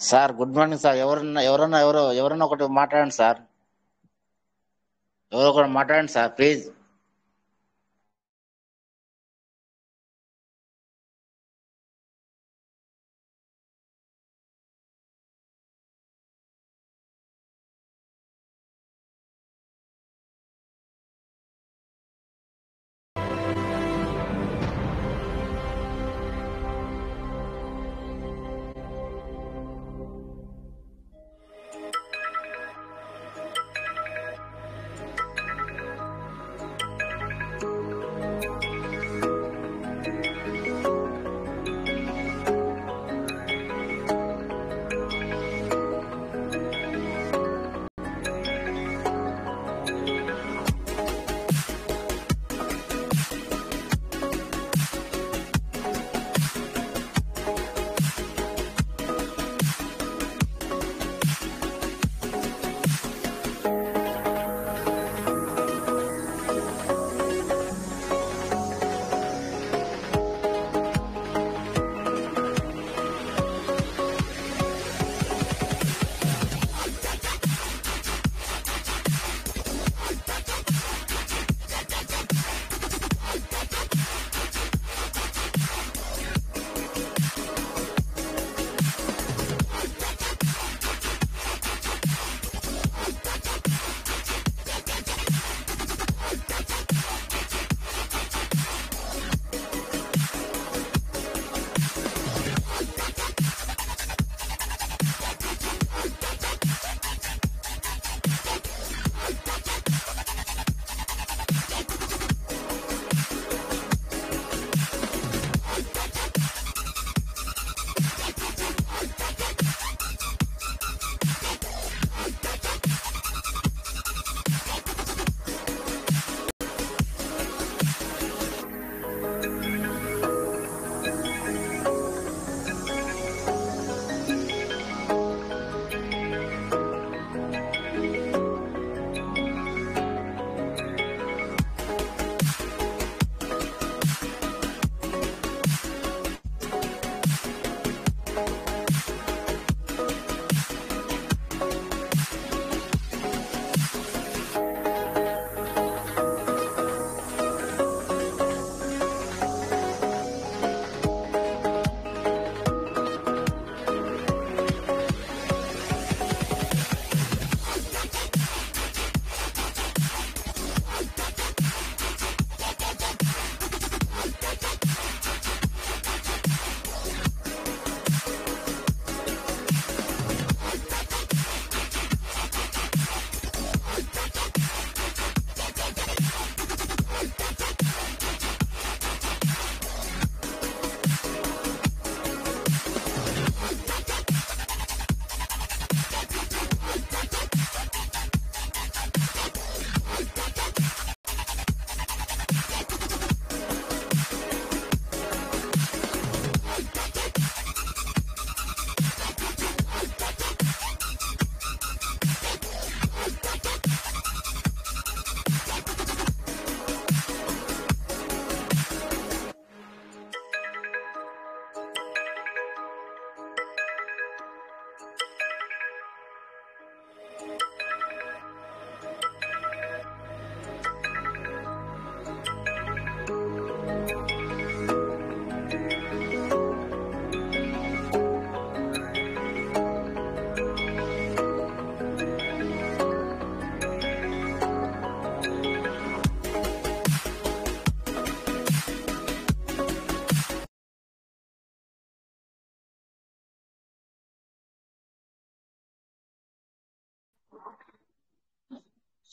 Sir good morning sir. ఎవరన్నా ఒకటి మాట్లాడండి సార్. ఎవరో ఒకటి మాట్లాడండి sir please.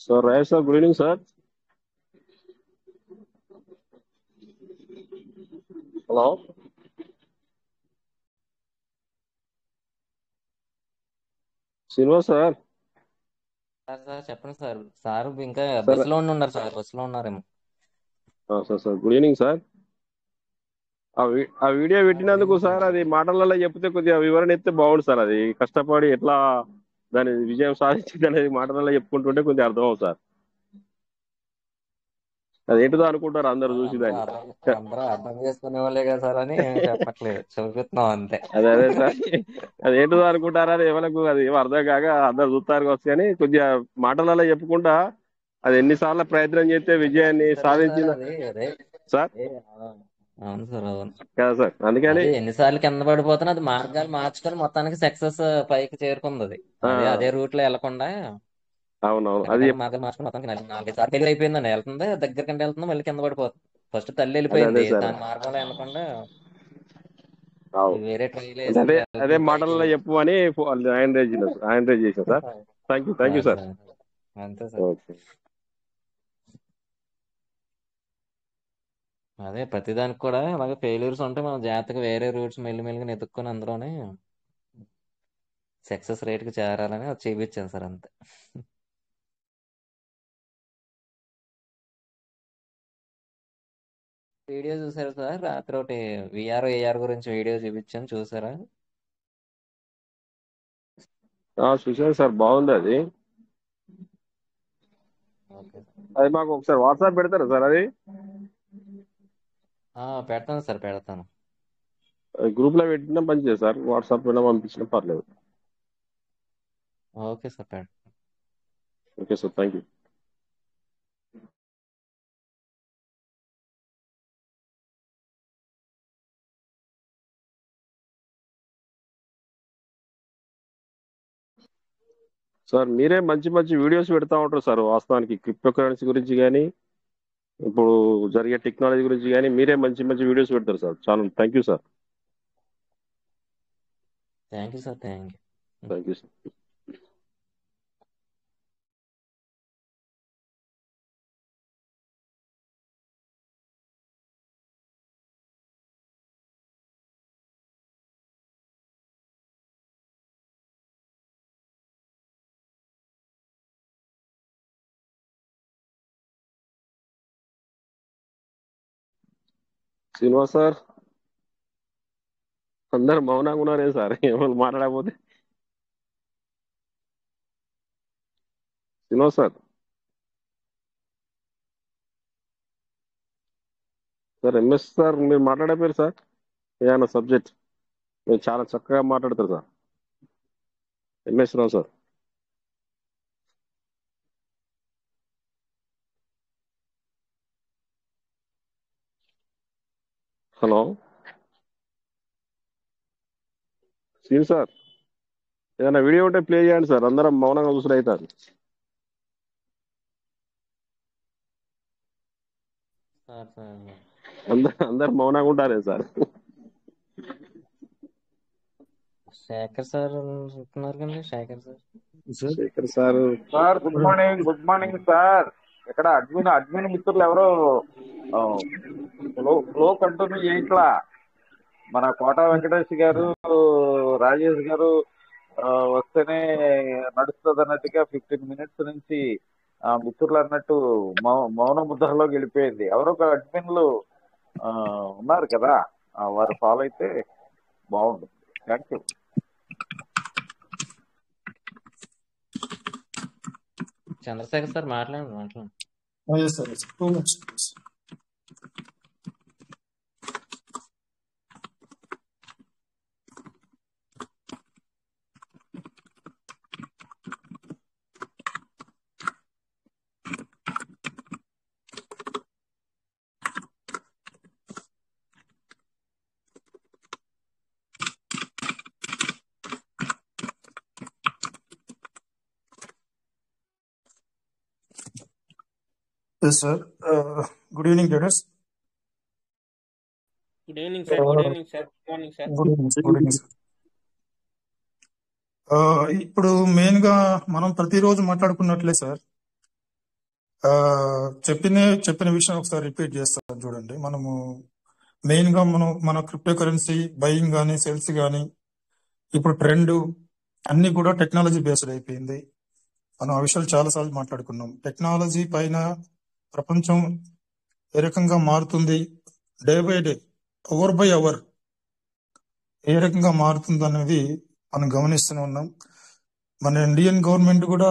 So, Rai sir, good evening, sir. Hello. Srinivas sir. Sir sir చెప్పండి సార్. సార్ ఇంకా సార్ బస్సులో ఉన్నారు సార్. బస్సులో ఉన్నారేమో. Sir sir good evening sir. ఆ వీడియో గుడ్ పెట్టినందుకు ఈవినింగ్ సార్ సార్. అది మాటలలో చెప్తే కొద్దిగా వివరణ ఇస్తే బాగుండు సార్. అది కష్టపడి ఎట్లా దాని విజయం సాధించింది అనేది మాటలలో చెప్పుకుంటుంటే కొద్దిగా అర్థం అవుతుంది సార్. అదేంటిదో అనుకుంటారు అందరు సార్ చూసి అందరూ దాన్ని. అందరూ అర్థం చేసుకునే వాళ్ళే కదా సార్ అని చెప్పట్లేదు, చూపిస్తున్నాం అంతే. అదే సార్, అదేంటిదో అనుకుంటారని ఎవరికి అది ఏమో అర్థం కాక అందరు చూస్తారు కావచ్చు, కానీ కొద్దిగా మాటలలో చెప్పుకుంటా అది ఎన్నిసార్లు ప్రయత్నం చేస్తే అదే విజయాన్ని చూసారు కదా సార్ సాధించింది అది అదే సార్. ఏ, అవును సార్ అవును. కదా సార్, అందుకని అది ఎన్నిసార్లు కింద పడిపోతున్నా అది మార్గాలు మార్చుకొని మొత్తానికి సక్సెస్ పైకి చేరుకుంది. అది ఆ, అదే అదే రూట్ లో వెళ్లకుండా అవునవును అది రకరకాల మార్గాలు మార్చుకుని మొత్తానికి 4 సార్లు ఫెయిల్ అయిపోయిందండి. వెళ్తుంది దగ్గరకంటే వెళ్తుంది, మళ్ళీ కింద పడిపోతుంది. ఫస్ట్ తల్లి అదే వెళ్ళిపోయింది, సార్. దాని మార్గంలో వెళ్ళకుండా అవు ఈ వేరే ట్రైల్ అంటే వేసి అదే అదే వెళ్తుంది పైకి. మాటలలో చెప్పు అని ఆయన రేజ్ చేసిన సార్. Thank you sir. అదే అంతే సార్. ఓకే. అదే ప్రతిదానికి కూడా అలాగే ఫెయిల్యూర్స్ ఉంటే మనం జాగ్రత్తగా వేరే రూట్స్ మెల్లిమెల్లిగా వెతుక్కొని అందులోనే సక్సెస్ రేట్ కి చేరాలని అది చూపించాను సార్ అంతే. వీడియో చూసారా సార్? రాత్రి ఒకటి ఏఆర్ గురించి వీడియో చూపించాను, చూసారా? చూసాను సార్, బాగుంది అది. Okay sir. అది మాకు ఒకసారి వాట్సాప్ పెడతారా సార్? అది పెడతాను సార్, పెడతాను. గ్రూప్ లో పెట్టినా మంచిదే సార్, వాట్సాప్ లో పంపించినా పర్లేదు. ఓకే సార్, పెడతాను. Okay sir, thank you. Sir మీరే మంచి మంచి వీడియోస్ పెడతా ఉంటారు సార్, వాస్తవానికి క్రిప్టో కరెన్సీ గురించి కానీ ఇప్పుడు జరిగే టెక్నాలజీ గురించి కానీ మీరే మంచి మంచి వీడియోస్ పెడతారు సార్. చాలా thank you sir. Thank you sir, thank you. Thank you sir. Srinivas sir, అందరు మౌనంగా ఉన్నారే సార్, ఏమైనా మాట్లాడకపోతే. Srinivas sir, sir MS sir మీరు మాట్లాడకపోయారు సార్, ఏదైనా సబ్జెక్ట్ మీరు చాలా చక్కగా మాట్లాడతారు సార్. ఎంఎస్ రావు సార్. హలో శ్రీను సార్, ఏదైనా వీడియో ఉంటే ప్లే చేయండి సార్, అందరం మౌనంగా కూర్చుని అవుతారు. సార్ సార్ అందరు మౌనంగా ఉంటారే సార్. శేఖర్ సార్ ఉంటున్నారు కండి, Shekhar sir. Sir Shekhar sir. Sir good morning, good morning sir. ఇక్కడ అడ్మిన్ మిత్రులు ఎవరో ఫ్లో కంటిన్యూ చేయట్లా. మన కోట వెంకటేష్ గారు, రాజేష్ గారు వస్తేనే నడుస్తుంది అన్నట్టుగా 15 minutes నుంచి మిత్రులు అన్నట్టు మౌన ముద్రలోకి వెళ్ళిపోయింది. ఎవరో ఒక అడ్మిన్లు ఉన్నారు కదా, వారు ఫాలో అయితే బాగుంటుంది. Thank you. చంద్రశేఖర్ సార్ మాట్లాడండి. yes, sir. 2 minutes, please. Yes, sir. Good evening, traders. Good evening sir. Good evening sir. Good morning sir. Good evening, sir. Good evening, sir. ఇప్పుడు మెయిన్ గా మనం ప్రతిరోజు మాట్లాడుకున్నట్లే సార్, చెప్పిన విషయం ఒకసారి రిపీట్ చేస్తాను చూడండి. మనము మెయిన్ గా మన క్రిప్టో కరెన్సీ బయింగ్ కానీ సేల్స్ కానీ ఇప్పుడు ట్రెండ్ అన్ని కూడా టెక్నాలజీ బేస్డ్ అయిపోయింది. మనం ఆ విషయాలు చాలా సార్లు మాట్లాడుకున్నాం. టెక్నాలజీ పైన ప్రపంచం ఏ రకంగా మారుతుంది, day by day, hour by hour ఏ రకంగా మారుతుంది అనేది మనం గమనిస్తూనే ఉన్నాం. మన ఇండియన్ గవర్నమెంట్ కూడా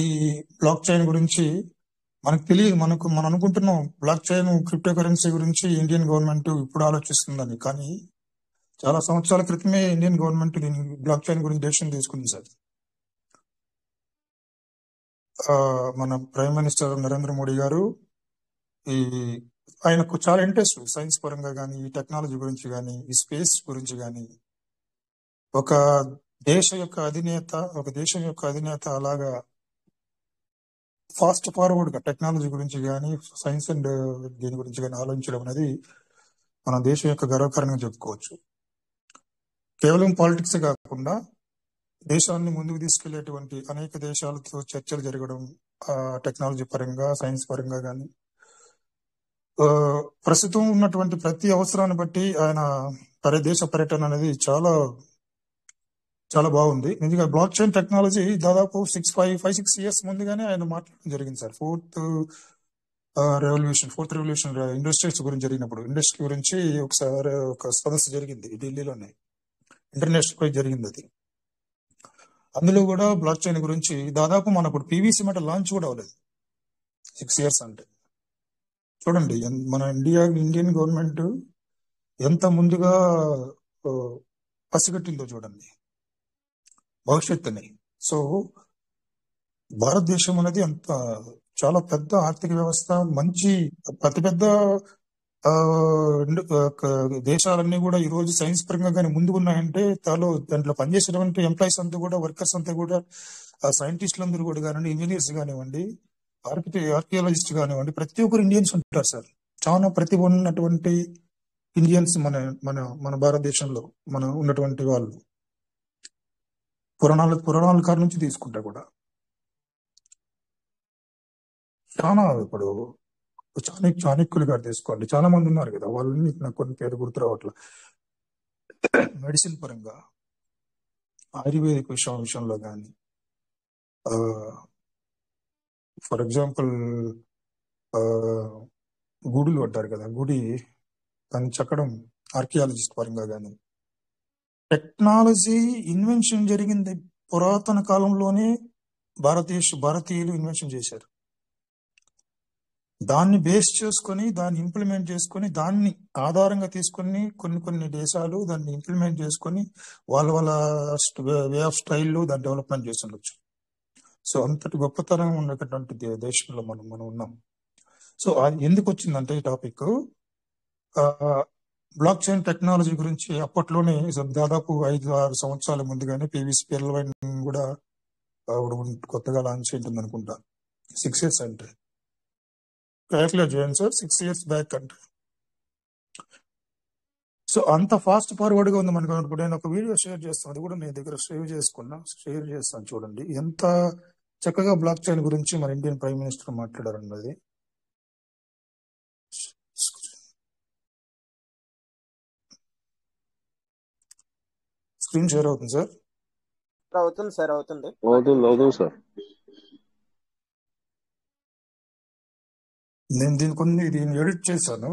ఈ బ్లాక్ చైన్ గురించి మనకు తెలియదు, మనం అనుకుంటున్నాం బ్లాక్ చైన్ క్రిప్టో కరెన్సీ గురించి ఇండియన్ గవర్నమెంట్ ఇప్పుడు ఆలోచిస్తుందని, కానీ చాలా సంవత్సరాల క్రితమే ఇండియన్ గవర్నమెంట్ దీని బ్లాక్ చైన్ గురించి డెసిషన్ తీసుకుంది సార్. మన ప్రైమ్ మినిస్టర్ నరేంద్ర మోడీ గారు ఆయనకు చాలా ఇంట్రెస్ట్ సైన్స్ పరంగా కానీ, ఈ టెక్నాలజీ గురించి కానీ, ఈ స్పేస్ గురించి కానీ. ఒక దేశం యొక్క అధినేత అలాగా ఫాస్ట్ ఫార్వర్డ్ గా టెక్నాలజీ గురించి కానీ, సైన్స్ అండ్ దీని గురించి కానీ ఆలోచించడం అనేది మన దేశం యొక్క గర్వకారణంగా చెప్పుకోవచ్చు. కేవలం పాలిటిక్స్ కాకుండా దేశాన్ని ముందుకు తీసుకెళ్లేటువంటి అనేక దేశాలతో చర్చలు జరగడం, టెక్నాలజీ పరంగా, సైన్స్ పరంగా కానీ, ప్రస్తుతం ఉన్నటువంటి ప్రతి అవసరాన్ని బట్టి ఆయన దేశ పర్యటన అనేది చాలా చాలా బాగుంది. నిజంగా బ్లాక్ చైన్ టెక్నాలజీ దాదాపు 6 years ముందుగానే ఆయన మాట్లాడడం జరిగింది సార్. ఫోర్త్ రెవల్యూషన్ ఇండస్ట్రీస్ గురించి జరిగినప్పుడు, ఇండస్ట్రీ గురించి ఒకసారి ఒక సదస్సు జరిగింది ఢిల్లీలోనే, ఇంటర్నేషనల్ జరిగింది అది. అందులో కూడా బ్లాక్ చైన్ గురించి దాదాపు మనకు పీవీసీ మెటల్ లాంచ్ కూడా అవ్వలేదు 6 years అంటే. చూడండి మన ఇండియన్ గవర్నమెంట్ ఎంత ముందుగా పసిగట్టిందో చూడండి భవిష్యత్తుని. సో భారతదేశం అనేది అంత చాలా పెద్ద ఆర్థిక వ్యవస్థ, మంచి అతిపెద్ద దేశాలన్నీ కూడా ఈ రోజు సైన్స్ పరంగా కానీ ముందుకున్నాయంటే దాంట్లో పనిచేసేటువంటి ఎంప్లాయీస్ అంతా కూడా, వర్కర్స్ అంతా కూడా, సైంటిస్టులు అందరూ కూడా కానివ్వండి, ఇంజనీర్స్ కానివ్వండి, ఆర్కియాలజిస్ట్ కానివ్వండి, ప్రతి ఒక్కరు ఇండియన్స్ ఉంటారు సార్. చాలా ప్రతిభ ఉన్నటువంటి ఇండియన్స్ మన మన మన భారతదేశంలో మన ఉన్నటువంటి వాళ్ళు పురాణాల కాడ నుంచి తీసుకుంటా కూడా చాలా, ఇప్పుడు చాణక్యులు గారు తీసుకోండి, చాలా మంది ఉన్నారు కదా, వాళ్ళని నాకు కొన్ని పేరు గుర్తు రావట్లేదు. మెడిసిన్ పరంగా, ఆయుర్వేదిక విషయంలో కానీ, ఫర్ ఎగ్జాంపుల్ గుడులు పడ్డారు కదా, గుడి దాన్ని చెక్కడం ఆర్కియాలజిస్ట్ పరంగా కానీ, టెక్నాలజీ ఇన్వెన్షన్ జరిగింది పురాతన కాలంలోనే. భారతీయులు ఇన్వెన్షన్ చేశారు. దాన్ని బేస్ చేసుకొని, దాన్ని ఇంప్లిమెంట్ చేసుకొని, దాన్ని ఆధారంగా తీసుకొని కొన్ని దేశాలు దాన్ని ఇంప్లిమెంట్ చేసుకొని వాళ్ళ వే ఆఫ్ స్టైల్లో దాన్ని డెవలప్మెంట్ చేస్తుండొచ్చు. సో అంతటి గొప్పతనం ఉన్నటువంటి దేశంలో మనం ఉన్నాం. సో ఎందుకు వచ్చిందంటే ఈ టాపిక్, బ్లాక్ చైన్ టెక్నాలజీ గురించి అప్పట్లోనే దాదాపు 5-6 సంవత్సరాల ముందుగానే పీవీసీ పిఎల్వైన్ కూడా కొత్తగా లాంచ్ అయింటుంది అనుకుంటా. 6 years అంటే క్యాల్కులేట్ చేయండి సార్, 6 years బ్యాక్ అంటే. సో అంత ఫాస్ట్ ఫార్వర్డ్ గా ఉంది మనకు. ఇప్పుడు నేను ఒక వీడియో షేర్ చేస్తాను, అది కూడా నేను దగ్గర షేర్ చేస్తాను. చూడండి ఎంత చక్కగా బ్లాక్ చైన్ గురించి మన ఇండియన్ ప్రైమ్ మినిస్టర్ మాట్లాడారన్నది. స్క్రీన్ షేర్ అవుతుంది సార్? అవుతుంది సార్, అవుతుంది సార్. నేను దీన్ని ఎడిట్ చేశాను,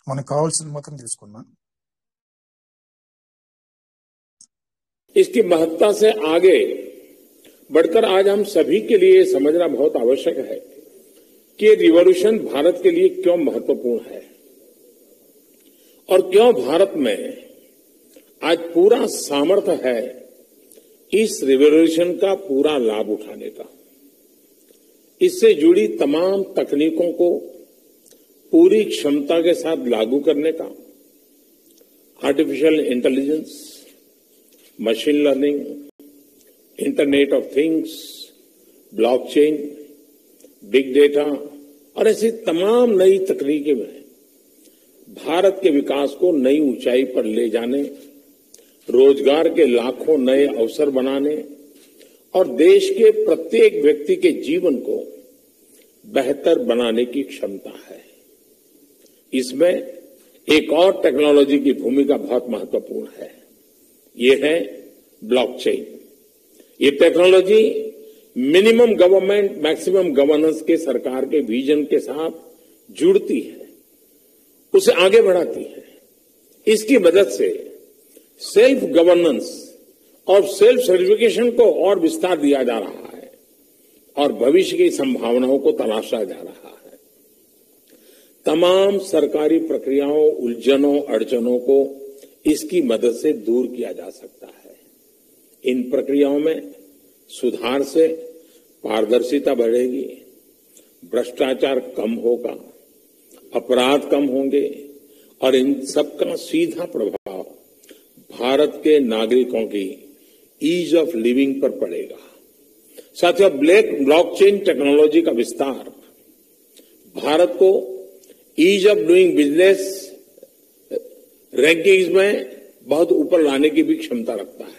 మనకు కావాల్సిన మాత్రం తీసుకున్నా. इसकी महत्ता से आगे बढ़कर आज हम सभी के लिए समझना बहुत आवश्यक है कि ये रिवॉल्यूशन भारत के लिए क्यों महत्वपूर्ण है और क्यों भारत में आज पूरा सामर्थ्य है इस रिवॉल्यूशन का पूरा लाभ उठाने का। इससे जुड़ी तमाम तकनीकों को पूरी क्षमता के साथ लागू करने का, artificial intelligence, machine learning, internet of things, blockchain, big data और ऐसी तमाम नई तकनीकें में भारत के विकास को नई ऊंचाई पर ले जाने, रोजगार के लाखों नए अवसर बनाने और देश के प्रत्येक व्यक्ति के जीवन को बेहतर बनाने की क्षमता है। इसमें एक और टेक्नोलॉजी की भूमिका बहुत महत्वपूर्ण है, ये है ब्लॉकचेन। ये technology minimum government maximum governance के सरकार के विजन के साथ जुड़ती है, उसे आगे बढ़ाती है। इसकी मदद से सेल्फ गवर्नेंस और सेल्फ सर्टिफिकेशन को और विस्तार दिया जा रहा है और भविष्य की संभावनाओं को तलाशा जा रहा है। तमाम सरकारी प्रक्रियाओं, उलझनों, अड़चनों को इसकी मदद से दूर किया जा सकता है। इन प्रक्रियाओं में सुधार से पारदर्शिता बढ़ेगी, भ्रष्टाचार कम होगा, अपराध कम होंगे और इन सबका सीधा प्रभाव भारत के नागरिकों की ईज ऑफ लिविंग पर पड़ेगा। साथियों, ब्लॉकचेन टेक्नोलॉजी का विस्तार भारत को ease of doing business rankings में बहुत ऊपर लाने की भी क्षमता रखता है।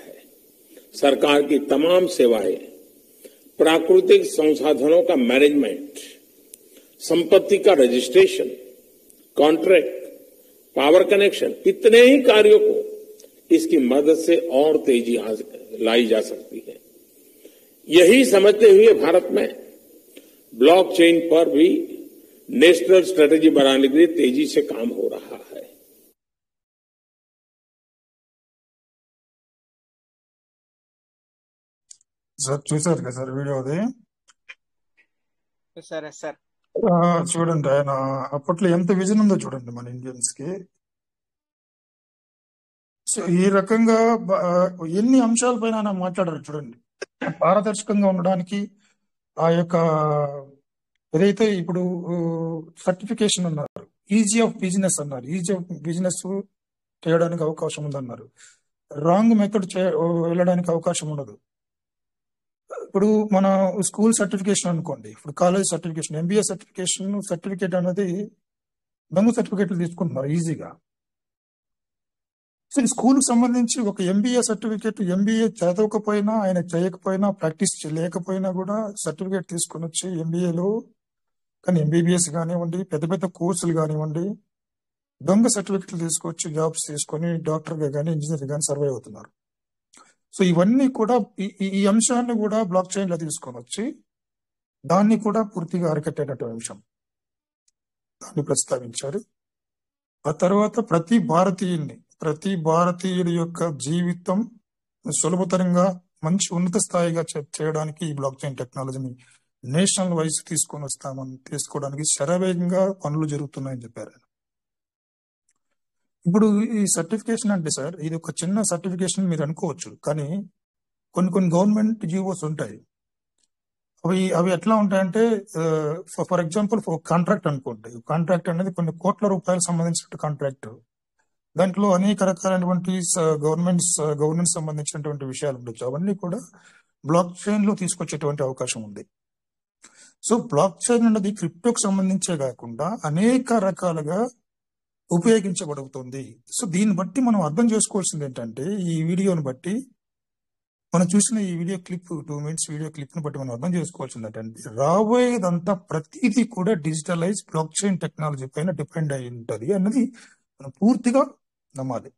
सरकार की तमाम सेवाएं, प्राकृतिक संसाधनों का मैनेजमेंट, संपत्ति का रजिस्ट्रेशन, कॉन्ट्रैक्ट, पावर कनेक्शन, इतने ही कार्यों को इसकी मदद से और तेजी लाई जा सकती है। यही समझते हुए भारत में ब्लॉकचेन पर भी नेशनल स्ट्रेटेजी बनाने के लिए तेजी से काम हो रहा है। సార్ చూసారు కదా సార్ వీడియో అది? సార్ సార్ చూడండి, ఆయన అప్పట్లో ఎంత విజన్ ఉందో చూడండి మన ఇండియన్స్ కి. సో ఈ రకంగా ఎన్ని అంశాలపైన ఆయన మాట్లాడారు చూడండి. పారదర్శకంగా ఉండడానికి ఆ యొక్క ఏదైతే ఇప్పుడు సర్టిఫికేషన్ అన్నారు, ఈజీ ఆఫ్ బిజినెస్ అన్నారు, ఈజీ ఆఫ్ బిజినెస్ చేయడానికి అవకాశం ఉందన్నారు. రాంగ్ మెథడ్ వెళ్ళడానికి అవకాశం ఉండదు. ఇప్పుడు మన స్కూల్ సర్టిఫికేషన్ అనుకోండి, ఇప్పుడు కాలేజ్ సర్టిఫికేషన్, ఎంబీఏ సర్టిఫికేట్ అనేది దొంగ సర్టిఫికేట్లు తీసుకుంటున్నారు ఈజీగా. సో స్కూల్కి సంబంధించి ఒక ఎంబీఏ సర్టిఫికేట్, ఎంబీఏ చదవకపోయినా, ఆయన చేయకపోయినా, ప్రాక్టీస్ లేకపోయినా కూడా సర్టిఫికేట్ తీసుకొని వచ్చి ఎంబీఏలో కానీ ఎంబీబీఎస్ కానివ్వండి, పెద్ద పెద్ద కోర్సులు కానివ్వండి, దొంగ సర్టిఫికేట్లు తీసుకొచ్చి జాబ్స్ తీసుకొని డాక్టర్గా కానీ ఇంజనీర్ కానీ సర్వే అవుతున్నారు. సో ఇవన్నీ కూడా ఈ అంశాన్ని కూడా బ్లాక్ చైన్ లో తీసుకొని వచ్చి దాన్ని కూడా పూర్తిగా అరికట్టేటటువంటి అంశం దాన్ని ప్రస్తావించారు. ఆ తర్వాత ప్రతి భారతీయుడి యొక్క జీవితం సులభతరంగా మంచి ఉన్నత స్థాయిగా చేయడానికి ఈ బ్లాక్ చైన్ టెక్నాలజీని నేషనల్ వైజ్ తీసుకోవడానికి శరవేగంగా పనులు జరుగుతున్నాయని చెప్పారు. ఇప్పుడు ఈ సర్టిఫికేషన్ అంటే సార్, ఇది ఒక చిన్న సర్టిఫికేషన్ మీరు అనుకోవచ్చు, కానీ కొన్ని గవర్నమెంట్ జీవోస్ ఉంటాయి. అవి ఎట్లా ఉంటాయంటే, ఫర్ ఎగ్జాంపుల్ కాంట్రాక్ట్ అనుకోండి. కాంట్రాక్ట్ అనేది కొన్ని కోట్ల రూపాయలకు సంబంధించిన కాంట్రాక్ట్. దాంట్లో అనేక రకాలైనటువంటి గవర్నెన్స్ సంబంధించినటువంటి విషయాలు ఉండొచ్చు. అవన్నీ కూడా బ్లాక్ చైన్ లో తీసుకొచ్చేటువంటి అవకాశం ఉంది. సో బ్లాక్ చైన్ అనేది క్రిప్టోకి సంబంధించే కాకుండా అనేక రకాలుగా ఉపయోగించబడుతుంది. సో దీన్ని బట్టి మనం అర్థం చేసుకోవాల్సింది ఏంటంటే, ఈ వీడియోని బట్టి మనం చూసిన ఈ video clip 2 minutes video clip ని బట్టి మనం అర్థం చేసుకోవాల్సింది ఏంటంటే, రాబోయేదంతా ప్రతిదీ కూడా డిజిటలైజ్ బ్లాక్ చైన్ టెక్నాలజీ పైన డిపెండ్ అయి ఉంటుంది అన్నది మనం పూర్తిగా నమ్మాలి.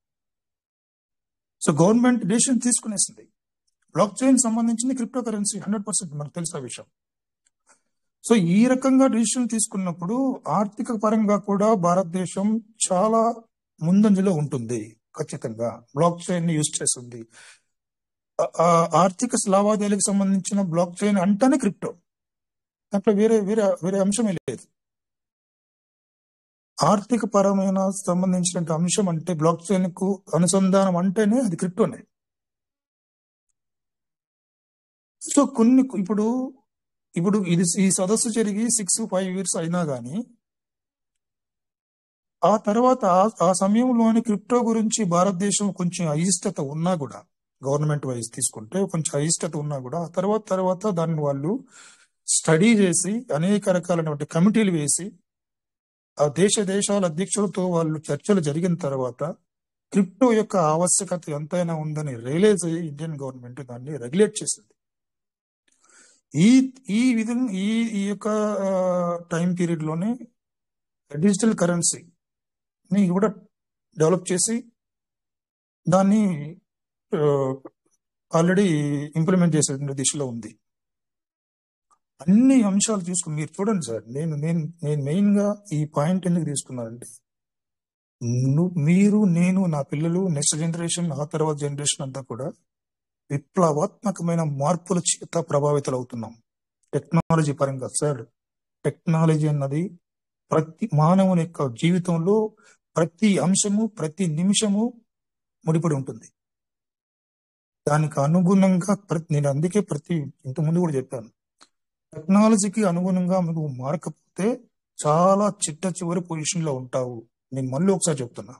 సో గవర్నమెంట్ డెసిషన్ తీసుకునేసింది. బ్లాక్ చైన్ సంబంధించిన క్రిప్టో కరెన్సీ 100% మనకు తెలిసిన విషయం. సో ఈ రకంగా డిసిషన్ తీసుకున్నప్పుడు ఆర్థిక పరంగా కూడా భారతదేశం చాలా ముందంజలో ఉంటుంది. ఖచ్చితంగా బ్లాక్ చైన్ ని యూజ్ చేస్తుంది. ఆర్థిక లావాదేవీలకు సంబంధించిన బ్లాక్ చైన్ అంటేనే క్రిప్టో, దాంట్లో వేరే అంశమే లేదు. ఆర్థిక పరమైన సంబంధించిన అంశం అంటే బ్లాక్ చైన్ కు అనుసంధానం అంటేనే అది క్రిప్టోనే. సో ఇప్పుడు ఈ సదస్సు జరిగి 6-5 years అయినా కానీ ఆ తర్వాత ఆ సమయంలోని క్రిప్టో గురించి భారతదేశం కొంచెం అయిష్టత ఉన్నా కూడా, గవర్నమెంట్ వైజ్ తీసుకుంటే కొంచెం అయిష్టత ఉన్నా కూడా, ఆ తర్వాత దాన్ని వాళ్ళు స్టడీ చేసి అనేక రకాలైనటువంటి కమిటీలు వేసి ఆ దేశాల అధ్యక్షులతో వాళ్ళు చర్చలు జరిగిన తర్వాత క్రిప్టో యొక్క ఆవశ్యకత ఎంతైనా ఉందని రియలైజ్ అయ్యి ఇండియన్ గవర్నమెంట్ దాన్ని రెగ్యులేట్ చేసింది. ఈ విధంగా ఈ యొక్క టైం పీరియడ్ లోనే డిజిటల్ కరెన్సీని కూడా డెవలప్ చేసి దాన్ని ఆల్రెడీ ఇంప్లిమెంట్ చేసే దిశలో ఉంది. అన్ని అంశాలు తీసుకుని మీరు చూడండి సార్. నేను మెయిన్ గా ఈ పాయింట్ ఎందుకు తీసుకున్నానంటే, నేను నా పిల్లలు, నెక్స్ట్ జనరేషన్, ఆ తర్వాత జనరేషన్ అంతా కూడా విప్లవాత్మకమైన మార్పుల చేత ప్రభావితులు అవుతున్నాం. టెక్నాలజీ పరంగా సార్. టెక్నాలజీ అన్నది ప్రతి మానవుని యొక్క జీవితంలో ప్రతి అంశము ప్రతి నిమిషము ముడిపడి ఉంటుంది. దానికి అనుగుణంగా నేను అందుకే ఇంతకుముందు కూడా చెప్పాను, టెక్నాలజీకి అనుగుణంగా నువ్వు మారకపోతే చాలా చిట్ట చివరి పొజిషన్ లో ఉంటావు. నేను మళ్ళీ ఒకసారి చెప్తున్నా,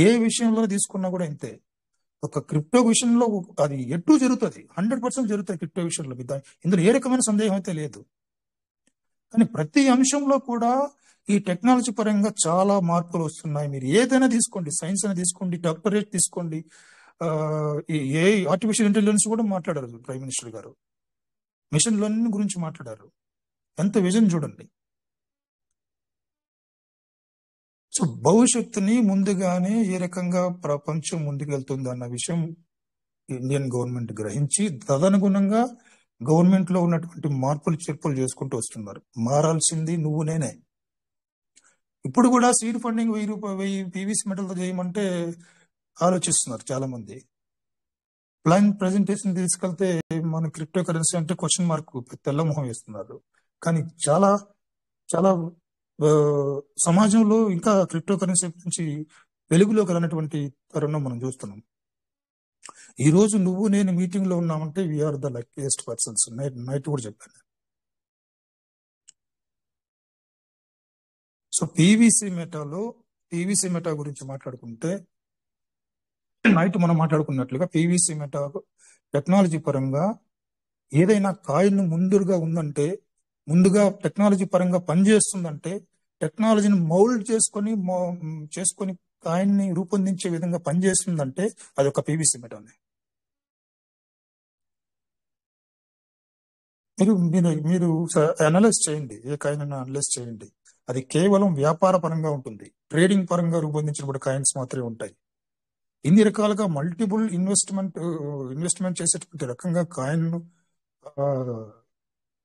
ఏ విషయంలో తీసుకున్నా కూడా ఇంతే. ఒక క్రిప్టో విషయంలో అది ఎటు జరుగుతుంది, 100% జరుగుతుంది క్రిప్టో విషయంలో. ఇందులో ఏ రకమైన సందేహం అయితే లేదు. కానీ ప్రతి అంశంలో కూడా ఈ టెక్నాలజీ పరంగా చాలా మార్పులు వస్తున్నాయి. మీరు ఏదైనా తీసుకోండి, సైన్స్ అయినా తీసుకోండి, డాక్టరేట్ తీసుకోండి, ఏ ఆర్టిఫిషియల్ ఇంటెలిజెన్స్ కూడా మాట్లాడారు ప్రైమ్ మినిస్టర్ గారు, మిషన్ లెర్నింగ్ గురించి మాట్లాడారు. ఎంత విజన్ చూడండి. సో భవిష్యత్తుని ముందుగానే ఏ రకంగా ప్రపంచం ముందుకెళ్తుంది అన్న విషయం ఇండియన్ గవర్నమెంట్ గ్రహించి తదనుగుణంగా గవర్నమెంట్ లో ఉన్నటువంటి మార్పులు చేర్పులు చేసుకుంటూ వస్తున్నారు. మారాల్సింది నువ్వు నేనే. ఇప్పుడు కూడా సీడ్ ఫండింగ్ 1000 పీవీసీ మెటల్తో చేయమంటే ఆలోచిస్తున్నారు చాలా మంది. ప్లాన్ ప్రెజెంటేషన్ తీసుకెళ్తే మన క్రిప్టో కరెన్సీ అంటే క్వశ్చన్ మార్క్ తెల్లమొహం వేస్తున్నారు. కానీ చాలా చాలా సమాజంలో ఇంకా క్రిప్టో కరెన్సీ గురించి వెలుగులోకి రానటువంటి తరుణం మనం చూస్తున్నాం. ఈ రోజు నువ్వు నేను మీటింగ్ లో ఉన్నామంటే we are the luckiest persons. Night కూడా చెప్పాను. సో పీవీసీ మెటా గురించి మాట్లాడుకుంటే నైట్ మనం మాట్లాడుకున్నట్లుగా పీవీసీ మెటా టెక్నాలజీ పరంగా ఏదైనా కాయిన్ ముందుగా టెక్నాలజీ పరంగా పనిచేస్తుందంటే, టెక్నాలజీని మౌల్డ్ చేసుకొని కాయిన్ ని రూపొందించే విధంగా పనిచేస్తుందంటే అది ఒక పీవీసీ మెటానే. మీరు అనలైజ్ చేయండి, ఏ కాయిన్ అయినా అనలైజ్ చేయండి. అది కేవలం వ్యాపార పరంగా ఉంటుంది, ట్రేడింగ్ పరంగా రూపొందించినప్పుడు కాయిన్స్ మాత్రమే ఉంటాయి. ఇన్ని రకాలుగా మల్టిపుల్ ఇన్వెస్ట్మెంట్ చేసేటువంటి రకంగా కాయిన్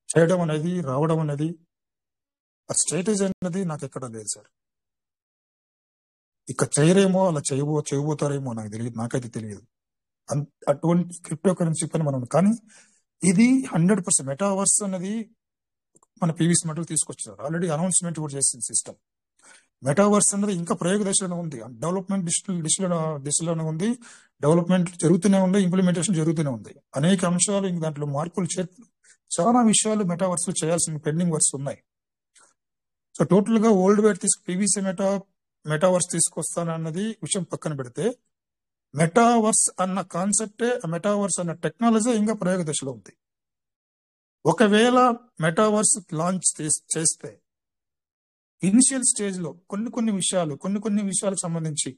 చేయడం అనేది, రావడం అనేది, ఆ స్ట్రాటజీ అనేది నాకు ఎక్కడ లేదు సార్. ఇక చేయరేమో, అలా చేయబోతారేమో నాకైతే తెలియదు. అటువంటి క్రిప్టో కరెన్సీ పని మనం, కానీ ఇది 100% మెటావర్స్ అనేది మన పీవీసీ మెటల్ తీసుకొచ్చారు. ఆల్రెడీ అనౌన్స్మెంట్ కూడా చేసింది సిస్టమ్. మెటావర్స్ అనేది ఇంకా ప్రయోగ దశలోనే ఉంది, డెవలప్మెంట్ దిశలోనే ఉంది, డెవలప్మెంట్ జరుగుతూనే ఉంది, ఇంప్లిమెంటేషన్ జరుగుతూనే ఉంది. అనేక అంశాలు ఇంక దాంట్లో మార్పులు చేర్పులు, చాలా విషయాలు మెటావర్స్ లో చేయాల్సిన పెండింగ్ వర్క్స్ ఉన్నాయి. సో టోటల్ గా వరల్డ్ వైడ్ పీవీసీ మెటావర్స్ తీసుకొస్తానన్నది విషయం పక్కన పెడితే, మెటావర్స్ అన్న కాన్సెప్టే, మెటావర్స్ అన్న టెక్నాలజీ ఇంకా ప్రయోగ దశలో ఉంది. ఒకవేళ మెటావర్స్ లాంచ్ చేస్తే ఇనిషియల్ స్టేజ్ లో కొన్ని విషయాలకు సంబంధించి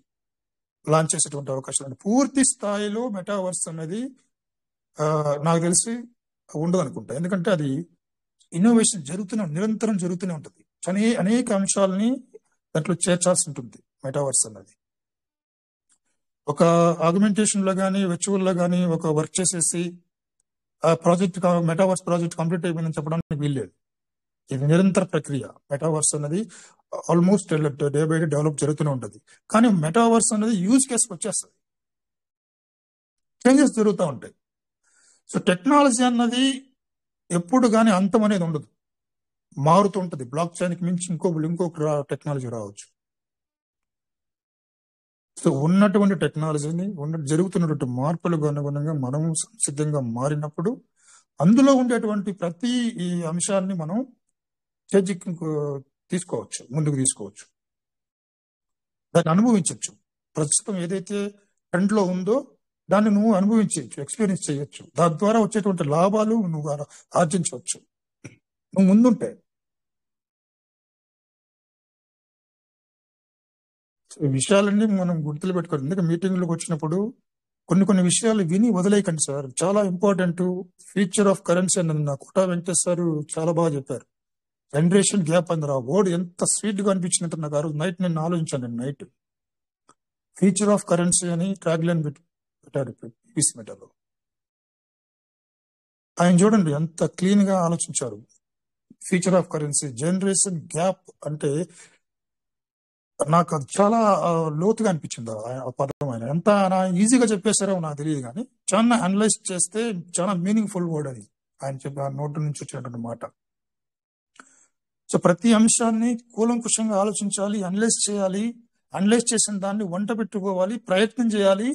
లాంచ్ చేసేటువంటి అవకాశాలు, పూర్తి స్థాయిలో మెటావర్స్ అనేది నాకు తెలిసి ఉండదు అనుకుంటా. ఎందుకంటే అది ఇన్నోవేషన్ నిరంతరం జరుగుతూనే ఉంటుంది. అనేక అంశాలని దాంట్లో చేర్చాల్సి ఉంటుంది మెటావర్స్ అన్నది. ఒక ఆగ్మెంటేషన్ లో కానీ వర్చువల్ లో కానీ ఒక వర్క్ చేసేసి ఆ ప్రాజెక్ట్ మెటావర్స్ ప్రాజెక్ట్ కంప్లీట్ అయిపోయిందని చెప్పడానికి వీల్లేదు. ఇది నిరంతర ప్రక్రియ. మెటావర్స్ అనేది almost day by day develop జరుగుతూనే ఉంటుంది. కానీ మెటావర్స్ అనేది యూజ్ కేసు వచ్చేస్తుంది, చేంజెస్ జరుగుతూ ఉంటాయి. సో టెక్నాలజీ అన్నది ఎప్పుడు కానీ అంతం అనేది ఉండదు, మారుతూ ఉంటుంది. బ్లాక్ చైన్కి మించి ఇంకొక టెక్నాలజీ రావచ్చు. సో ఉన్నటువంటి టెక్నాలజీని జరుగుతున్నటువంటి మార్పులకు అనుగుణంగా మనం సిద్ధంగా మారినప్పుడు అందులో ఉండేటువంటి ప్రతి ఈ అంశాన్ని మనం తీసుకోవచ్చు, ముందుకు తీసుకోవచ్చు, దాన్ని అనుభవించవచ్చు. ప్రస్తుతం ఏదైతే ట్రెండ్ లో ఉందో దాన్ని నువ్వు అనుభవించవచ్చు, ఎక్స్పీరియన్స్ చేయొచ్చు. దాని ద్వారా వచ్చేటువంటి లాభాలు నువ్వు ఆర్జించవచ్చు నువ్వు ముందుంటే. ఈ విషయాలన్నీ మనం గుర్తులు పెట్టుకోవాలి. ఎందుకంటే మీటింగ్లకు వచ్చినప్పుడు కొన్ని విషయాలు విని వదిలేయకండి సార్, చాలా ఇంపార్టెంట్. ఫ్యూచర్ ఆఫ్ కరెన్సీ అని నా కోటా వెంకటేష్ సార్ చాలా బాగా చెప్పారు. జనరేషన్ గ్యాప్ అందరు ఆ వర్డ్ ఎంత స్వీట్ గా అనిపించినట్టు నాకు ఆ రోజు నైట్ నేను ఆలోచించాను. నైట్ ఫ్యూచర్ ఆఫ్ కరెన్సీ అని ట్యాగ్ లైన్ పెట్టారు పీవీసీ మెటాలో. ఆయన చూడండి ఎంత క్లీన్ గా ఆలోచించారు. Future of currency, generation gap అంటే నాకు అది చాలా లోతుగా అనిపించింది ఆ పదం. ఆయన ఎంత ఈజీగా చెప్పేశారో నాకు తెలియదు, కానీ చాలా అనలైజ్ చేస్తే చాలా మీనింగ్ఫుల్ వర్డ్ అది. ఆయన చెప్పి ఆ నోటి నుంచి వచ్చినటువంటి మాట. సో ప్రతి అంశాన్ని కూలంకుషంగా ఆలోచించాలి, అనలైజ్ చేయాలి. అనలైజ్ చేసిన దాన్ని వంట పెట్టుకోవాలి, ప్రయత్నం చేయాలి,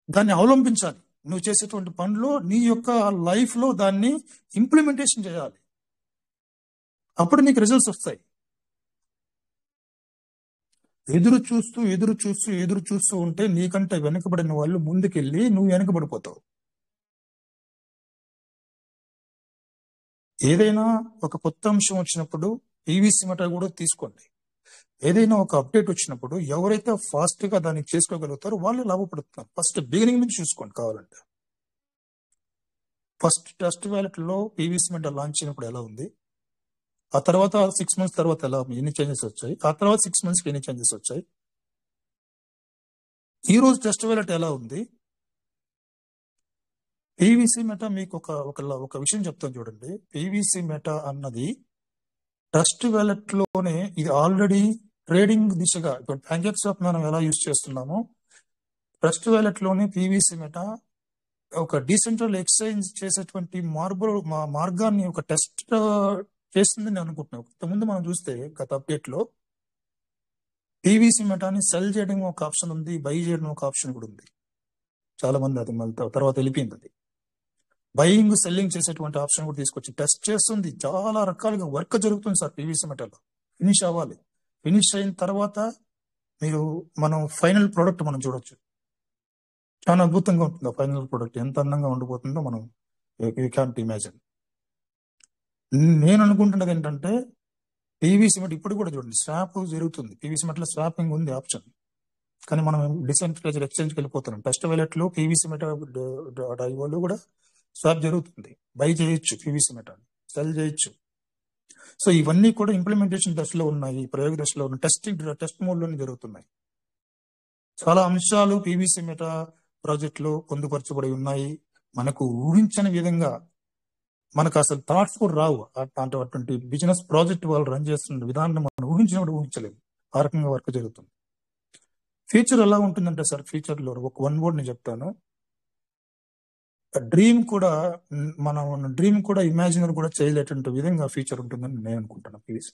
దాన్ని అవలంబించాలి. నువ్వు చేసేటువంటి పనులు నీ యొక్క లైఫ్ లో దాన్ని ఇంప్లిమెంటేషన్ చేయాలి. అప్పుడు నీకు రిజల్ట్స్ వస్తాయి. ఎదురు చూస్తూ ఉంటే నీకంటే వెనకబడిన వాళ్ళు ముందుకెళ్ళి నువ్వు వెనకబడిపోతావు. ఏదైనా ఒక కొత్త అంశం వచ్చినప్పుడు పీవీసీ మెటా కూడా తీసుకోండి. ఏదైనా ఒక అప్డేట్ వచ్చినప్పుడు ఎవరైతే ఫాస్ట్ గా దాన్ని చేసుకోగలుగుతారో వాళ్ళు లాభపడుతున్నారు. ఫస్ట్ బిగినింగ్ నుంచి చూసుకోండి కావాలంటే. ఫస్ట్ టెస్ట్ వ్యాలెట్ లో పీవీసీ మెటా లాంచ్ అయినప్పుడు ఎలా ఉంది, ఆ తర్వాత 6 months తర్వాత ఎలా ఎన్ని చేంజెస్ వచ్చాయి, ఆ తర్వాత 6 months కి ఎన్ని చేంజెస్ వచ్చాయి, ఈ రోజు టెస్ట్ వ్యాలెట్ ఎలా ఉంది. పీవీసీ మెటా మీకు ఒక విషయం చెప్తాను చూడండి. పీవీసీ మెటా అన్నది ట్రస్ట్ వ్యాలెట్ లోనే ఇది ఆల్రెడీ ట్రేడింగ్ దిశగా, ఇప్పుడు ప్యాన్కేక్స్వాప్ మనం ఎలా యూజ్ చేస్తున్నామో ట్రస్ట్ వ్యాలెట్ లోనే పీవీసీ మెటా ఒక డీసెంట్రల్ ఎక్స్చేంజ్ చేసేటువంటి మార్గాన్ని ఒక టెస్ట్ చేస్తుందని నేను అనుకుంటున్నాను. ఇంతకుముందు మనం చూస్తే గత అప్డేట్ లో పీవీసీ మెటాని సెల్ చేయడం ఒక ఆప్షన్ ఉంది, బై చేయడం ఒక ఆప్షన్ కూడా ఉంది. చాలా మంది అది మళ్ళీ తర్వాత వెళ్ళిపోయింది. అది బయింగ్ సెల్లింగ్ చేసేటువంటి ఆప్షన్ కూడా తీసుకొచ్చి టెస్ట్ చేస్తుంది. చాలా రకాలుగా వర్క్ జరుగుతుంది సార్ పీవీసీ మెటాలో. ఫినిష్ అవ్వాలి. ఫినిష్ అయిన తర్వాత మనం ఫైనల్ ప్రోడక్ట్ మనం చూడొచ్చు. చాలా అద్భుతంగా ఉంటుంది ఫైనల్ ప్రోడక్ట్. ఎంత అందంగా ఉండిపోతుందో మనం యూ క్యాన్ట్ ఇమాజిన్. నేను అనుకుంటున్నది ఏంటంటే పీవీసీ మెట ఇప్పుడు కూడా చూడండి స్వాప్ జరుగుతుంది. పీవీసీ మెటలో స్వాపింగ్ ఉంది ఆప్షన్, కానీ మనం డిసెంట్రలైజ్డ్ ఎక్స్చేంజ్కి వెళ్ళిపోతున్నాం. టెస్ట్ వ్యాలెట్ లో పీవీసీ మెటా ఐఓలో కూడా స్వాప్ జరుగుతుంది. బై చేయొచ్చు పీవీసీ మెటాని, సెల్ చేయొచ్చు. సో ఇవన్నీ కూడా ఇంప్లిమెంటేషన్ దశలో ఉన్నాయి, ప్రయోగ దశలో ఉన్నాయి, టెస్ట్ మోడ్ లోనే జరుగుతున్నాయి. చాలా అంశాలు పీవీసీ మెటా ప్రాజెక్ట్ లో పొందుపరచబడి ఉన్నాయి. మనకు ఊహించని విధంగా మనకు అసలు థాట్స్ కూడా రావు. అటువంటి బిజినెస్ ప్రాజెక్ట్ వాళ్ళు రన్ చేస్తున్న విధానాన్ని మనం ఊహించినప్పుడు ఊహించలేము. ఆ రకంగా వర్క్ జరుగుతుంది. ఫ్యూచర్ ఎలా ఉంటుందంటే సార్, ఫ్యూచర్ లో ఒక 1 word నేను చెప్తాను. డ్రీమ్ కూడా ఇమాజినర్ కూడా చేయలేటువంటి విధంగా ఫ్యూచర్ ఉంటుందని నేను అనుకుంటున్నాను. PVC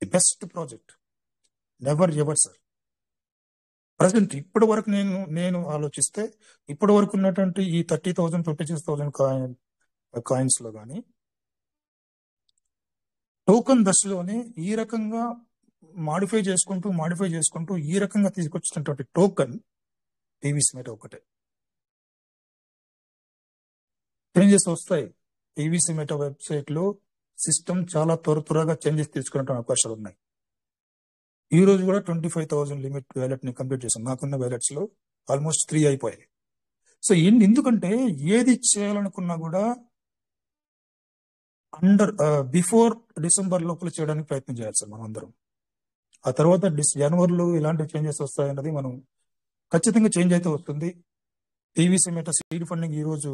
the best project never ever sir. Present ఇప్పటి వరకు నేను ఆలోచిస్తే ఇప్పటి వరకు ఉన్నటువంటి ఈ 30,000 56,000 కాయిన్స్ లో కానీ టోకన్ దశలోనే ఈ రకంగా మాడిఫై చేసుకుంటూ ఈ రకంగా తీసుకొచ్చినటువంటి టోకన్ పీవీసీ మెటా ఒకటే. చేంజెస్ వస్తాయి. పీవీసీ మెటా వెబ్సైట్ లో సిస్టమ్ చాలా త్వరగా చేంజెస్ తీసుకునే అవకాశాలు ఉన్నాయి. ఈ రోజు కూడా 25,000 లిమిట్ వ్యాలెట్ ని కంప్లీట్ చేశాం. నాకున్న వ్యాలెట్స్ లో ఆల్మోస్ట్ 3 అయిపోయాయి. సో ఎందుకంటే ఏది చేయాలనుకున్నా కూడా బిఫోర్ డిసెంబర్ లోపల చేయడానికి ప్రయత్నం చేయాలి సార్ మనం అందరం. ఆ తర్వాత జనవరిలో ఇలాంటి చేంజెస్ వస్తాయన్నది మనం ఖచ్చితంగా చేంజ్ అయితే వస్తుంది. పీవీసీ మెటా సీడ్ ఫండింగ్ ఈ రోజు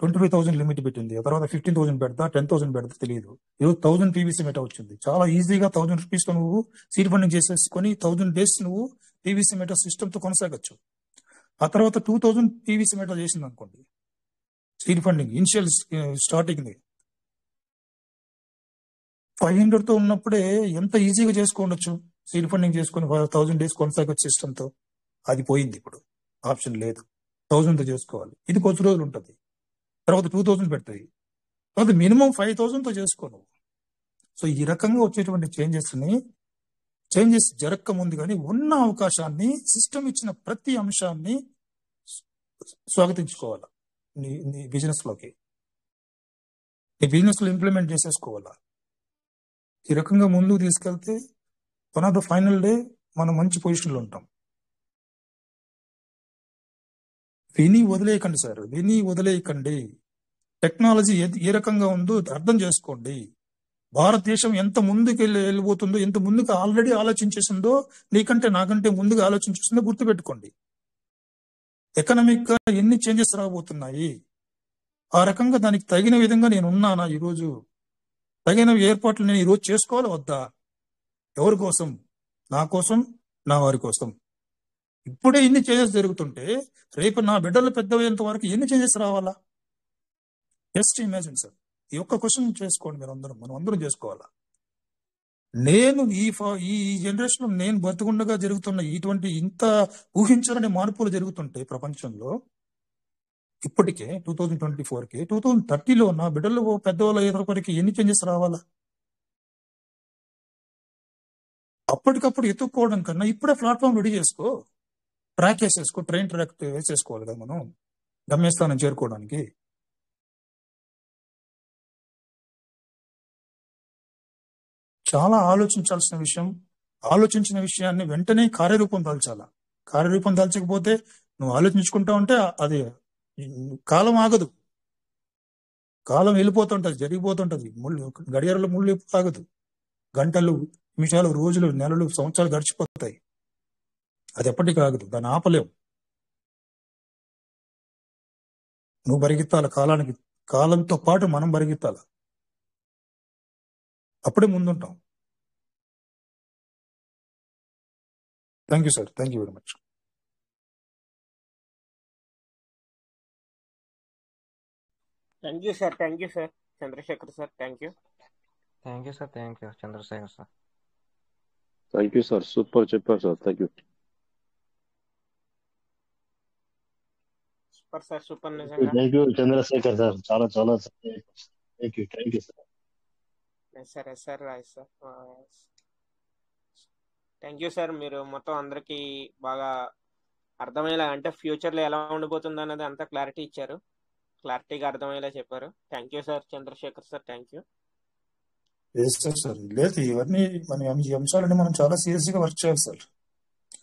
25,000 లిమిట్ పెట్టింది. ఆ తర్వాత 15,000 పెడతా 10,000 పెడతా తెలియదు. ఈరోజు 1,000 పీవీసీ మెటా వచ్చింది. చాలా ఈజీగా 1,000 రూపీస్ తో నువ్వు సీడ్ ఫండింగ్ చేసేసుకొని 1,000 days నువ్వు పీవీసీ మెటా సిస్టమ్ తో కొనసాగచ్చు. ఆ తర్వాత 2,000 పీవీసీ మెటా చేసింది అనుకోండి సీడ్ ఫండింగ్ ఇనిషియల్ స్టార్టింగ్ 500 తో ఉన్నప్పుడే ఎంత ఈజీగా చేసుకోవచ్చు. సీడ్ ఫండింగ్ చేసుకుని 1,000 days కొనసాగచ్చు సిస్టమ్ తో. అది పోయింది. ఇప్పుడు ఆప్షన్ లేదు. 1,000 తో చేసుకోవాలి. ఇది కొద్ది రోజులు ఉంటుంది. తర్వాత 2,000 పెడతాయి. తర్వాత మినిమం 5,000 తో చేసుకోను. సో ఈ రకంగా వచ్చేటువంటి చేంజెస్ జరగక ముందు కానీ ఉన్న అవకాశాన్ని, సిస్టమ్ ఇచ్చిన ప్రతి అంశాన్ని స్వాగతించుకోవాలా. నీ బిజినెస్ లోకి, నీ బిజినెస్ లో ఇంప్లిమెంట్ చేసేసుకోవాలా. ఈ రకంగా ముందుకు తీసుకెళ్తే one of the final day మనం మంచి పొజిషన్ లో ఉంటాం. విని వదిలేయకండి సార్, విని వదిలేయకండి. టెక్నాలజీ ఏ రకంగా ఉందో అర్థం చేసుకోండి. భారతదేశం ఎంత ముందుకు వెళ్ళిపోతుందో, ఎంత ముందుకు ఆల్రెడీ ఆలోచించేసిందో, నీకంటే నాకంటే ముందుగా ఆలోచించేసిందో గుర్తుపెట్టుకోండి. ఎకనామిక్ గా ఎన్ని చేంజెస్ రాబోతున్నాయి. ఆ రకంగా దానికి తగిన విధంగా నేను ఉన్నానా? ఈరోజు తగిన ఏర్పాట్లు నేను ఈరోజు చేసుకోవాలా వద్దా? ఎవరి కోసం? నా కోసం, నా వారి కోసం. ఇప్పుడే ఇన్ని చేంజెస్ జరుగుతుంటే రేపు నా బిడ్డలు పెద్దయ్యేంత వరకు ఎన్ని చేంజెస్ రావాలా? జస్ట్ ఇమాజిన్ సార్, ఈ ఒక్క క్వశ్చన్ చేసుకోండి మీరు అందరం, మనం అందరం చేసుకోవాలా. నేను ఈ జనరేషన్ లో నేను బతుకుండగా జరుగుతున్న ఇటువంటి ఇంత ఊహించని మార్పులు జరుగుతుంటే ప్రపంచంలో ఇప్పటికే 2024కి 2030లో నా బిడ్డలు పెద్దవాళ్ళు అయ్యేటప్పటికి ఎన్ని చేంజెస్ రావాలా? అప్పటికప్పుడు ఎత్తుక్కోవడం కన్నా ఇప్పుడే ప్లాట్ఫామ్ రెడీ చేసుకో, ట్రాక్ వేసేసుకో, ట్రైన్ ట్రాక్ వేసేసుకోవాలి కదా మనం గమ్యస్థానం చేరుకోవడానికి. చాలా ఆలోచించాల్సిన విషయం. ఆలోచించిన విషయాన్ని వెంటనే కార్యరూపం దాల్చాలా. కార్యరూపం దాల్చకపోతే నువ్వు ఆలోచించుకుంటా ఉంటే అది కాలం ఆగదు, కాలం వెళ్ళిపోతుంటది, జరిగిపోతుంటది. గడియారంలో ముళ్ళు ఆగదు. గంటలు, నిమిషాలు, రోజులు, నెలలు, సంవత్సరాలు గడిచిపోతాయి. అది ఎప్పటికీ ఆగదు, దాన్ని ఆపలేవు. నువ్వు పరిగెత్తాల కాలానికి, కాలంతో పాటు మనం పరిగెత్తాల, అప్పుడే ముందుంటాం. Thank you sir, thank you very much. Thank you sir, thank you sir Chandrashekhar sir, thank you. Thank you sir, thank you Chandrasekhar sir. Thank you sir, super చెప్పారు sir. Thank you. Super sir, super నిజంగా. Thank you Chandrasekhar sir, చాలా చాలా thank you sir. Sir sir Rai sir, thank you sir. మీరు మొత్తం అందరికి బాగా అర్థమయ్యేలా, అంటే ఫ్యూచర్ లో ఎలా ఉండబోతుంది అన్నది అంతా క్లారిటీ ఇచ్చారు, క్లారిటీగా అర్థమయ్యేలా చెప్పారు. Thank you sir Chandrashekhar sir, thank you. Sir లేదు, ఇవన్నీ మన ఈ అంశాలన్నీ మనం చాలా సీరియస్ గా వర్క్ చేయాలి సార్.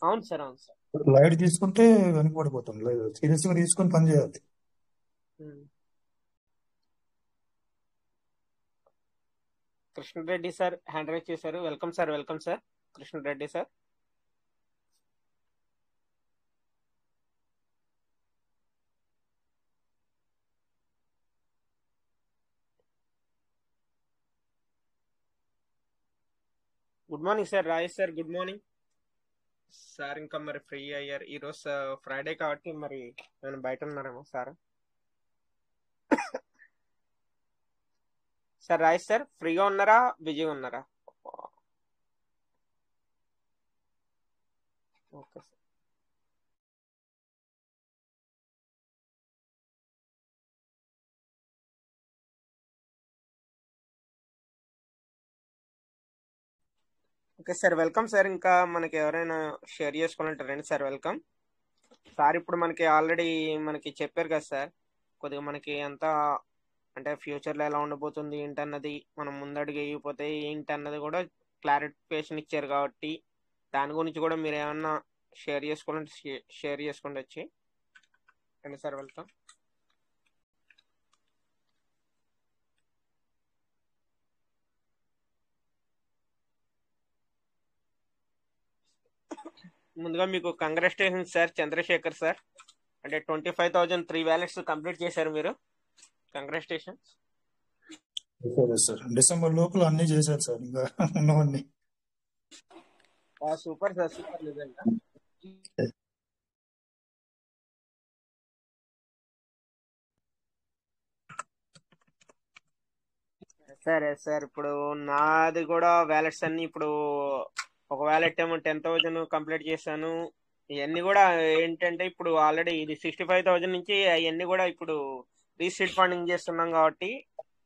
అవును సార్, అవును సార్. లైట్ తీసుకుంటే వెనుకబడిపోతాం, సీరియస్ గా తీసుకొని పని చేయాలి. కృష్ణరెడ్డి సార్ హ్యాండ్ రైజ్ చేశారు. Welcome sir, welcome sir Krishna Reddy sir. Good morning sir Rajesh sir, good morning sir. ఇంకా మరి ఫ్రీ అయ్యారు ఈరోజు ఫ్రైడే కాబట్టి, మరి నేను బయట ఉన్నారేమో సార్. సార్ రాజేష్ సార్ ఫ్రీగా ఉన్నారా, బిజీగా ఉన్నారా? Okay sir. Okay sir, welcome sir. ఇంకా మనకి ఎవరైనా షేర్ చేసుకున్నట్టు రండి సార్, వెల్కమ్ సార్. ఇప్పుడు మనకి ఆల్రెడీ మనకి చెప్పారు కదా సార్, కొద్దిగా మనకి అంతా అంటే ఫ్యూచర్లో ఎలా ఉండబోతుంది ఏంటన్నది, మనం ముందడుగు వేయకపోతే ఏంటన్నది కూడా క్లారిఫికేషన్ ఇచ్చారు కాబట్టి దాని గురించి కూడా మీరు ఏమన్నా షేర్ చేసుకోవాలంటే షేర్ చేసుకోండి వచ్చి. రండి సార్, వెల్కమ్. ముందుగా మీకు కంగ్రాచులేషన్స్ సార్ చంద్రశేఖర్ సార్, అంటే 25,000 3 వ్యాలెట్స్ కంప్లీట్ చేశారు మీరు. Congratulations sir. డిసెంబర్ లోపల అన్ని చేశారు సార్, ఇంకా ఉన్నవన్నీ. సూపర్ సార్, సూపర్ నిజంగా. సరే సార్, ఇప్పుడు నాది కూడా వ్యాలెట్స్ అన్ని ఇప్పుడు ఒక వ్యాలెట్ ఏమో 10,000 కంప్లీట్ చేశాను. ఇవన్నీ కూడా ఏంటంటే ఇప్పుడు ఆల్రెడీ ఇది 65,000 నుంచి అవన్నీ కూడా ఇప్పుడు రీసీడ్ ఫండింగ్ చేస్తున్నాం కాబట్టి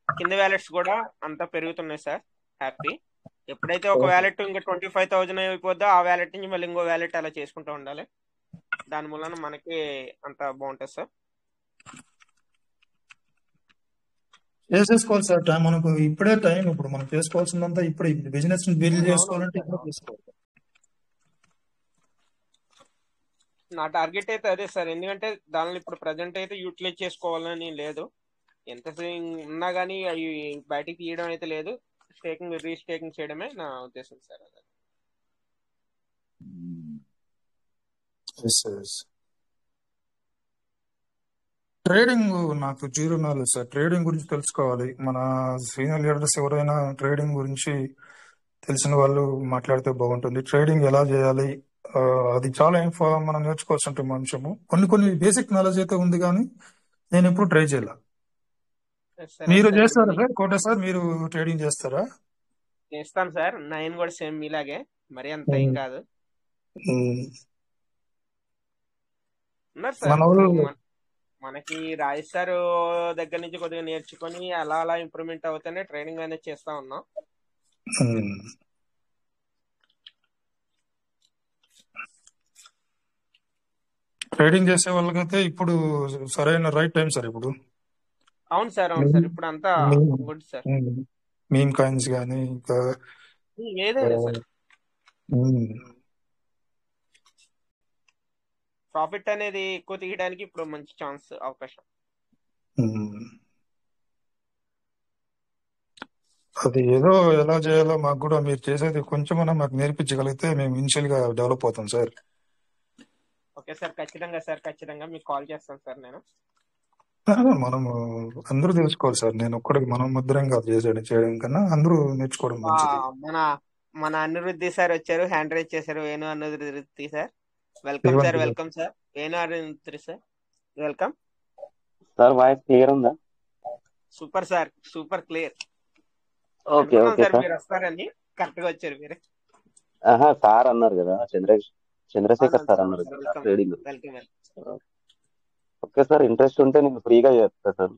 కింద వ్యాలెట్స్ కూడా అంతా పెరుగుతున్నాయి సార్. హ్యాపీ. ఎప్పుడైతే ఒక వ్యాలెట్ ఇంకా 25,000 అయిపోద్దో ఆ వ్యాలెట్ నుంచి మళ్ళీ ఇంకో వ్యాలెట్ అలా చేసుకుంటూ ఉండాలి. దాని మూలన మనకి అంత బాగుంటుంది సార్. చేసేసుకోవాలి సార్, టైం మనకు ఇప్పుడే టైం. ఇప్పుడు మనం చేసుకోవాల్సిందంతా ఇప్పుడు బిజినెస్ బిల్డ్ చేసుకోవాలంటే ఇప్పుడు చేసుకోవాలి. నా టార్గెట్ అయితే అదే సార్, ఎందుకంటే దానిలో ఇప్పుడు ప్రజెంట్ అయితే యూటిలైజ్ చేసుకోవాలని లేదు. ఎంత ఉన్నా కానీ అవి బయటికి తీయడం అయితే లేదు, స్టేకింగ్ రీస్టేకింగ్ చేయడమే నా ఉద్దేశం సార్. ట్రేడింగ్ నాకు జీరో నాలెడ్జ్ సార్. ట్రేడింగ్ గురించి తెలుసుకోవాలి. మన సీనియర్ లీడర్స్ ఎవరైనా ట్రేడింగ్ గురించి తెలిసిన వాళ్ళు మాట్లాడితే బాగుంటుంది. ట్రేడింగ్ ఎలా చేయాలి, అది చాలా మనం నేర్చుకోవాల్సిన అంశము. కొన్ని బేసిక్ నాలెడ్జ్ అయితే ఉంది, కానీ నేను ఎప్పుడు ట్రై చేయాల. సరే మీరు సార్ చేస్తారా ఇప్పుడు సార్ కోట సార్? మీరు ట్రేడింగ్ చేస్తారా? చేస్తాను సార్. నేను కూడా సేమ్ మీలాగే, మరి అంత ఏం ఉమ్, కాదు. ఉమ్. ఉన్నారు సార్ మన ఇప్పుడు వాళ్ళు మనకి రాజేష్ సార్ దగ్గర నుంచి కొద్దిగా నేర్చుకొని అలా అలా ఇంప్రూవ్మెంట్ అవుతూనే ట్రైనింగ్ అనేది చేస్తా ఉన్నాం. ఉమ్, ట్రేడింగ్ చేసే వాళ్ళకైతే ఇప్పుడు సరైన రైట్ టైం సార్. ఇప్పుడు అవును సార్, అవును మీమ్ సార్, ఇప్పుడు అంతా గుడ్ సార్. మీమ్ కాయిన్స్ కానీ ఇంకా ఏదైనా సార్ ఉమ్, ప్రాఫిట్ అనేది ఎక్కువ తీయడానికి ఇప్పుడు మంచి ఛాన్స్, అవకాశం. ఉమ్. అది ఏదో ఎలా చేయాలో మాకు కూడా మీరు చేసేది కొంచెమన్నా మాకు నేర్పించగలిగితే మేము ఇనిషియల్ గా డెవలప్ అవుతాం సార్. ఓకే సార్, ఖచ్చితంగా సార్, ఖచ్చితంగా మీకు కాల్ చేస్తాను సార్ నేను. మనము అందరూ తెలుసుకోవాలి సార్. నేను ఒక్కడికి మనం ముద్రం కాదు చేయడం కన్నా అందరూ నేర్చుకోవడం ఆ, మంచిది. మన మన అనిరుద్ధి సార్ వచ్చారు, హ్యాండ్ రైజ్ చేశారు. Venu Aniruddhi sir, welcome sir, ఏమంటారు? Welcome sir. Venu Aniruddhi sir, welcome. Sir voice clear ఉందా? Super sir, super clear. Okay అనుకున్నాం ఓకే సార్ సార్. మీరు వస్తారని, కరెక్ట్ గా వచ్చారు మీరు. ఆహా సార్ అన్నారు కదా, చంద్రశేఖర్ అవునండి సార్ సార్, అన్నారు సార్ కదా welcome, trading. Welcome. Okay sir, interest ఉంటే నేను ఫ్రీగా చెప్తా సార్.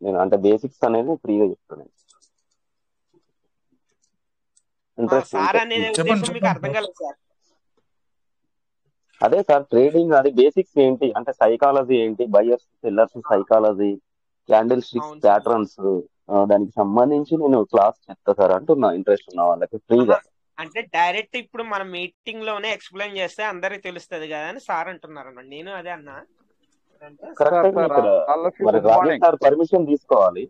నేను అంటే బేసిక్స్ అనేది ఫ్రీగా చెప్తాను ఇంట్రెస్ట్ సార్ ఉంటే. అనే చెప్పండి ఉద్దేశం మీకు చెప్పండి అర్థం సార్. కాలేదు సార్. అదే సార్ ట్రేడింగ్ అది బేసిక్స్ ఏంటి అంటే సైకాలజీ ఏంటి, buyers sellers psychology, candle sticks అవును సార్. ప్యాటర్న్స్, దానికి సంబంధించి నేను క్లాస్ చెప్తా సార్ అంటున్నా. ఇంట్రెస్ట్ ఉన్న వాళ్ళకి ఫ్రీగా. అంటే డైరెక్ట్ ఇప్పుడు మన మీటింగ్ లోనే ఎక్స్ప్లెయిన్ చేస్తే అందరికి తెలుస్తుంది కదా అని సార్ అంటున్నారు అన్నమాట. నేను అదే అన్నా అంటే కరెక్ట్. సార్ ఇక్కడ ఆల్ ఆఫ్ యూ మరి good Rajesh morning. Sir permission తీసుకోవాలి.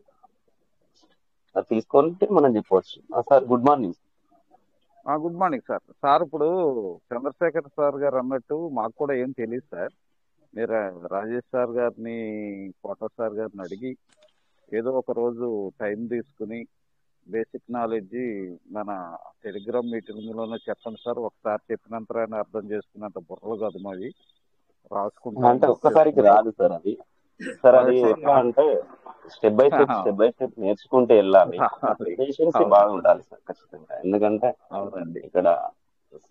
అది తీసుకుంటే మనం చెప్పవచ్చు. Sir good morning. Good morning sir. Sir ఇప్పుడు చంద్రశేఖర్ సార్ గారు అన్నట్టు మాకు కూడా ఏం తెలియదు సార్. మీరు రాజేష్ సార్ గారిని, కోట సార్ గారిని అడిగి ఏదో ఒక రోజు టైం తీసుకుని బేసిక్ నాలెడ్జ్ మన టెలిగ్రామ్ మీటింగ్ లోనే చెప్పండి సార్. ఒకసారి చెప్పినంత అర్థం చేసుకున్నంత బుర్రలు కాదు మాది, రాసుకుంటాం అంటే నోట్ ఒక్కసారికి చేసుకుంటాం. రాదు సార్ అది. సార్ అది అదే సార్. ఎట్లా అంటే స్టెప్ బై స్టెప్ నేర్చుకుంటూ వెళ్ళాలి. పేషెన్సీ అవును బాగా ఉండాలి సార్ ఖచ్చితంగా. ఎందుకంటే అవునండి. ఇక్కడ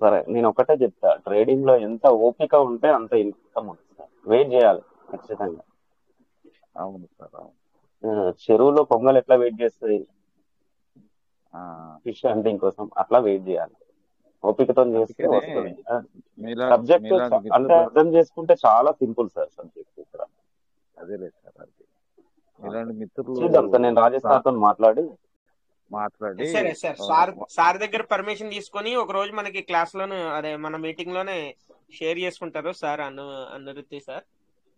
సరే నేను ఒకటే చెప్తా, ట్రేడింగ్ లో ఎంత ఓపిక ఉంటే అంత ఇన్కమ్ ఉంటుంది సార్. వెయిట్ చేయాలి ఖచ్చితంగా. అవును సార్, అవును. చెరువులో పొంగల్ ఎట్లా వెయిట్ చేస్తుంది ఆ, ఫిష్ హంటింగ్ కోసం, అట్లా వెయిట్ చేయాలి. ఓపికతో చేస్తే అందుకనే వస్తుంది. మీలా సబ్జెక్ట్ మీలాంటి అంటే మిత్రులు అర్థం చేసుకుంటే చాలా సింపుల్ సార్ సబ్జెక్ట్ ఇక్కడ. అదేలేదు సార్. అది మీలాంటి మిత్రులు చూద్దాం సార్, నేను రాజేష్ సార్తో మాట్లాడి సరే సార్, సార్ సార్ దగ్గర పర్మిషన్ తీసుకొని ఒక రోజు మనకి క్లాస్ లోనే, అదే మన మీటింగ్ లోనే షేర్ చేసుకుంటారు సార్ అనిరుద్ధి సార్.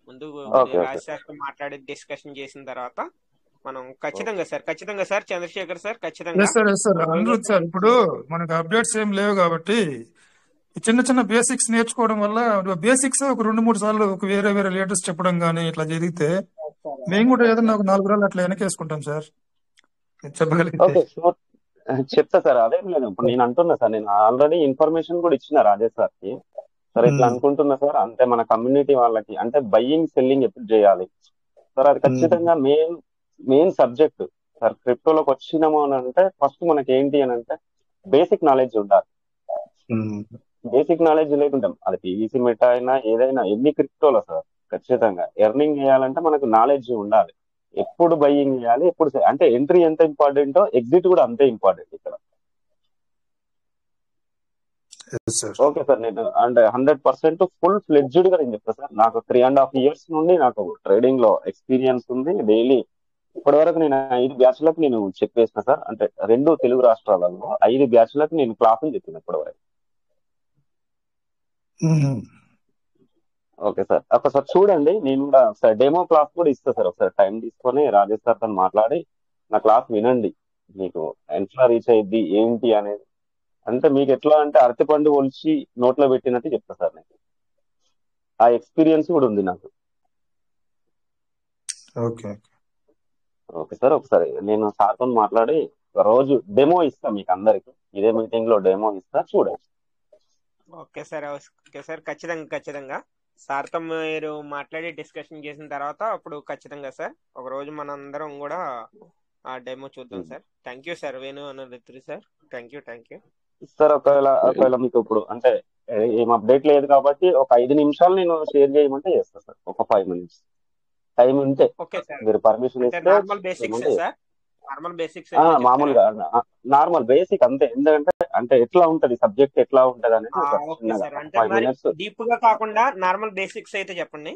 ముందు ఓకే రాజ్ సార్ తో మాట్లాడి డిస్కషన్ చేసిన తర్వాత మనం ఖచ్చితంగా సార్, ఖచ్చితంగా సార్, చంద్రశేఖర్ సార్, ఖచ్చితంగా ఎస్ సార్, ఎస్ సార్. ఒక రోజు అనిరుద్ సార్, ఇప్పుడు మనకు అప్డేట్స్ ఏం లేవు కాబట్టి ఈ చిన్న చిన్న బేసిక్స్ నేర్చుకోవడం వల్ల బేసిక్స్ ఒక 2-3 సార్లు ఒక వేరే వేరే లీడర్స్ చెప్పడం కానీ ఇట్లా జరిగితే మేము కూడా ఏదన్నా ఒక 4 రోజులు అట్లా వెనకేసుకుంటాం సార్, మీరు చెప్పగలిగితే. ఓకే షూర్ చెప్తా సార్. అదేం లేదు, ఇప్పుడు నేను అంటున్నా సార్, నేను ఆల్రెడీ ఇన్ఫర్మేషన్ కూడా ఇచ్చిన రాజేష్ సార్కి. సార్ ఇట్లా అనుకుంటున్నా సార్, అంటే మన కమ్యూనిటీ వాళ్ళకి అంటే బయ్యింగ్ సెల్లింగ్ ఎప్పుడు చేయాలి సార్, అది ఖచ్చితంగా మెయిన్ సబ్జెక్ట్ సార్. క్రిప్టోలోకి వచ్చినాము అని అంటే ఫస్ట్ మనకి ఏంటి అని అంటే బేసిక్ నాలెడ్జ్ ఉండాలి. బేసిక్ నాలెడ్జ్ లేకుంటాం అది పీవీసీ మెటా అయినా ఏదైనా ఎన్ని క్రిప్టోలో సార్, ఖచ్చితంగా ఎర్నింగ్ చేయాలంటే మనకు నాలెడ్జ్ ఉండాలి. ఎప్పుడు బయ్యింగ్ చేయాలి, ఎప్పుడు అంటే ఎంట్రీ ఎంత ఇంపార్టెంటో ఎగ్జిట్ కూడా అంతే ఇంపార్టెంట్ ఇక్కడ. ఓకే సార్, నేను అంటే 100% ఫుల్ ఫ్లెడ్జ్డ్ గా నేను చెప్తా సార్. నాకు 3.5 years నుండి నాకు ట్రేడింగ్ లో ఎక్స్పీరియన్స్ ఉంది. డైలీ ఇప్పటి వరకు నేను 5 బ్యాచ్లకు నేను చెప్పేసిన సార్. అంటే 2 తెలుగు రాష్ట్రాలలో 5 బ్యాచ్లకు నేను క్లాసులు చెప్పిన ఇప్పటి వరకు. ఓకే సార్, ఒకసారి చూడండి. నేను కూడా ఒకసారి డెమో క్లాస్ కూడా ఇస్తా సార్. ఒకసారి టైం తీసుకొని రాజేష్ సార్తో మాట్లాడి నా క్లాస్ వినండి, మీకు ఎట్లా రీచ్ అయ్యిద్ది ఏంటి అనేది. అంటే మీకు ఎట్లా అంటే అరటిపండు ఒలిచి నోట్లో పెట్టినట్టు చెప్తా సార్. నేను ఆ ఎక్స్పీరియన్స్ కూడా ఉంది నాకు. ఓకే ఓకే సార్, ఒకసారి నేను సార్తో మాట్లాడి ఒక రోజు డెమో ఇస్తా మీకు అందరికి. ఇదే మీటింగ్ లో డెమో ఇస్తా, చూడండి. ఓకే సార్, ఓకే సార్, ఖచ్చితంగా ఖచ్చితంగా సార్తో మీరు మాట్లాడి డిస్కషన్ చేసిన తర్వాత అప్పుడు ఖచ్చితంగా సార్ ఒక రోజు మనందరం కూడా ఆ డెమో చూద్దాం sir. Thank you sir Venu Anirudh sir. Thank you. Sir ఒకవేళ మీకు ఇప్పుడు అంటే ఏం అప్డేట్ లేదు కాబట్టి ఒక 5 నిమిషాలు నేను షేర్ చేయమంటే చేస్తా సార్. ఒక 5 minutes టైం ఉంటే ఓకే సార్. మీరు పర్మిషన్ అంటే ఇస్తే నార్మల్ బేసిక్స్ చేయమంటే సార్, నార్మల్ బేసిక్స్ మామూలుగా నార్మల్ బేసిక్ అంతే. ఎందుకంటే అంటే ఎట్లా ఉంటది సబ్జెక్ట్ ఎట్లా ఉంటది అనేది ఒక ఓకే చిన్నగా సార్. ఒక అంటే 5 మరి minutes. డీప్ గా కాకుండా నార్మల్ బేసిక్స్ అయితే చెప్పండి.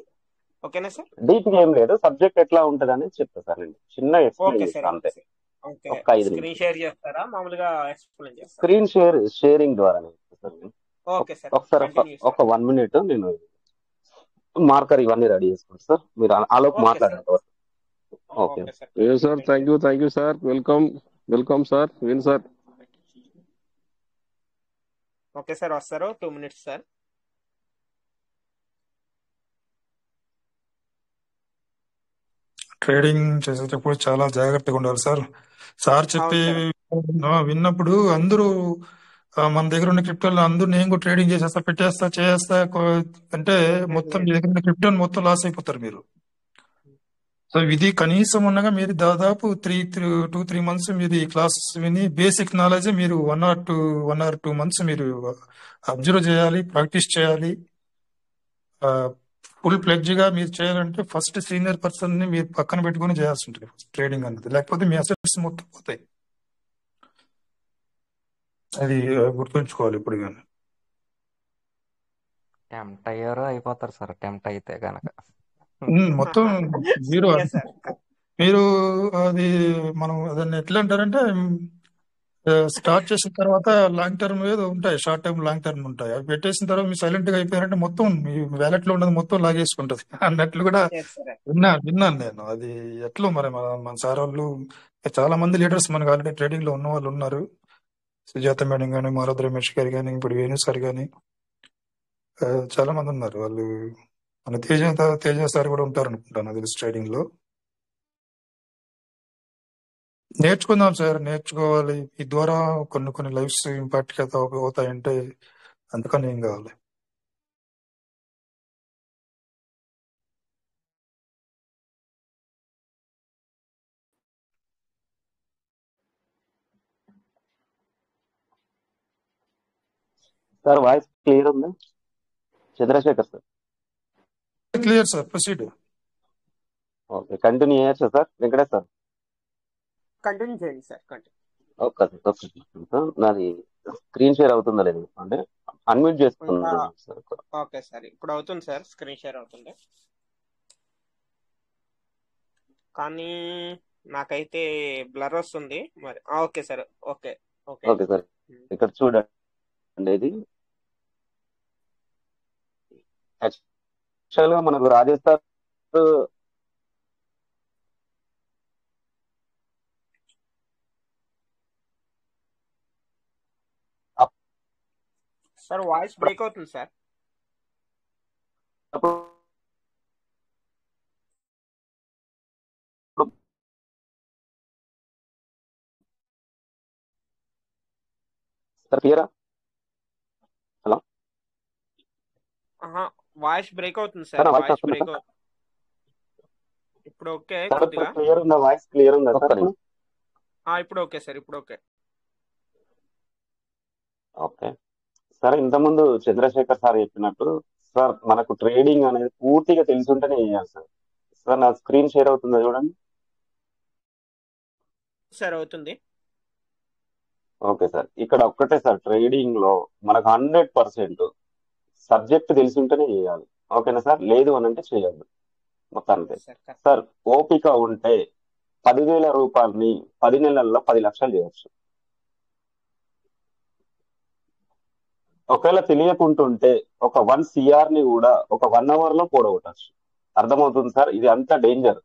ఓకేనా సార్? డీప్ గా ఏం లేదు, సబ్జెక్ట్ ఎట్లా ఉంటది అనేది చెప్తా సార్. నేను చిన్న ఎక్స్ప్లెయిన్ ఓకే సార్. చేస్తా అంతే. ఓకే ఒక 5 స్క్రీన్ నిమిషాలు షేర్ చేస్తారా మామూలుగా ఎక్స్ప్లెయిన్ చేస్తారా? స్క్రీన్ షేరింగ్ ద్వారా సార్. నేను ఓకే సార్. ఒకసారి కంటిన్యూ ఒక 1 minute నేను మార్కర్ ఇవన్నీ రెడీ చేసుకోండి సార్. మీరు ఆలోపు ఓకే సార్. మాట్లాడండి. Okay okay sir. A sir, thank you sir. Welcome sir. Win sir. Okay sir వస్తారు 2 minutes సార్. ట్రేడింగ్ చేసేటప్పుడు చాలా జాగ్రత్తగా ఉండాలి సార్. సార్ చెప్పి అవును సార్. విన్నప్పుడు అందరూ మన దగ్గర ఉన్న క్రిప్టోలో అందరూ నేను కూడా ట్రేడింగ్ చేసేస్తా చేస్తా అంటే మొత్తం మీ దగ్గర ఉన్న క్రిప్టో మొత్తం లాస్ అయిపోతారు మీరు. సో ఇది కనీసం ఉండగా మీరు దాదాపు 2-3 months మీరు ఈ క్లాసెస్ విని బేసిక్ నాలెడ్జ్ మీరు 1 or 2 months మీరు అబ్జర్వ్ చేయాలి, ప్రాక్టీస్ చేయాలి. ఫుల్ ప్లెడ్జ్ గా మీరు చేయాలంటే ఫస్ట్ సీనియర్ పర్సన్ ని మీరు పక్కన పెట్టుకుని చేయాల్సి ఉంటుంది ట్రేడింగ్ అన్నది. లేకపోతే మీ అసెట్స్ మొత్తం పోతాయి. అది గుర్తుంచుకోవాలి ఇప్పుడు కానీ. టెంప్ట్ అయ్యారో అయిపోతారు సార్ టెంప్ట్ అయితే కనుక. మొత్తం జీరో. Yes, sir. మీరు అది మనం దాన్ని ఎట్లా అంటారంటే స్టార్ట్ చేసిన తర్వాత లాంగ్ టర్మ్ ఏదో ఉంటాయి, షార్ట్ టర్మ్ లాంగ్ టర్మ్ ఉంటాయి. అవి పెట్టేసిన తర్వాత మీరు సైలెంట్ గా అయిపోయారంటే మొత్తం మీ వ్యాలెట్ లో ఉన్నది మొత్తం లాగేసుకుంటది అన్నట్లు కూడా Yes, sir. విన్నాను నేను. అది ఎట్లా మరి మన సార్ వాళ్ళు చాలా మంది లీడర్స్ మనకు ఆల్రెడీ ట్రేడింగ్ లో ఉన్న వాళ్ళు ఉన్నారు. సుజాత మేడం కానీ, మారుతి రమేష్ గారు కానీ, ఇప్పుడు వేణు సార్ కానీ చాలా మంది ఉన్నారు. వాళ్ళు మన తేజ సార్ కూడా ఉంటారు అనుకుంటాను తెలుసు ట్రేడింగ్ లో. నేర్చుకుందాం సార్, నేర్చుకోవాలి. ఈ ద్వారా కొన్ని లైఫ్స్ ఇంపాక్ట్ అవుతాయంటే అందుకని ఏం కావాలి. సార్ వాయిస్ క్లియర్ ఉందా? Chandrashekhar sir. Clear sir, proceed. Okay, continue చేయొచ్చా సార్? వెంకటేష్ సార్ కంటిన్యూ చేయండి సార్. ఓకే, నాది స్క్రీన్ షేర్ అవుతుందా లేదు అంటే అన్మ్యూట్ చేసుకున్నాను సార్. ఓకే సార్, ఇప్పుడు అవుతుంది సార్, స్క్రీన్ షేర్ అవుతుంది. కానీ నాకైతే బ్లర్ వస్తుంది మరి. Okay sir. ఓకే సార్ ఇక్కడ చూడండి. ఇది యాక్చువల్ గా మనకు రాజస్థాన్ సార్ వాయిస్ బ్రేక్ అవుతుంది సార్. సార్ క్లియరా? హలో, వాయిస్ బ్రేక్ అవుతుంది సార్ సార్. వాయిస్ వాయిస్ వస్తుందా బ్రేక్ సార్? ఇప్పుడు ఓకే సార్ కొద్దిగా. ఇప్పుడు క్లియర్ ఉందా? వాయిస్ క్లియర్ ఉందా సార్? ఇప్పుడు ఓకే సార్, ఇప్పుడు ఓకే. ఓకే సార్, ఇంతకుముందు చంద్రశేఖర్ సార్ చెప్పినట్టు సార్ మనకు ట్రేడింగ్ అనేది పూర్తిగా తెలిసి ఉంటేనే చేయాలి సార్. సార్ నా స్క్రీన్ షేర్ అవుతుందా చూడండి. సార్ అవుతుంది. ఓకే సార్, ఇక్కడ ఒక్కటే సార్, ట్రేడింగ్ లో మనకు 100% సబ్జెక్ట్ తెలిసి ఉంటేనే చేయాలి. ఓకేనా సార్? లేదు అని అంటే చేయద్దు మొత్తానికి. సార్ ఓపిక ఉంటే 10,000 రూపాయలని 10 నెలల్లో 10 లక్షలు చేయొచ్చు. ఒకవేళ తెలియకుంటుంటే ఒక 1 CR ని కూడా ఒక 1 hour లో కూడగొట్టచ్చు. అర్థమవుతుంది సార్? ఇది అంత డేంజర్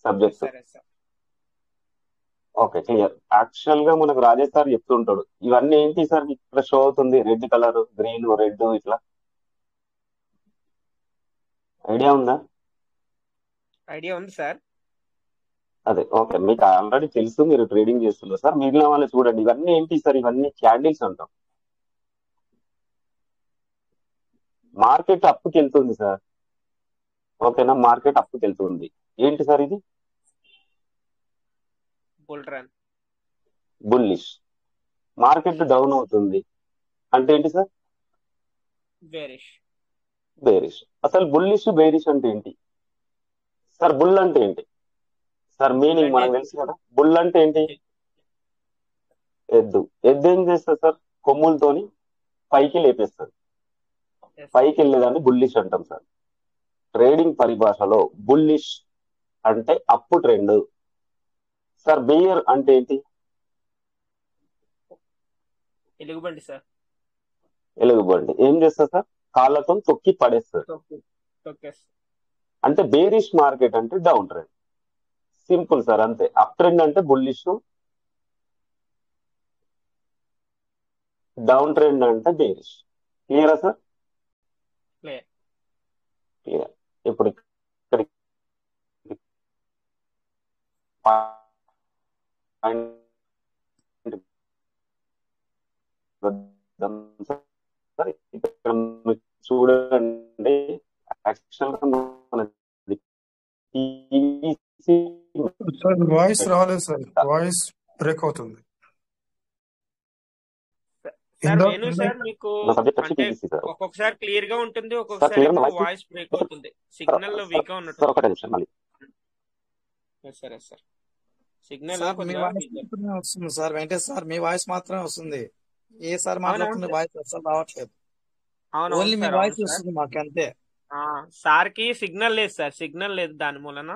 సబ్జెక్ట్. సరే సార్. Okay, clear. యాక్చువల్ గా మనకు రాజేష్ సార్ చెప్తుంటాడు. ఇవన్నీ ఏంటి సార్ ఇక్కడ షో అవుతుంది? రెడ్ కలర్, గ్రీన్, రెడ్ ఇట్లా ఐడియా ఉందా? ఐడియా ఉంది సార్. అదే ఓకే, మీకు ఆల్రెడీ తెలుసు, మీరు ట్రేడింగ్ చేస్తున్నారు సార్. మిగిలిన వాళ్ళు చూడండి, ఇవన్నీ ఏంటి సార్? ఇవన్నీ క్యాండిల్స్ అంటాం. మార్కెట్ అప్పుకి వెళ్తుంది సార్. ఓకేనా, మార్కెట్ అప్పుకి వెళ్తుంది. ఏంటి సార్ ఇది? Bull run. Bullish. Market down అవుతుంది అంటే ఏంటి సార్? బేరిష్. బేరిష్. అసలు బుల్లిష్ బేరిష్ అంటే ఏంటి సార్? బుల్ అంటే ఏంటి సార్? బుల్ మీనింగ్ అంటే మనకు తెలుసు కదా. బుల్ అంటే ఏంటి? ఎద్దు. ఎద్దు ఏం చేస్తుంది సార్? కొమ్ములతోని పైకి లేపేస్తుంది. yes, పైకి వెళ్ళేదాన్ని బుల్లిష్ అంటాం సార్. ట్రేడింగ్ పరిభాషలో బుల్లిష్ అంటే అప్పు ట్రెండ్ సార్. బేయర్ అంటే ఏంటి? ఎలుగుబంటి సార్. ఎలుగుబంటి. ఏం చేస్తారు సార్? కాళ్ళతో తొక్కి పడేస్తారు. ఓకే. అంటే బేరిష్ మార్కెట్ అంటే డౌన్ ట్రెండ్. సింపుల్ సార్, అంతే. అప్ ట్రెండ్ అంటే బుల్లిష్, డౌన్ ట్రెండ్ అంటే బేరిష్. క్లియరా సార్? క్లియర్. క్లియర్. ఇప్పుడు ఇక్కడ point వద్దాం సార్. ఇక్కడ మీరు చూడండి, యాక్చువల్గా మనది PVC సార్ వాయిస్ రాలేదు సార్, వాయిస్ బ్రేక్ అవుతుంది. సార్ వేణు సార్, మీకు నా సబ్జెక్ట్ వచ్చి అంటే PVC సార్. ఒక్కొక్కసారి క్లియర్ గా ఉంటుంది, సార్ ఒక్కొక్కసారి క్లియర్ ఏమో వాయిస్ వాయిస్ బ్రేక్ అవుతుంది, సిగ్నల్ వీక్ గా సార్ ఉన్నట్టు. ఒకటే నిమిషం మళ్ళీ. సరే సార్, సిగ్నల్ సార్ మీ కొద్దిగా వాయిస్ weak గా- మాత్రమే వస్తుంది సార్. వెంకటేష్ సార్ మీ వాయిస్ మాత్రమే వస్తుంది. ఏ సార్ అవునవును మాట్లాడుతున్న సార్, వాయిస్ అసలు రావట్లేదు. అవునవును ఓన్లీ మీ సార్, వాయిస్ అవును సార్. వస్తుంది మాకు అంతే. సార్ కి సిగ్నల్ లేదు సార్, సిగ్నల్ లేదు, దాని మూలన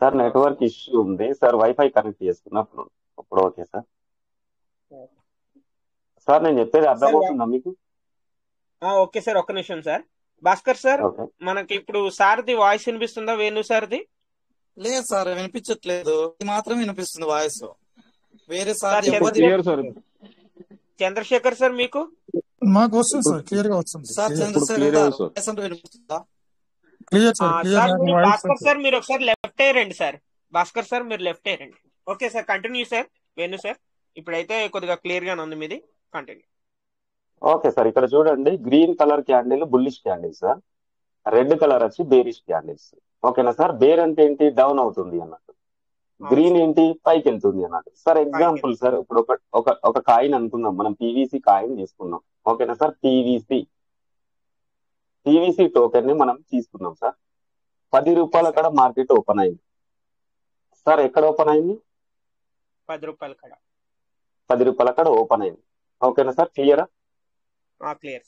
సార్ నెట్వర్క్ ఇష్యూ ఉంది సార్. వైఫై కనెక్ట్ చేసుకున్నప్పుడు ఇప్పుడు ఓకే సార్. సార్ నేను చెప్పేది సార్ అర్థమవుతుందా మీకు? ఓకే సార్, ఒక్క నిమిషం సార్. Bhaskar sir, okay. మనకి ఇప్పుడు సార్ది వాయిస్ వినిపిస్తుందా? వేణు సార్ది లేదు సార్, వినిపించట్లేదు. ఇది మాత్రం వినిపిస్తుంది వాయిస్. వేరే సార్, సార్ ఇప్పుడు ఎవరిది క్లియర్ సార్. చంద్రశేఖర్ సార్ మీకు మాకు వస్తుంది సార్, క్లియర్ గా వస్తుంది. సార్ ఇప్పుడు చంద్రశేఖర్ క్లియర్ గారు అయింది సార్. వాయిస్ అంటే వినిపిస్తుందా? క్లియర్ సార్, క్లియర్ సార్ నాకు మీరు వాయిస్ భాస్కర్ వస్తుంది. సార్ మీరు ఒకసారి లెఫ్ట్ రండి సార్. భాస్కర్ సార్ మీరు లెఫ్ట్ రండి. Okay sir, continue sir. Venu sir ఇప్పుడైతే కొద్దిగా క్లియర్ గానే ఉంది మీది, కంటిన్యూ. ఓకే సార్, ఇక్కడ చూడండి, green colour candle bullish candle sir. Red colour వచ్చి బేరిష్ క్యాండిల్స్. ఓకేనా సార్? బేర్ అంటే ఏంటి? డౌన్ అవుతుంది అన్నట్టు. అవును గ్రీన్ సార్, ఏంటి? పైకి వెళ్తుంది అన్నట్టు. సార్ పైకి ఎగ్జాంపుల్ సార్, ఇప్పుడు ఒక కాయిన్ అనుకుందాం, మనం పీవీసీ కాయిన్ తీసుకున్నాం. ఓకేనా సార్? పీవీసీ టోకెన్ ని మనం తీసుకున్నాం సార్. 10 రూపాయల సార్. కాడ మార్కెట్ ఓపెన్ అయింది సార్. ఎక్కడ ఓపెన్ అయింది? 10 రూపాయల కాడ. 10 రూపాయల కాడ ఓపెన్ అయింది. ఓకేనా సార్? క్లియరా? క్లియర్.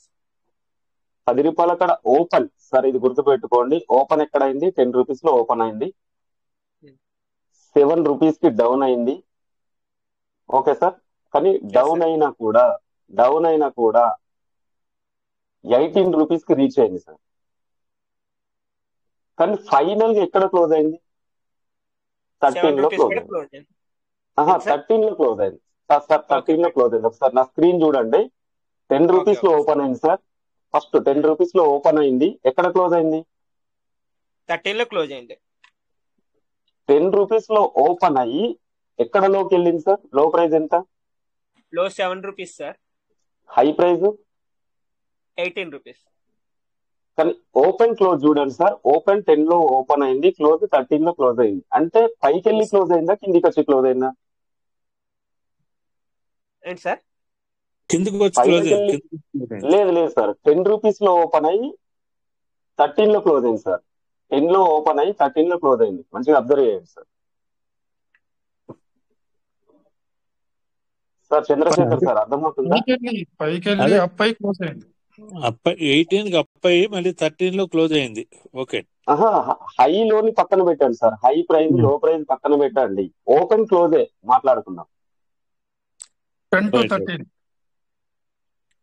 10 రూపాయల కాడ ఓపెన్ సార్, ఇది గుర్తుపెట్టుకోండి. ఓపెన్ ఎక్కడ అయింది? 10 రూపీస్ లో ఓపెన్ అయింది. 7 రూపీస్ కి డౌన్ అయింది. Okay sir? కానీ డౌన్ సార్. అయినా కూడా 18 రూపీస్ కి రీచ్ అయింది సార్. కానీ ఫైనల్ గా ఎక్కడ క్లోజ్ అయింది? 7 13 లో రూపీస్ క్లోజ్ కూడా అయింది. క్లోజ్ అయింది. ఆహా, సార్ 13 లో క్లోజ్ అయింది సార్. ఓకే 13 లో క్లోజ్ అయింది. ఒకసారి నా స్క్రీన్ చూడండి. 10 ఓకే రూపీస్ లో ఓకే ఓపెన్ అయింది సార్. ఫస్ట్ 10 రూపీస్ లో ఓపెన్ అయింది. ఎక్కడ క్లోజ్ అయింది? 13 లో క్లోజ్ అయింది. 10 రూపీస్ లో ఓపెన్ అయ్యి ఎక్కడ లోకి వెళ్ళింది సార్? లో ప్రైస్ ఎంత? లో 7 rupees sir. High price 18 rupees. కానీ ఓపెన్ క్లోజ్ చూడండి సార్. ఓపెన్ 10 లో ఓపెన్ అయింది, క్లోజ్ 13 లో క్లోజ్ అయింది. అంటే పైకి వెళ్ళి క్లోజ్ అయిందా, కిందికి వచ్చి క్లోజ్ అయిందా? ఏంటి సార్? కిందకి వచ్చి పైకి క్లోజ్ అయింది. వెళ్ళి లేదు సార్, 10 రూపీస్ లో ఓపెన్ అయ్యి 13 లో క్లోజ్ అయింది సార్. 10 లో ఓపెన్ అయ్యి 13 లో క్లోజ్ అయింది. మంచిగా అబ్జర్వ్ చేయండి సార్. సార్ చంద్రశేఖర్ సార్, అర్థమవుతుందా? పైకి వెళ్ళి అదే అప్ అయి క్లోజ్ అయింది. 18 కి అప్ అయ్యి మళ్ళీ 13 లో క్లోజ్ అయింది. ఓకే, ఆహా, హైలోని పక్కన పెట్టండి సార్. హై ప్రైస్ లో ప్రైస్ పక్కన పెట్టండి. ఓపెన్ క్లోజే మాట్లాడుకుందాం. 10 to రైట్ రైట్. 13.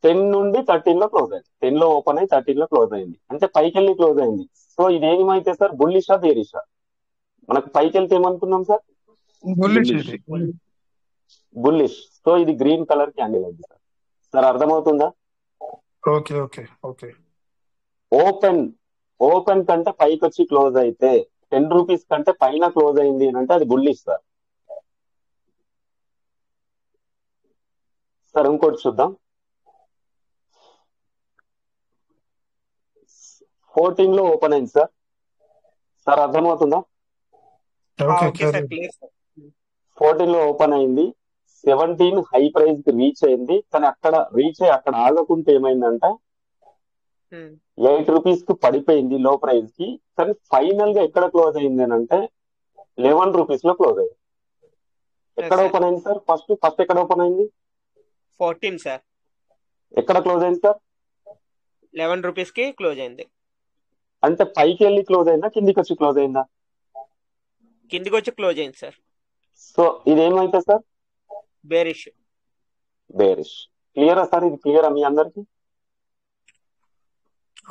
10 నుండి 13 లో క్లోజ్ అయింది. 10 లో ఓపెన్ అయ్యి 13 లో క్లోజ్ అయింది. అంటే పైకి వెళ్ళి క్లోజ్ అయింది. సో ఇది ఏమైతే సార్? బుల్లిషా బేరిషా? మనకు పైకి వెళ్తే ఏమనుకున్నాం సార్? Bullish bullish. ఇది. బుల్లిష్. సో ఇది గ్రీన్ కలర్ క్యాండిల్ అయింది సార్. సార్ అర్థమవుతుందా? Okay okay okay. ఓపెన్ కంటే పైకి వచ్చి క్లోజ్ అయితే 10 రూపీస్ కంటే పైన క్లోజ్ అయింది అని అంటే అది బుల్లిష్ సార్. సార్ ఇంకోటి చూద్దాం. 14 లో ఓపెన్ అయింది సార్. సార్ అర్థమవుతుందా? Okay okay sir, clear sir. 14 లో ఓపెన్ అయింది, 17 హై ప్రైస్ కి రీచ్ అయింది. కానీ అక్కడ రీచ్ అయ్యి అక్కడ ఆగకుంటే ఏమైందంటే 8 రూపీస్ కు పడిపోయింది లో ప్రైస్ కి. కానీ ఫైనల్ గా ఎక్కడ క్లోజ్ అయింది అని అంటే 11 రూపీస్ లో క్లోజ్ అయింది. ఎక్కడ సార్ ఓపెన్ అయింది సార్? ఫస్ట్ ఎక్కడ ఓపెన్ అయింది? 14 సార్, ఎక్కడ క్లోజ్ అయింది సార్? 11 రూపీస్ కి క్లోజ్ అయింది. అంటే పైకి వెళ్ళి క్లోజ్ అయిందా, కిందికి వచ్చి క్లోజ్ అయిందా? కిందికి వచ్చి క్లోజ్ అయింది సార్. సో ఇదేమైతే సార్? బేరిష్. బేరిష్. క్లియరా సార్? ఇది క్లియరా మీ అందరికి?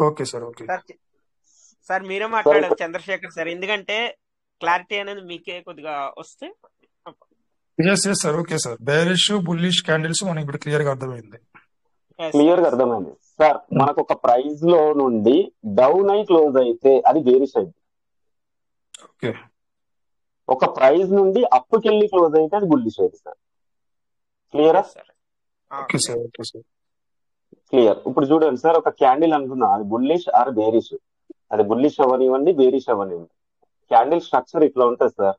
Okay sir. Okay sir sir మీరే సార్ మాట్లాడాలి చంద్రశేఖర్ సార్, ఎందుకంటే క్లారిటీ అనేది మీకే కొద్దిగా వస్తే. Yes sir. Okay sir. Bearish bullish candles మనకి ఇప్పుడు క్లియర్ గా అర్థమైంది. క్లియర్ గా అర్థమైంది సార్. మనకు ఒక ప్రైస్ లో నుండి డౌన్ అయి క్లోజ్ అయితే అది బేరిష్ అయింది. ఓకే. ఒక ప్రైస్ నుండి అప్పుకెళ్ళి క్లోజ్ అయితే అది బుల్లిష్ అయింది సార్. క్లియరా? Okay sir. Okay sir. Clear. ఇప్పుడు చూడండి సార్, ఒక క్యాండిల్ అనుకున్నా అది బుల్లిష్ ఆర్ బేరిష్. అది బుల్లిష్ అవ్వనివ్వండి, బేరిష్ అవ్వనివ్వండి, క్యాండిల్ స్ట్రక్చర్ ఇట్లా ఉంటుంది సార్.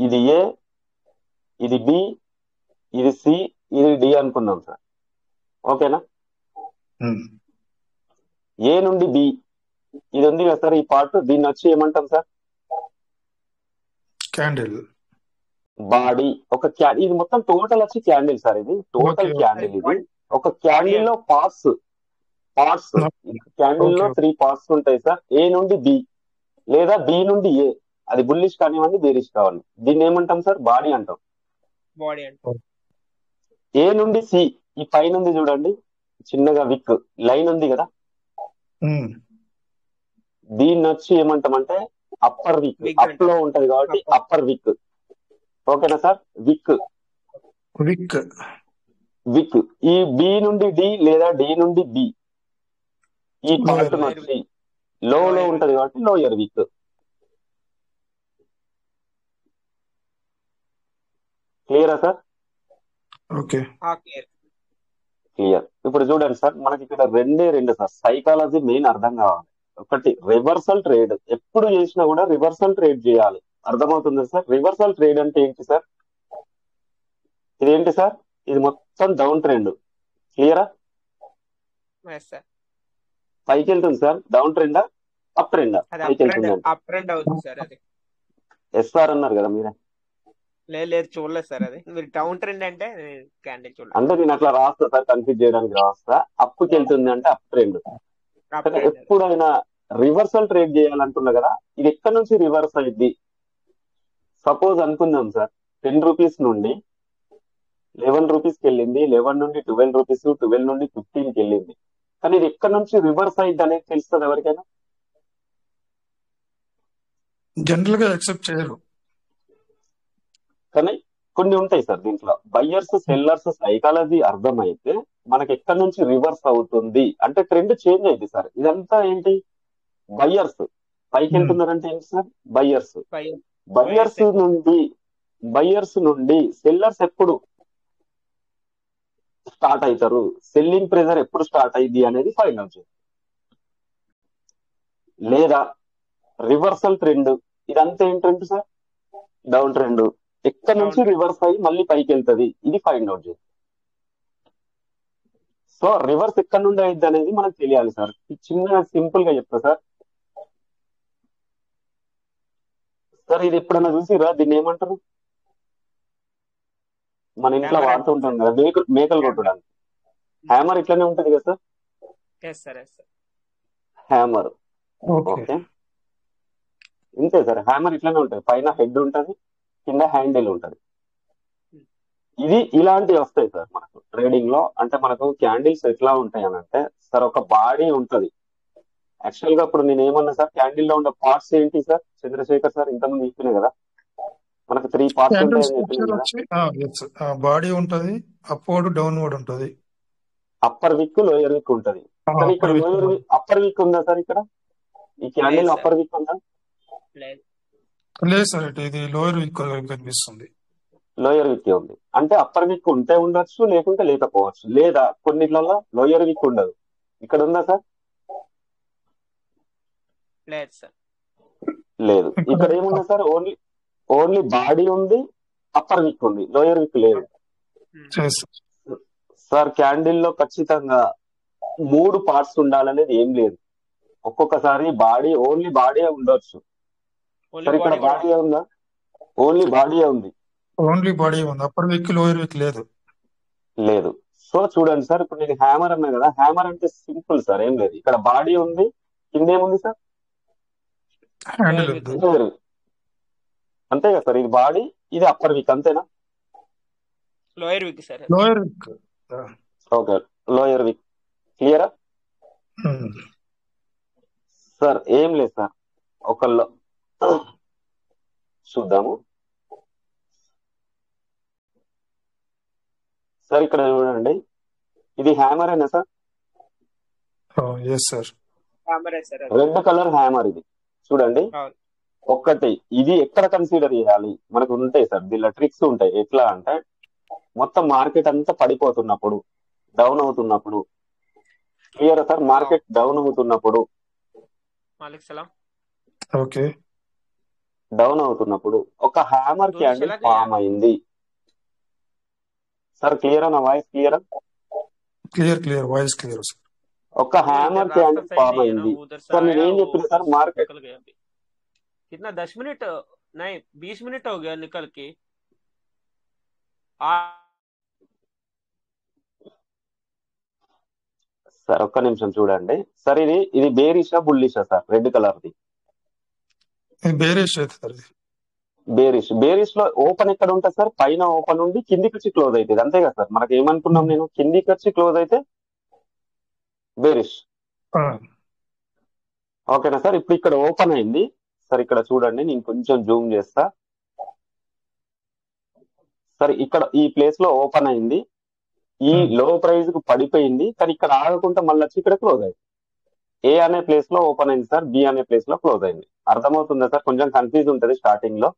ఇది ఏ, ఇది బి, ఇది సి, ఇది డి అనుకున్నాం సార్. ఓకేనా? ఏ నుండి బి ఇది ఉంది కదా సార్, ఈ పార్ట్, దీన్ని వచ్చి ఏమంటాం సార్? Candle body. ఒక ఇది మొత్తం టోటల్ వచ్చి క్యాండిల్ సార్. ఇది టోటల్ క్యాండిల్. ఇది ఒక క్యాండిల్ లో పార్ట్స్ క్యాండిల్ లో 3 పార్ట్స్ ఉంటాయి సార్. ఏ నుండి బి లేదా బి నుండి ఏ, అది బుల్లిష్ కానివ్వండి, బేరిష్ కావాలి. దీన్ని ఏమంటాం సార్? బాడీ అంటాం. బాడీ అంటే ఏ నుండి సి, ఈ పైన ఉంది చూడండి చిన్నగా విక్ లైన్ ఉంది కదా, దీన్ని వచ్చి ఏమంటామంటే అప్పర్ విక్. అప్ లో ఉంటది కాబట్టి అప్పర్ విక్. ఓకేనా సార్? విక్ విక్ విక్. ఈ బి నుండి డి లేదా డి నుండి బి, ఈ పార్ట్ వచ్చి లో ఉంటది కాబట్టి లోయర్ విక్. క్లియరా సార్? ఓకే. క్లియర్. ఇప్పుడు చూడండి సార్, మనకి ఇక్కడ రెండు సార్. సైకాలజీ మెయిన్ అర్థం కావాలి. ఒకటి రివర్సల్ ట్రేడ్. ఎప్పుడు చేసినా కూడా రివర్సల్ ట్రేడ్ చేయాలి. అర్థమవుతుంది సార్? రివర్సల్ ట్రేడ్ అంటే ఏంటి సార్? ఇదేంటి సార్? ఇది మొత్తం డౌన్ ట్రెండ్. క్లియరా? పైకి వెళ్తుంది సార్. డౌన్ ట్రెండా, అప్ ట్రెండా? పైకి వెళ్తుంది. అప్ ట్రెండ్ అవుతుంది సార్. అది ఎస్ఆర్ అన్నారు కదా మీరే. లేదు చూడలేదు సార్. అది మీరు డౌన్ ట్రెండ్ అంటే క్యాండిల్ చూడలేదు. అంటే నేను అట్లా రాస్తా సార్, కన్ఫ్యూజ్ చేయడానికి రాస్తా. అప్పుకి వెళ్తుంది అంటే అప్ ట్రెండ్. ఎప్పుడైనా రివర్సల్ ట్రేడ్ చేయాలనుకున్నా కదా, ఇది ఎక్కడి నుంచి రివర్స్ అయింది? సపోజ్ అనుకుందాం సార్, 10 రూపీస్ నుండి 11 రూపీస్కి వెళ్ళింది, 11 నుండి 12 రూపీస్, 12 నుండి 15కి వెళ్ళింది. కానీ ఇది ఎక్కడి నుంచి రివర్స్ అయింది అనేది తెలుస్తుంది ఎవరికైనా? జనరల్ గా యాక్సెప్ట్ చేయరు, కానీ కొన్ని ఉంటాయి సార్ దీంట్లో. బయ్యర్స్ సెల్లర్స్ సైకాలజీ అర్థమైతే మనకి ఎక్కడి నుంచి రివర్స్ అవుతుంది అంటే ట్రెండ్ చేంజ్ అయింది సార్. ఇదంతా ఏంటి? బయ్యర్స్ పైకి వెళ్తున్నారంటే ఏంటి సార్? బయ్యర్స్. బయ్యర్స్ నుండి సెల్లర్స్ ఎప్పుడు స్టార్ట్ అవుతారు, సెల్లింగ్ ప్రెజర్ ఎప్పుడు స్టార్ట్ అయింది అనేది ఫైండ్ అవుట్ చేయాలి. లేదా రివర్సల్ ట్రెండ్, ఇదంతా ఏం ట్రెండ్ సార్? Down trend. ఎక్కడి నుంచి రివర్స్ అయ్యి మళ్ళీ పైకి వెళ్తుంది, ఇది ఫైండ్ అవుట్ చేయాలి. సో రివర్స్ ఎక్కడి నుండి అయింది అనేది మనకు తెలియాలి సార్. చిన్న సింపుల్ గా చెప్తా సార్. సార్ ఇది ఎప్పుడైనా చూసిరా? దీన్ని ఏమంటారు? మన ఇంట్లో వాడుతూ ఉంటాం కదా మేకలు కొట్టడానికి. హ్యామర్ ఇట్లానే ఉంటది కదా సార్? హ్యామర్. ఓకే, ఇంతే సార్. హ్యామర్ ఇట్లానే ఉంటది. పైన హెడ్ ఉంటది, కింద హ్యాండిల్ ఉంటది. ఇది ఇలాంటివి వస్తాయి సార్ మనకు ట్రేడింగ్ లో. అంటే మనకు క్యాండిల్స్ ఎట్లా ఉంటాయి అని అంటే సార్, ఒక బాడీ ఉంటది. యాక్చువల్ గా ఇప్పుడు నేను ఏమన్నా సార్, క్యాండిల్ లో ఉండే పార్ట్స్ ఏంటి సార్? చంద్రశేఖర్ సార్ ఇంతకుముందు చెప్పినా కదా, మనకు 3 పార్ట్స్ ఉంటాయని చెప్పినా కదా. బాడీ ఉంటది, అప్వర్డ్ డౌన్వర్డ్ ఉంటది, అప్పర్ విక్ లోయర్ విక్ ఉంటది. కానీ ఇక్కడ లోయర్ అప్పర్ విక్ ఉందా సార్? ఇక్కడ ఈ క్యాండిల్ అప్పర్ విక్ ఉందా? లేదు సార్, ఇది లోయర్ విక్ కనిపిస్తుంది. లోయర్ విక్ ఉంది. అంటే అప్పర్ విక్ ఉంటే ఉండొచ్చు, లేకుంటే లేకపోవచ్చు, లేదా కొన్నిట్లలో లోయర్ విక్ ఉండదు. ఇక్కడ ఉందా సార్? లేదు సార్. లేదు. ఇక్కడ ఏముంది సార్? ఓన్లీ బాడీ ఉంది, అప్పర్ విక్ ఉంది, లోయర్ విక్ లేదు. సార్ క్యాండిల్ లో ఖచ్చితంగా 3 పార్ట్స్ ఉండాలనేది ఏం లేదు. ఒక్కొక్కసారి ఓన్లీ బాడీ ఉండొచ్చు. సార్ ఇక్కడ బాడీ ఉందా? ఓన్లీ బాడీ ఉంది. ఓన్లీ బాడీ ఉంది, అప్పర్ విక్ లోయర్ విక్ లేదు. లేదు. సో చూడండి సార్, ఇప్పుడు నేను హ్యామర్ అన్నా కదా, హ్యామర్ అంటే సింపుల్ సార్, ఏం లేదు. ఇక్కడ బాడీ ఉంది, కింద ఏముంది సార్? హ్యాండిల్ ఉంది. లోయర్ విక్. అంతే కదా సార్, ఇది బాడీ, ఇది అప్పర్ విక్, అంతేనా? లోయర్ విక్ సార్. లోయర్ విక్. ఓకే, లోయర్ విక్. క్లియరా సార్? ఏం లేదు సార్, ఒకళ్ళు చూద్దాము సార్. ఇక్కడ చూడండి, ఇది హ్యామర్ అయినా sir? Yes sir. Red colour hammer ఇది చూడండి. ఒక్కటి ఇది ఎక్కడ కన్సిడర్ చేయాలి? మనకు ఉంటాయి సార్, దీనిలో ట్రిక్స్ ఉంటాయి. ఎట్లా అంటే మొత్తం మార్కెట్ అంతా పడిపోతున్నప్పుడు, డౌన్ అవుతున్నప్పుడు, క్లియర్ సార్? మార్కెట్ డౌన్ అవుతున్నప్పుడు, ఓకే, డౌన్ అవుతున్నప్పుడు ఒక హ్యామర్ క్యాండిల్ ఫామ్ అయింది సార్. క్లియరా? నా వాయిస్ క్లియరా? Clear voice clear sir. ఒక హ్యామర్ క్యాండిల్ ఫామ్ అయింది సార్. నేను ఏం చెప్పిన సార్, మార్కెట్ कितना 10 मिनट नहीं 20 मिनट हो गया निकल के సార్ ఒక్క నిమిషం చూడండి సార్. ఇది బేరిషా బుల్లిషా సార్? రెడ్ కలర్ ది బేరిష్. బేరిష్ లో ఓపెన్ ఎక్కడ ఉంటుంది సార్? పైన ఓపెన్ ఉండి కిందికి వచ్చి క్లోజ్ అవుతుంది, అంతే కదా సార్? మనకి ఏమనుకున్నాం, నేను కిందికి వచ్చి క్లోజ్ అయితే బేరిష్, ఓకేనా సార్? ఇప్పుడు ఇక్కడ ఓపెన్ అయింది సార్. ఇక్కడ చూడండి, నేను కొంచెం జూమ్ చేస్తా సార్. ఇక్కడ ఈ ప్లేస్ లో ఓపెన్ అయింది, ఈ లో ప్రైస్ కు పడిపోయింది, కానీ ఇక్కడ ఆగకుండా మళ్ళీ వచ్చి ఇక్కడ క్లోజ్ అయింది. ఏ అనే ప్లేస్ లో ఓపెన్ అయింది సార్, బి అనే ప్లేస్ లో క్లోజ్ అయింది. అర్థమవుతుందా సార్? కొంచెం కన్ఫ్యూజ్ ఉంటుంది స్టార్టింగ్ లో.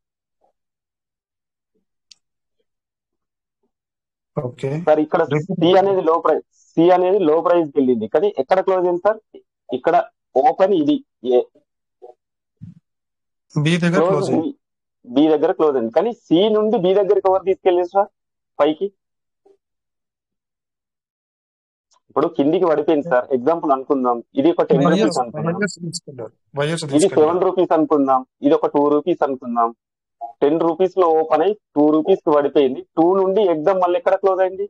సార్ ఇక్కడ సి అనేది లో ప్రైస్ కి వెళ్ళింది, కానీ ఎక్కడ క్లోజ్ అయింది సార్? ఇక్కడ ఓపెన్ ఇది బి దగ్గర క్లోజ్ అయింది, కానీ సి నుండి బి దగ్గరికి ఎవరు తీసుకెళ్ళారు సార్? పైకి. ఇప్పుడు కిందికి పడిపోయింది సార్. ఎగ్జాంపుల్ అనుకుందాం, ఇది ఒక 10 రూపీస్ అనుకుందాం, ఇది 7 రూపీస్ అనుకుందాం, ఇది ఒక 2 రూపీస్ అనుకుందాం. 10 రూపీస్ లో ఓపెన్ అయ్యి 2 రూపీస్ కి పడిపోయింది. 2 నుండి ఎగ్జామ్ మళ్ళీ ఎక్కడ క్లోజ్ అయింది?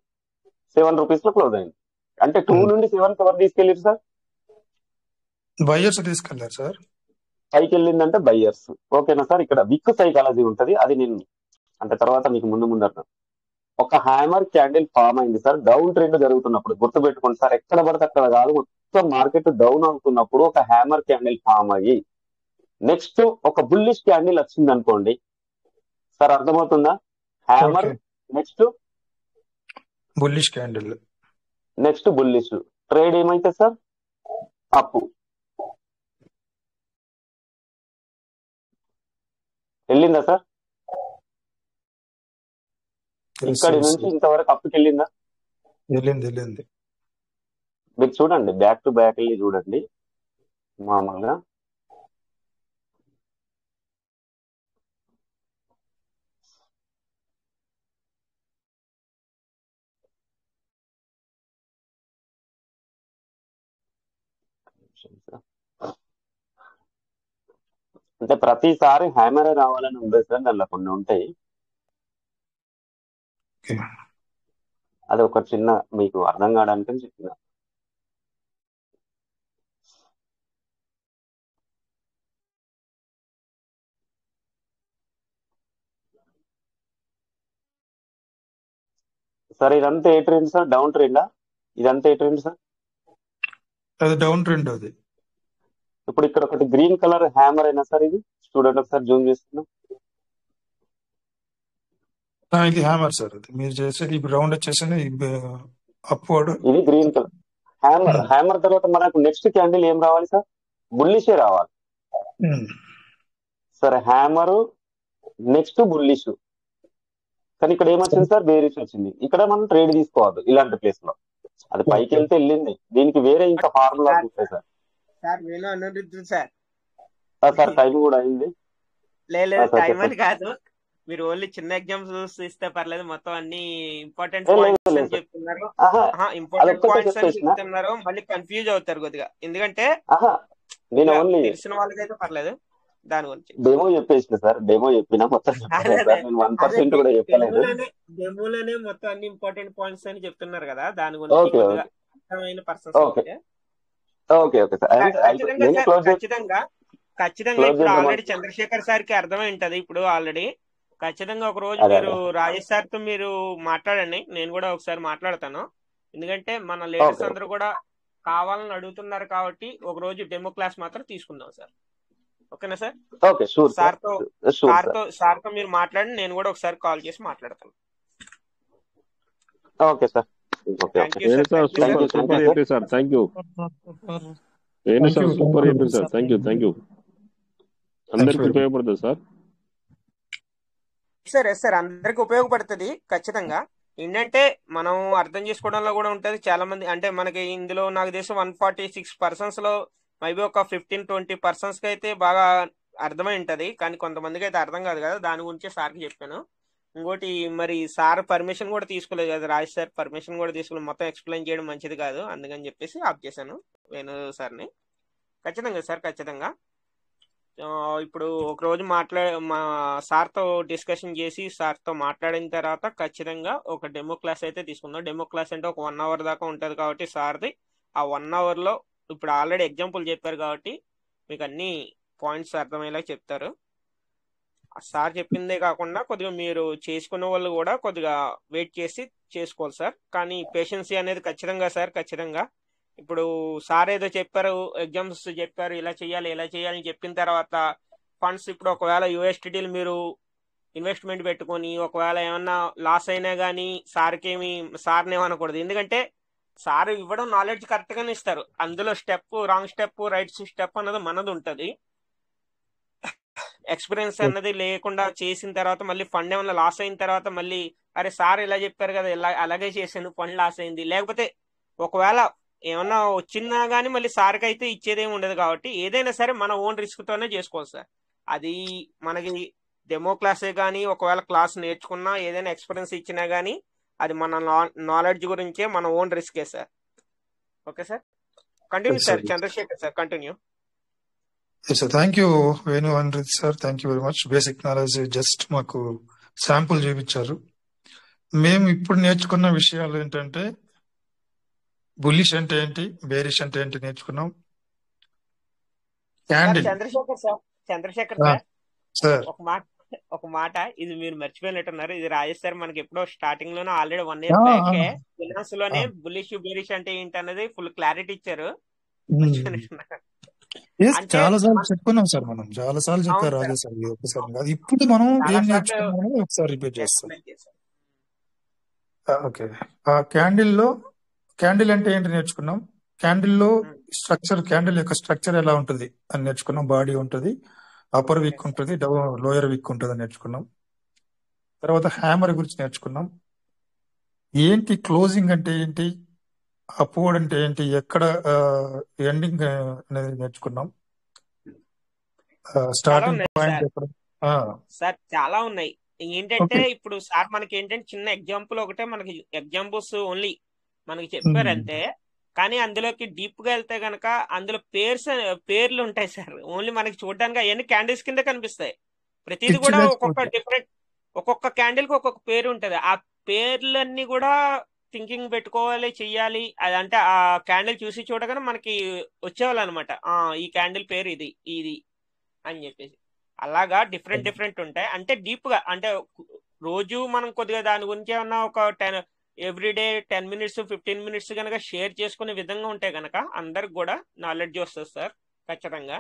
7 రూపీస్ లో క్లోజ్ అయింది. అంటే 2 నుండి 7 ఎవరు తీసుకెళ్ళారు సార్? బయ్యర్స్ తీసుకెళ్లారు సార్. పైకి వెళ్ళిందంటే బయ్యర్స్, ఓకేనా సార్? ఇక్కడ విక్ సైకాలజీ ఉంటది, అది నేను అంటే తర్వాత మీకు ముందు అర్థం. ఒక హ్యామర్ క్యాండిల్ ఫామ్ అయింది సార్, డౌన్ ట్రెండ్ జరుగుతున్నప్పుడు. గుర్తుపెట్టుకోండి సార్, ఎక్కడ పడితే అక్కడ కాదు, మొత్తం మార్కెట్ డౌన్ అవుతున్నప్పుడు ఒక హ్యామర్ క్యాండిల్ ఫామ్ అయ్యి నెక్స్ట్ ఒక బుల్లిష్ క్యాండిల్ వచ్చింది అనుకోండి సార్. అర్థమవుతుందా? Hammer next bullish candle, next bullish trade ఏమైతే సార్? అప్పు. వెళ్ళిందా సార్? ఇక్కడి నుంచి ఇంతవరకు అప్పుకి వెళ్ళిందా? వెళ్ళింది. మీరు చూడండి, బ్యాక్ టు బ్యాక్ వెళ్ళి చూడండి మామూలుగా. అంటే ప్రతిసారి హ్యామర్ రావాలని ఉండదు సార్, దానిలో కొన్ని ఉంటాయి. అది ఒక చిన్న మీకు అర్థం కావడానికి చెప్పిన. సార్ ఇదంతా ఏ ట్రెండ్ సార్? డౌన్ ట్రెండా? ఇదంతా ఏ ట్రెండ్ సార్? అది డౌన్ ట్రెండ్. అది ఇప్పుడు ఇక్కడ ఒకటి గ్రీన్ కలర్ హ్యామర్ అయినా సార్, ఇది చూడండి ఒకసారి, జూమ్ చేస్తున్నాం. ఇది హ్యామర్ సార్. అది మీరు చేసేది ఇప్పుడు రౌండ్ వచ్చేసి అప్వర్డ్. ఇది గ్రీన్ కలర్ హ్యామర్. హ్యామర్ తర్వాత మనకు నెక్స్ట్ క్యాండిల్ ఏం రావాలి సార్? బుల్లిషే రావాలి సార్. హ్యామర్ నెక్స్ట్ బుల్లిష్, కానీ ఇక్కడ ఏమొచ్చింది సార్, బేరిష్ వచ్చింది. ఇక్కడ మనం ట్రేడ్ తీసుకోవద్దు ఇలాంటి ప్లేస్ లో. అది పైకి ఓకే వెళ్తే వెళ్ళింది, దీనికి వేరే ఇంకా ఫార్ములాస్ సార్ ఉంటాయి సార్. సార్ నేను అనురుద్దు సార్ సార్ టైం కూడా అయింది. లేదు సార్ టైం చెప్పండి. అని కాదు, మీరు ఓన్లీ చిన్న ఎగ్జామ్స్ ఇస్తే పర్లేదు, మొత్తం అన్ని ఇంపార్టెంట్ లేదు పాయింట్స్ అని లేదు సార్, చెప్తున్నారు. ఆహా ఇంపార్టెంట్ అదొక్కటే పాయింట్స్ అని చెప్పేసిన. చెప్తున్నారు, మళ్ళీ కన్ఫ్యూజ్ అవుతారు కొద్దిగా. ఎందుకంటే ఆహా నేను కొద్దిగా ఓన్లీ తెలిసిన వాళ్ళకైతే పర్లేదు దాని గురించి. డెమో చెప్పేసిన సార్, డెమో చెప్పినా మొత్తం చెప్పలేదు అదే సార్. నేను 1% కూడా చెప్పలేదు. డెమోలోనే మొత్తం అన్ని ఇంపార్టెంట్ పాయింట్స్ అని చెప్తున్నారు కదా, దాని గురించి ఓకే కొద్దిగా ఓకే అర్థమైన పర్సన్స్ ఓకే అయితే ఓకే ఓకే సార్. ఖచ్చితంగా నేను సార్, క్లోజ్ ఖచ్చితంగా క్లోజ్ ఇప్పుడు చేద్దాం ఆల్రెడీ చంద్రశేఖర్ సార్కి అర్థమై ఉంటది ఇప్పుడు ఆల్రెడీ. ఖచ్చితంగా ఒక రోజు అదే మీరు అదే రాజేష్ సార్తో మీరు మాట్లాడండి, నేను కూడా ఒకసారి మాట్లాడతాను. ఎందుకంటే మన లేడీస్ ఓకే అందరూ కూడా కావాలని అడుగుతున్నారు కాబట్టి ఒక రోజు డెమో క్లాస్ మాత్రం తీసుకుందాం సార్. ఓకేనా సార్? ఓకే షూర్ సార్, సార్తో షూర్ సార్. సార్తో మీరు మాట్లాడండి, నేను కూడా ఒకసారి కాల్ చేసి మాట్లాడతాను. Okay sir, okay thank okay you Venu sir, sir thank you super sir. Thank you super sir. చెప్పారు sir, thank you. Venu thank sir you super thank you చెప్పారు sir, thank you thank you. Thank you అందరికి very much. ఉపయోగపడుతుంది sir. Yes sir అందరికి ఉపయోగపడుతుంది ఖచ్చితంగా. ఏంటంటే మనం అర్థం చేసుకోవడంలో కూడా ఉంటది. చాలా మంది అంటే మనకి ఇందులో నాకు తెలిసి 146 పర్సన్స్ లో మేబీ ఒక 15-20 కి అయితే బాగా అర్థమై ఉంటది, కానీ కొంతమందికి అయితే అర్థం కాదు కదా. దాని గురించి సార్కి చెప్పాను. ఇంకోటి మరి సార్ పర్మిషన్ కూడా తీసుకోలేదు కదా, రాజ్ సార్ పర్మిషన్ కూడా తీసుకోలేదు, మొత్తం ఎక్స్ప్లెయిన్ చేయడం మంచిది కాదు, అందుకని చెప్పేసి ఆఫ్ చేశాను వేణు సార్ని. ఖచ్చితంగా సార్, ఖచ్చితంగా ఇప్పుడు ఒక రోజు మా సార్తో డిస్కషన్ చేసి సార్తో మాట్లాడిన తర్వాత ఖచ్చితంగా ఒక డెమో క్లాస్ అయితే తీసుకుందాం. డెమో క్లాస్ అంటే ఒక 1 అవర్ దాకా ఉంటుంది కాబట్టి సార్ది ఆ 1 అవర్లో ఇప్పుడు ఆల్రెడీ ఎగ్జాంపుల్ చెప్పారు కాబట్టి మీకు అన్ని పాయింట్స్ అర్థమయ్యేలా చెప్తారు. సార్ చెప్పిందే కాకుండా కొద్దిగా మీరు చేసుకునే వాళ్ళు కూడా కొద్దిగా వెయిట్ చేసి చేసుకోవాలి సార్. కానీ పేషెన్సీ అనేది ఖచ్చితంగా సార్, ఖచ్చితంగా. ఇప్పుడు సార్ ఏదో చెప్పారు, ఎగ్జామ్స్ చెప్పారు, ఇలా చేయాలి ఇలా చేయాలి అని చెప్పిన తర్వాత ఫండ్స్ ఇప్పుడు ఒకవేళ యూఎస్టీటీలు మీరు ఇన్వెస్ట్మెంట్ పెట్టుకొని ఒకవేళ ఏమన్నా లాస్ అయినా కానీ సార్ని ఏమనకూడదు. ఎందుకంటే సార్ ఇవ్వడం నాలెడ్జ్ కరెక్ట్ గానే ఇస్తారు, అందులో రాంగ్ స్టెప్ రైట్ స్టెప్ అన్నది మనది ఉంటుంది. ఎక్స్పీరియన్స్ అన్నది లేకుండా చేసిన తర్వాత మళ్ళీ ఫండ్ ఏమన్నా లాస్ అయిన తర్వాత మళ్ళీ అరే సార్ ఇలా చెప్పారు కదా అలాగే చేశాను ఫండ్ లాస్ అయింది, లేకపోతే ఒకవేళ ఏమన్నా వచ్చినా కానీ మళ్ళీ సార్కి అయితే ఇచ్చేదేమి ఉండదు. కాబట్టి ఏదైనా సరే మన ఓన్ రిస్క్ తోనే చేసుకోవాలి సార్. అది మనకి డెమో క్లాసే కానీ ఒకవేళ క్లాస్ నేర్చుకున్నా ఏదైనా ఎక్స్పీరియన్స్ ఇచ్చినా కానీ అది మన నాలెడ్జ్ గురించే, మన ఓన్ రిస్కే sir. Okay sir, continue yes sir. Sir Chandrashekhar sir continue. Yes sir thank you Venu Anirudh sir, thank you very much. Basic knowledge just మాకు శాంపుల్ చూపించారు. మేము ఇప్పుడు నేర్చుకున్న విషయాలు ఏంటంటే బుల్లిష్ అంటే ఏంటి, బేరిష్ అంటే ఏంటి నేర్చుకున్నాం. Sir candle Chandrashekhar sir sir ఒక మాట ఇది మీరు మర్చిపోయినట్టున్నారు. ఇది రాజేష్ సార్ మనకి ఎప్పుడో స్టార్టింగ్ లోనే ఆల్రెడీ 1 year బ్యాకే ఫినాన్స్ లోనే బుల్లిష్ బేరిష్ అంటే ఏంటి అన్నది ఫుల్ క్లారిటీ ఇచ్చారు. మర్చిపోయినట్టున్నారు. అంటే చాలా సార్లు చెప్పుకున్నాం సార్, మనం చాలా సార్లు అవును చెప్పారు సార్, రాజా సార్. ఒకసారి కాదు, ఇప్పుడు మనం చాలా ఏం సార్లు నేర్చుకున్నామో ఒకసారి రిపీట్ చేస్తాం. ఎక్స్ప్లెయిన్ చేశారు. ఓకే, ఆ క్యాండిల్ అంటే ఏంటి నేర్చుకున్నాం. క్యాండిల్లో క్యాండిల్ యొక్క స్ట్రక్చర్ ఎలా ఉంటుంది అని నేర్చుకున్నాం. బాడీ ఉంటుంది, అప్పర్ విక్ ఉంటుంది, లోయర్ విక్ ఉంటుంది అని నేర్చుకున్నాం. తర్వాత హ్యామర్ గురించి నేర్చుకున్నాం. ఏంటి క్లోజింగ్ అంటే ఏంటి, అప్వర్డ్ అంటే ఏంటి, ఎక్కడ ఎండింగ్ అనేది నేర్చుకున్నాం. చాలా స్టార్టింగ్ ఉన్నాయి పాయింట్ సార్. ఎక్కడ. సార్ చాలా ఉన్నాయి. ఏంటంటే ఓకే, ఇప్పుడు సార్ మనకి ఏంటంటే చిన్న ఎగ్జాంపుల్ ఒకటే మనకి ఎగ్జాంపుల్స్ ఓన్లీ మనకి చెప్పారు అంతే. కానీ అందులోకి డీప్ గా వెళ్తే గనక అందులో పేర్లు ఉంటాయి సార్. ఓన్లీ మనకి చూడడానికి అవన్నీ క్యాండిల్స్ కింద కనిపిస్తాయి. ప్రతిది కూడా ఒక్కొక్క క్యాండిల్ కి ఒక్కొక్క పేరు ఉంటది. ఆ పేర్లన్నీ కూడా థింకింగ్ పెట్టుకోవాలి, చెయ్యాలి. అదంటే ఆ క్యాండిల్ చూసి చూడగానే మనకి వచ్చేవాళ్ళు అనమాట, ఈ క్యాండిల్ పేరు ఇది ఇది అని చెప్పేసి. అలాగా డిఫరెంట్ ఉంటాయి. అంటే డీప్ గా అంటే రోజు మనం కొద్దిగా దాని గురించి ఏమన్నా ఒక ఎవ్రీడే 10 minutes 15 minutes కనుక షేర్ చేసుకునే విధంగా ఉంటే గనక అందరికి కూడా నాలెడ్జ్ వస్తుంది సార్. ఖచ్చితంగా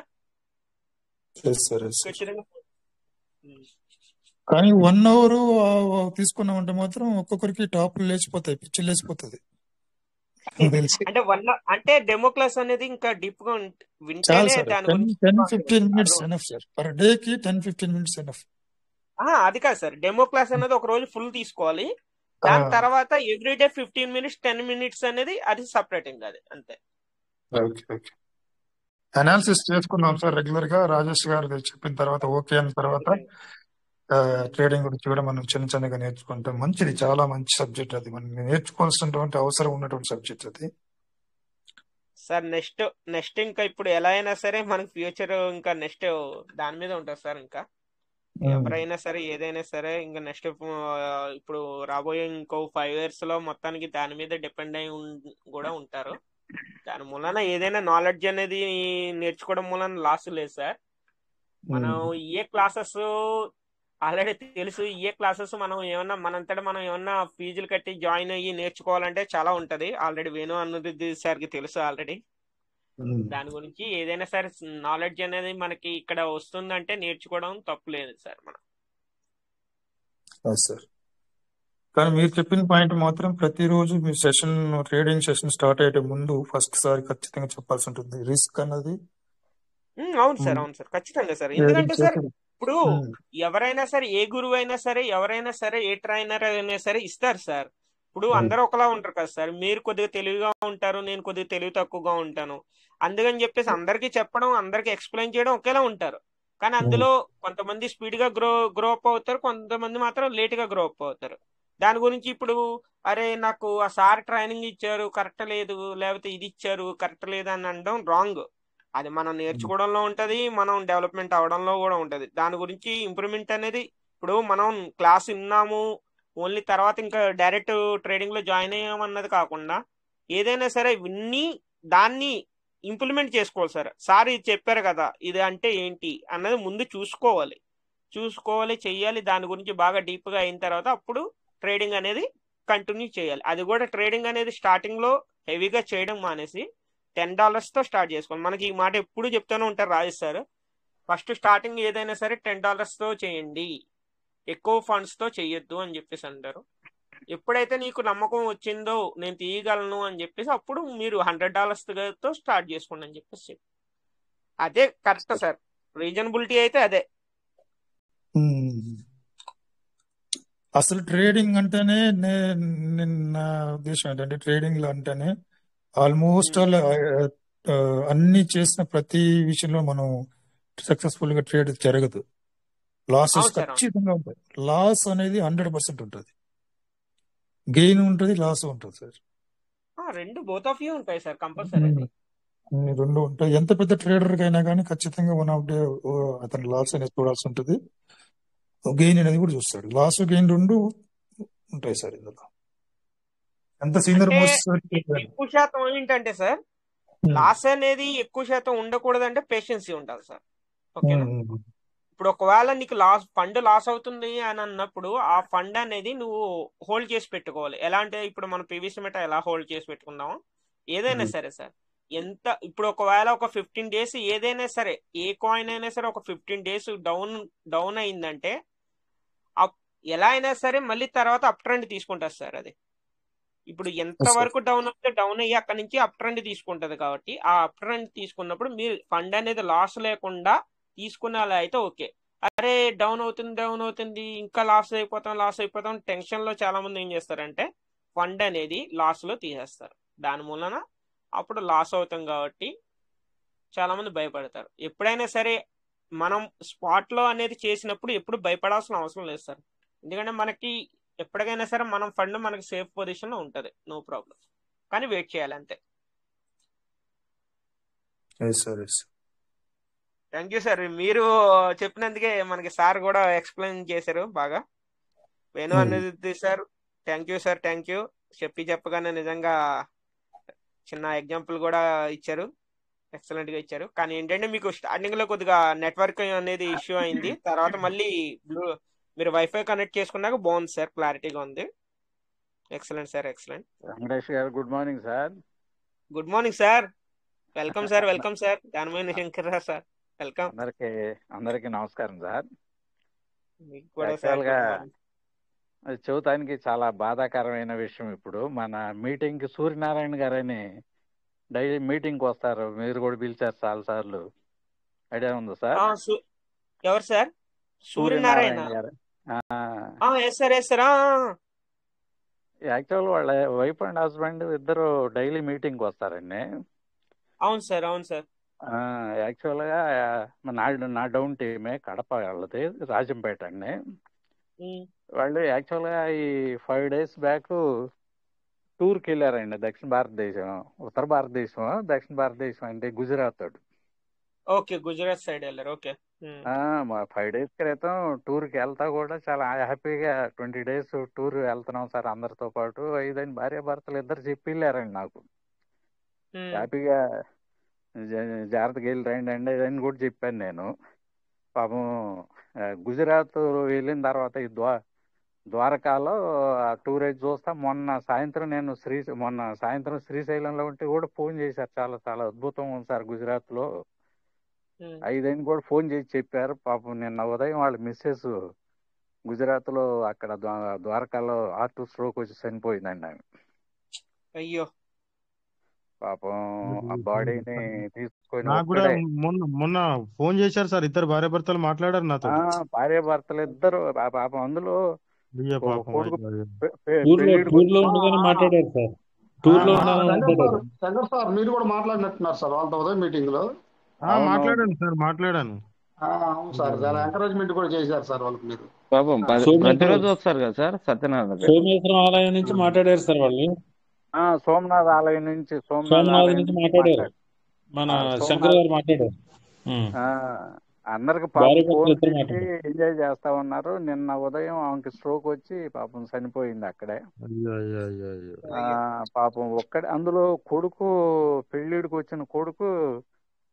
ఖచ్చితంగా. కానీ 1 hour తీసుకున్నామంటే మాత్రం ఒక్కొక్కరికి టాప్లు లేచిపోతాయి, పిచ్చి లేచిపోతుంది. అంటే డెమో క్లాస్ అనేది ఇంకా డీప్ గా చాలా వింటేనే సార్, దాని గురించి 10-15 minutes enough sir. Per day కి 10-15 minutes ఎనఫ్. అది కాదు సార్, డెమో క్లాస్ అనేది ఒక రోజు ఫుల్ తీసుకోవాలి. దాని తర్వాత ఎవ్రీడే 15 minutes 10 minutes అనేది అది సపరేట్ ఇంకా అది అంతే. ఓకే ఓకే, అనాలిసిస్ చేసుకుందాం సార్ రెగ్యులర్ గా. రాజేష్ గారు చెప్పిన తర్వాత ఓకే అయిన తర్వాత ట్రేడింగ్ గురించి కూడా మనం చిన్న చిన్నగా నేర్చుకుంటాం. మంచిది, చాలా మంచి సబ్జెక్ట్ అది. మనం నేర్చుకోవాల్సినటువంటి అవసరం ఉన్నటువంటి సబ్జెక్ట్ అది. సార్ నెక్స్ట్ ఇంకా ఇప్పుడు ఎలా అయినా సరే మనకి ఫ్యూచర్ ఇంకా నెక్స్ట్ దాని మీద ఉంటుంది సార్. ఇంకా ఎవరైనా సరే ఏదైనా సరే ఇంకా నెక్స్ట్ ఇప్పుడు రాబోయే ఇంకో 5 years లో మొత్తానికి దాని మీద డిపెండ్ అయి కూడా ఉంటారు. దాని మూలన ఏదైనా నాలెడ్జ్ అనేది నేర్చుకోవడం మూలన లాస్ లేదు సార్. మనం ఏ క్లాసెస్ ఆల్రెడీ తెలుసు, ఏ క్లాసెస్ మనం ఏమన్నా మనంతటా మనం ఏమన్నా ఫీజులు కట్టి జాయిన్ అయ్యి నేర్చుకోవాలంటే చాలా ఉంటది. ఆల్రెడీ వేణు అన్నది సార్కి తెలుసు ఆల్రెడీ. దాని గురించి ఏదైనా సరే నాలెడ్జ్ అనేది మనకి ఇక్కడ వస్తుందంటే నేర్చుకోవడం తప్పు లేదు సార్. మనం సార్ కానీ మీరు చెప్పిన పాయింట్ మాత్రం ప్రతిరోజు మీ సెషన్, ట్రేడింగ్ సెషన్ స్టార్ట్ అయ్యే ముందు ఫస్ట్ సారి ఖచ్చితంగా చెప్పాల్సి ఉంటుంది. రిస్క్ అన్నది అవును సార్, అవును సార్, ఖచ్చితంగా సార్. ఎందుకంటే సార్ ఇప్పుడు ఎవరైనా సరే, ఏ గురువు అయినా సరే, ఎవరైనా సరే, ఏ ట్రైనర్ అయినా సరే ఇస్తారు సార్. ఇప్పుడు అందరూ ఒకలా ఉంటారు కదా సార్. మీరు కొద్దిగా తెలివిగా ఉంటారు, నేను కొద్దిగా తెలివి తక్కువగా ఉంటాను. అందుకని చెప్పేసి అందరికీ చెప్పడం, అందరికి ఎక్స్ప్లెయిన్ చేయడం ఒకేలా ఉంటారు. కానీ అందులో కొంతమంది స్పీడ్ గా గ్రో అప్ అవుతారు, కొంతమంది మాత్రం లేట్ గా గ్రో అప్ అవుతారు. దాని గురించి ఇప్పుడు అరే నాకు ఆ సార్ ట్రైనింగ్ ఇచ్చారు కరెక్ట్ లేదు, లేకపోతే ఇది ఇచ్చారు కరెక్ట్ లేదు అని అనడం రాంగ్. అది మనం నేర్చుకోవడంలో ఉంటది, మనం డెవలప్మెంట్ అవడంలో కూడా ఉంటది. దాని గురించి ఇంప్రూవ్మెంట్ అనేది ఇప్పుడు మనం క్లాస్ విన్నాము ఓన్లీ తర్వాత ఇంకా డైరెక్ట్ ట్రేడింగ్ లో జాయిన్ అయ్యామన్నది కాకుండా ఏదైనా సరే విన్ని దాన్ని ఇంప్లిమెంట్ చేసుకోవాలి సార్. సార్ ఇది చెప్పారు కదా, ఇది అంటే ఏంటి అన్నది ముందు చూసుకోవాలి చెయ్యాలి. దాని గురించి బాగా డీప్ గా అయిన తర్వాత అప్పుడు ట్రేడింగ్ అనేది కంటిన్యూ చేయాలి. అది కూడా ట్రేడింగ్ అనేది స్టార్టింగ్ లో హెవీగా చేయడం మానేసి $10 తో స్టార్ట్ చేసుకోవాలి. మనకి ఈ మాట ఎప్పుడు చెప్తూనే ఉంటారు రాజేష్ సార్. ఫస్ట్ స్టార్టింగ్ ఏదైనా సరే $10 తో చేయండి, ఎక్కువ ఫండ్స్ తో చెయ్యొద్దు అని చెప్పేసి అంటారు. ఎప్పుడైతే నీకు నమ్మకం వచ్చిందో నేను తీయగలను అని చెప్పేసి అప్పుడు మీరు $100 తో స్టార్ట్ చేసుకోండి అని చెప్పేసి. అదే కరెక్ట్ సార్, రీజనబిలిటీ అయితే అదే. అసలు ట్రేడింగ్ అంటేనే నా ఉద్దేశం ఏంటంటే, ట్రేడింగ్ లో అంటేనే ఆల్మోస్ట్ అన్ని చేసిన ప్రతి విషయంలో మనం సక్సెస్ఫుల్ గా ట్రేడ్ జరగదు. లాసెస్ ఖచ్చితంగా ఉంటాయి. లాస్ అనేది 100% ఉంటుంది, గెయిన్ ఉంటుంది, లాస్ ఉంటుంది సార్. రెండు బోత్ ఆఫ్ యూ ఉంటాయి సార్, కంపల్సరీ. రెండు ఉంటాయి. ఎంత పెద్ద ట్రేడర్ అయినా కానీ ఖచ్చితంగా వన్ ఆఫ్ డే అతను లాస్ అనేది చూడాల్సి ఉంటుంది, గెయిన్ అనేది కూడా చూస్తాడు. లాస్ గెయిన్ రెండు ఉంటాయి సార్ ఇందులో. ఎంత సీనియర్ మోస్ట్ ఎక్కువ శాతం ఏంటంటే సార్, లాస్ అనేది ఎక్కువ శాతం ఉండకూడదంటే పేషెన్సీ ఉండాలి సార్. ఓకేనా? ఇప్పుడు ఒకవేళ నీకు ఫండ్ లాస్ అవుతుంది అని అన్నప్పుడు ఆ ఫండ్ అనేది నువ్వు హోల్డ్ చేసి పెట్టుకోవాలి. ఎలా అంటే ఇప్పుడు మనం పీవీసీ మెటా ఎలా హోల్డ్ చేసి పెట్టుకున్నామో ఏదైనా సరే సార్, ఇప్పుడు ఒకవేళ ఒక 15 days ఏదైనా సరే, ఏ కాయిన్ అయినా సరే ఒక 15 days డౌన్ అయిందంటే ఎలా అయినా సరే మళ్ళీ తర్వాత అప్ ట్రెండ్ తీసుకుంటారు సార్. అది ఇప్పుడు ఎంత వరకు డౌన్ అవుతే డౌన్ అయ్యి అక్కడి నుంచి అప్ ట్రెండ్ తీసుకుంటది. కాబట్టి ఆ అప్ ట్రెండ్ తీసుకున్నప్పుడు మీరు ఫండ్ అనేది లాస్ లేకుండా తీసుకునేలా అయితే ఓకే. అరే డౌన్ అవుతుంది ఇంకా లాస్ అయిపోతాం టెన్షన్ లో చాలా మంది ఏం చేస్తారంటే ఫండ్ అనేది లాస్ లో తీసేస్తారు. దాని మూలన అప్పుడు లాస్ అవుతాం కాబట్టి చాలా మంది భయపడతారు. ఎప్పుడైనా సరే మనం స్పాట్ లో అనేది చేసినప్పుడు ఎప్పుడు భయపడాల్సిన అవసరం లేదు సార్. ఎందుకంటే మనకి ఎప్పటికైనా సరే మనం ఫండ్ మనకి సేఫ్ పొజిషన్ లో ఉంటది, నో ప్రాబ్లం. కానీ వెయిట్ చేయాలి అంతే. థ్యాంక్ యూ సార్, మీరు చెప్పినందుకే మనకి సార్ కూడా ఎక్స్ప్లెయిన్ చేశారు బాగా. వేణు అనేది sir thank you sir, thank you. చెప్పగానే నిజంగా చిన్న ఎగ్జాంపుల్ కూడా ఇచ్చారు, ఎక్సలెంట్ గా ఇచ్చారు. కానీ ఏంటంటే మీకు స్టార్టింగ్ లో కొద్దిగా నెట్వర్క్ అనేది ఇష్యూ అయింది, తర్వాత మళ్ళీ మీరు వైఫై కనెక్ట్ చేసుకున్నాక బాగుంది సార్, క్లారిటీగా ఉంది. Excellent sir, excellent. వెంకటేష్ గారు good morning sir. Good morning sir, welcome sir, welcome sir. దానిమైన శంకర్ సార్ వెల్కమ్. అందరికి నమస్కారం సార్. మీకు కూడా సార్ చూడటానికి చాలా బాధాకరమైన విషయం. ఇప్పుడు మన మీటింగ్ కి సూర్యనారాయణ గారని డైలీ మీటింగ్ వస్తారు, మీరు కూడా పిలిచారు చాలా సార్లు, ఐడియా ఉందా సార్? ఎవరు సార్? సూర్యనారాయణ గారు. Yes sir yes sir. Actual వాళ్ళ వైఫ్ అండ్ హస్బెండ్ ఇద్దరు డైలీ మీటింగ్ వస్తారండి. అవును సార్ అవును సార్. యాక్చువల్గా నా డౌన్ టీమే కడప వాళ్ళది, రాజంపేట అండి. వాళ్ళు యాక్చువల్గా ఈ 5 days బ్యాక్ టూర్కి వెళ్ళారండి దక్షిణ భారతదేశం, ఉత్తర భారతదేశం, దక్షిణ భారతదేశం అంటే గుజరాత్. ఓకే, గుజరాత్ సైడ్ వెళ్ళారు. ఓకే. మా 5 days క్రితం టూర్కి వెళ్తా కూడా చాలా హ్యాపీగా 20 days టూర్ వెళ్తున్నాం సార్ అందరితో పాటు 5 భార్య భర్తలు ఇద్దరు చెప్పి వెళ్ళారండి నాకు. హ్యాపీగా జాగ్రత్తగా వెళ్ళి రండి అండి అని కూడా చెప్పాను నేను. పాపం గుజరాత్ వెళ్ళిన తర్వాత ఈ ద్వారకాలో టూర్ అయితే చూస్తా మొన్న సాయంత్రం శ్రీశైలంలో ఉంటే కూడా ఫోన్ చేశారు. చాలా చాలా అద్భుతంగా ఉంది సార్ గుజరాత్లో. 5 కూడా ఫోన్ చేసి చెప్పారు. పాపం నిన్న ఉదయం వాళ్ళ మిస్సెస్ గుజరాత్లో అక్కడ ద్వారకాలో హార్ట్ స్ట్రోక్ వచ్చి చనిపోయిందండి ఆమె. అయ్యో పాపం ఆ బాడీని తీసుకొని నాకు కూడా మొన్న ఫోన్ చేశారు సార్, ఇద్దరు భార్య భర్తలు మాట్లాడారు నాతో. భార్య భర్తలు ఇద్దరు పాపం అందులో కొడుకు టూర్లో ఉండగానే మాట్లాడారు సార్. టూర్లో శంకర్ సార్ మీరు కూడా మాట్లాడినట్టున్నారు సార్ వాళ్ళతో ఉదయం మీటింగ్ లో. మాట్లాడాను సార్, మాట్లాడాను. అవును సార్, చాలా ఎంకరేజ్మెంట్ కూడా చేశారు సార్ వాళ్ళకి మీరు. పాపం ప్రతిరోజు వస్తారు కదా సార్ సత్యనారాయణ సోమేశ్వరం ఆలయం నుంచి మాట్లాడారు సార్ వాళ్ళు. సోమనాథ్ ఆలయం నుంచి మాట్లాడారు, మన శంకర్ గారు మాట్లాడారు. అందరికి పాపం ఫోన్ చేసి ఎంజాయ్ చేస్తా ఉన్నారు. నిన్న ఉదయం ఆమెకి స్ట్రోక్ వచ్చి పాపం చనిపోయింది అక్కడే. పాపం ఒక్కడే అందులో కొడుకు, పెళ్ళిడికి వచ్చిన కొడుకు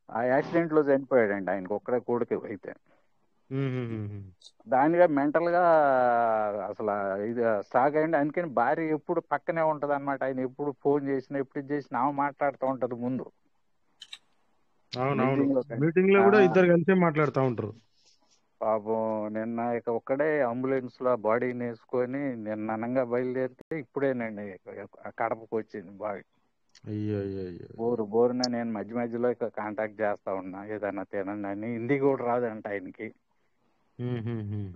ఆ యాక్సిడెంట్ లో చనిపోయాడండి. ఆయనకు ఒక్కడే కొడుకు అయితే. దానిగా మెంటల్ గా అసలు ఇది స్టాక్ అయ్యండి. అందుకని భార్య ఎప్పుడు పక్కనే ఉంటది అనమాట. ఆయన ఎప్పుడు ఫోన్ చేసినా ఎప్పుడు చేసినా ఆమె మాట్లాడుతూ ఉంటది ముందు. మీటింగ్ లో కూడా ఇద్దరు కలిసి మాట్లాడుతూ ఉంటారు. పాపం నిన్న ఇక ఒక్కడే అంబులెన్స్ లో బాడీని వేసుకొని నిన్న అనంగా బయలుదేరితే ఇప్పుడేనండి కడపకు వచ్చింది బాడీ. బోరున నేను మధ్య మధ్యలో ఇక కాంటాక్ట్ చేస్తా ఉన్నా, ఏదన్నా తినండి అని. హిందీ కూడా రాదంట ఆయనకి.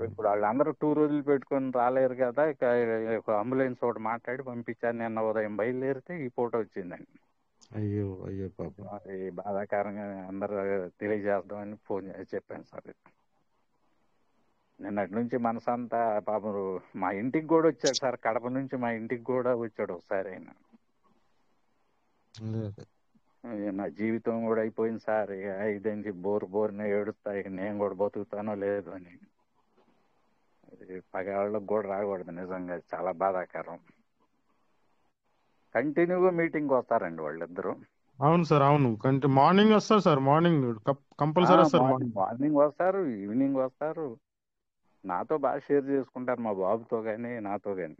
ఇప్పుడు వాళ్ళందరూ 2 రోజులు పెట్టుకొని రాలేరు కదా, ఇక అంబులెన్స్ ఒకటి మాట్లాడి పంపించాను. నిన్న ఉదయం బయలుదేరితే ఈ పూట వచ్చిందండి. అయ్యో అయ్యో పాపం, అది బాధాకరంగా అందరూ తెలియజేద్దామని ఫోన్ చేసి చెప్పాను సార్. నిన్నటి నుంచి మనసంతా పాపం మా ఇంటికి కూడా వచ్చాడు సార్, కడప నుంచి మా ఇంటికి కూడా వచ్చాడు ఒకసారి. ఆయన నా జీవితం కూడా అయిపోయింది సార్, ఇదేంటి బోరునే ఏడుస్తా, నేను కూడా బతుకుతానో లేదు అని. పగవాళ్ళకి కూడా రాకూడదు, నిజంగా చాలా బాధాకరం. కంటిన్యూగా మీటింగ్ వస్తారండి వాళ్ళిద్దరు. అవును సార్, అవును. మార్నింగ్ వస్తారు సార్, మార్నింగ్ కంపల్సరీ వస్తారు. మార్నింగ్ వస్తారు, ఈవినింగ్ వస్తారు. నాతో బాగా షేర్ చేసుకుంటారు, మా బాబుతో కానీ నాతో కానీ.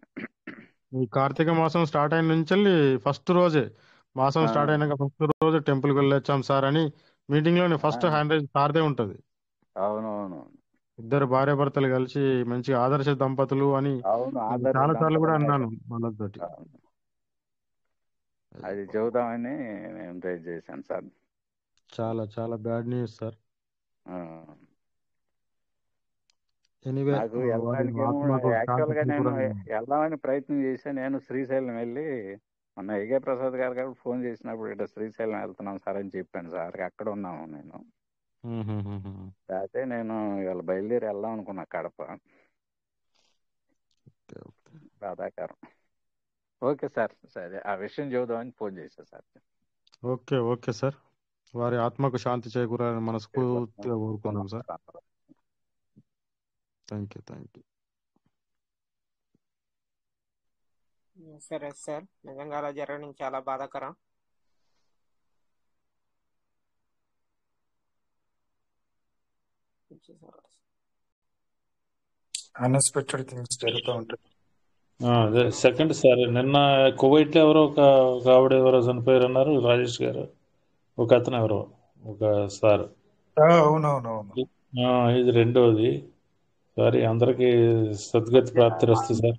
ఈ కార్తీక మాసం స్టార్ట్ అయిన నుంచి ఫస్ట్ రోజే, మాసం స్టార్ట్ అయినాక ఫస్ట్ రోజు టెంపుల్కి వెళ్ళొచ్చాం సార్ అని మీటింగ్ లోనే ఫస్ట్ హ్యాండ్ రైజ్ సార్దే ఉంటది. అవునవును. ఇద్దరు భార్య భర్తలు కలిసి మంచిగా ఆదర్శ దంపతులు అని చాలా సార్లు కూడా అన్నాను వాళ్ళతోటి. అది చెబుదామని నేను ట్రై చేశాను సార్. చాలా చాలా బ్యాడ్ న్యూస్ సార్. నాకు యాక్చువల్గా నేను వెళ్దామని ప్రయత్నం చేశాను. నేను శ్రీశైలం వెళ్ళి మొన్న ఏగే ప్రసాద్ గారు కూడా ఫోన్ చేసినప్పుడు ఇట్లా శ్రీశైలం వెళ్తున్నాం సార్ అని చెప్పాను సార్. అక్కడ ఉన్నాము నేను. అయితే నేను ఇవాళ బయలుదేరి వెళ్దాం అనుకున్నా కడప. బాధాకరం. ఓకే సార్, సరే ఆ విషయం చూద్దామని ఫోన్ చేశా సార్. ఓకే ఓకే సార్, వారి ఆత్మకు శాంతి చేకూరాలని మనస్ఫూర్తిగా కోరుకున్నాం సార్. Thank you. సరే సార్, నిజంగా అలా జరగడం చాలా బాధాకరం. అన్ఎక్స్పెక్టెడ్ థింగ్స్ జరుగుతూ ఉంటాయి. అదే సెకండ్ సార్, నిన్న కువైట్లో ఎవరో ఒక ఆవిడ ఎవరో చనిపోయారు అన్నారు, రాజేష్ గారు. ఒక అతను ఎవరో ఒక సార్. అవునవునవును. ఇది రెండోది. సారీ, అందరికి సద్గతి ప్రాప్తిరస్తు సార్.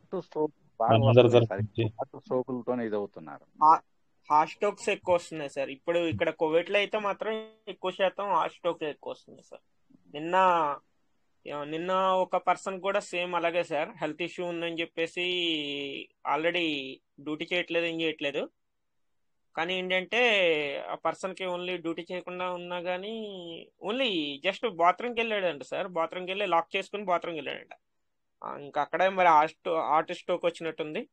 హార్ట్ స్ట్రోక్స్ ఎక్కువ వస్తున్నాయి సార్. ఇప్పుడు ఇక్కడ కోవిడ్ లో అయితే మాత్రం ఎక్కువ శాతం హార్ట్ స్ట్రోక్ ఎక్కువ వస్తున్నాయి సార్. నిన్న నిన్న ఒక పర్సన్ కూడా సేమ్ అలాగే సార్, హెల్త్ ఇష్యూ ఉందని చెప్పేసి ఆల్రెడీ డ్యూటీ చేయట్లేదు, ఏం చేయట్లేదు. కానీ ఏంటంటే ఆ పర్సన్కి ఓన్లీ డ్యూటీ చేయకుండా ఉన్నా కానీ ఓన్లీ జస్ట్ బాత్రూమ్కి వెళ్ళాడంట సార్. బాత్రూమ్కి వెళ్ళి లాక్ చేసుకుని బాత్రూమ్కి వెళ్ళాడంట. ఇంకా అక్కడే మరి హార్ట్ స్ట్రోక్ వచ్చినట్టుంది.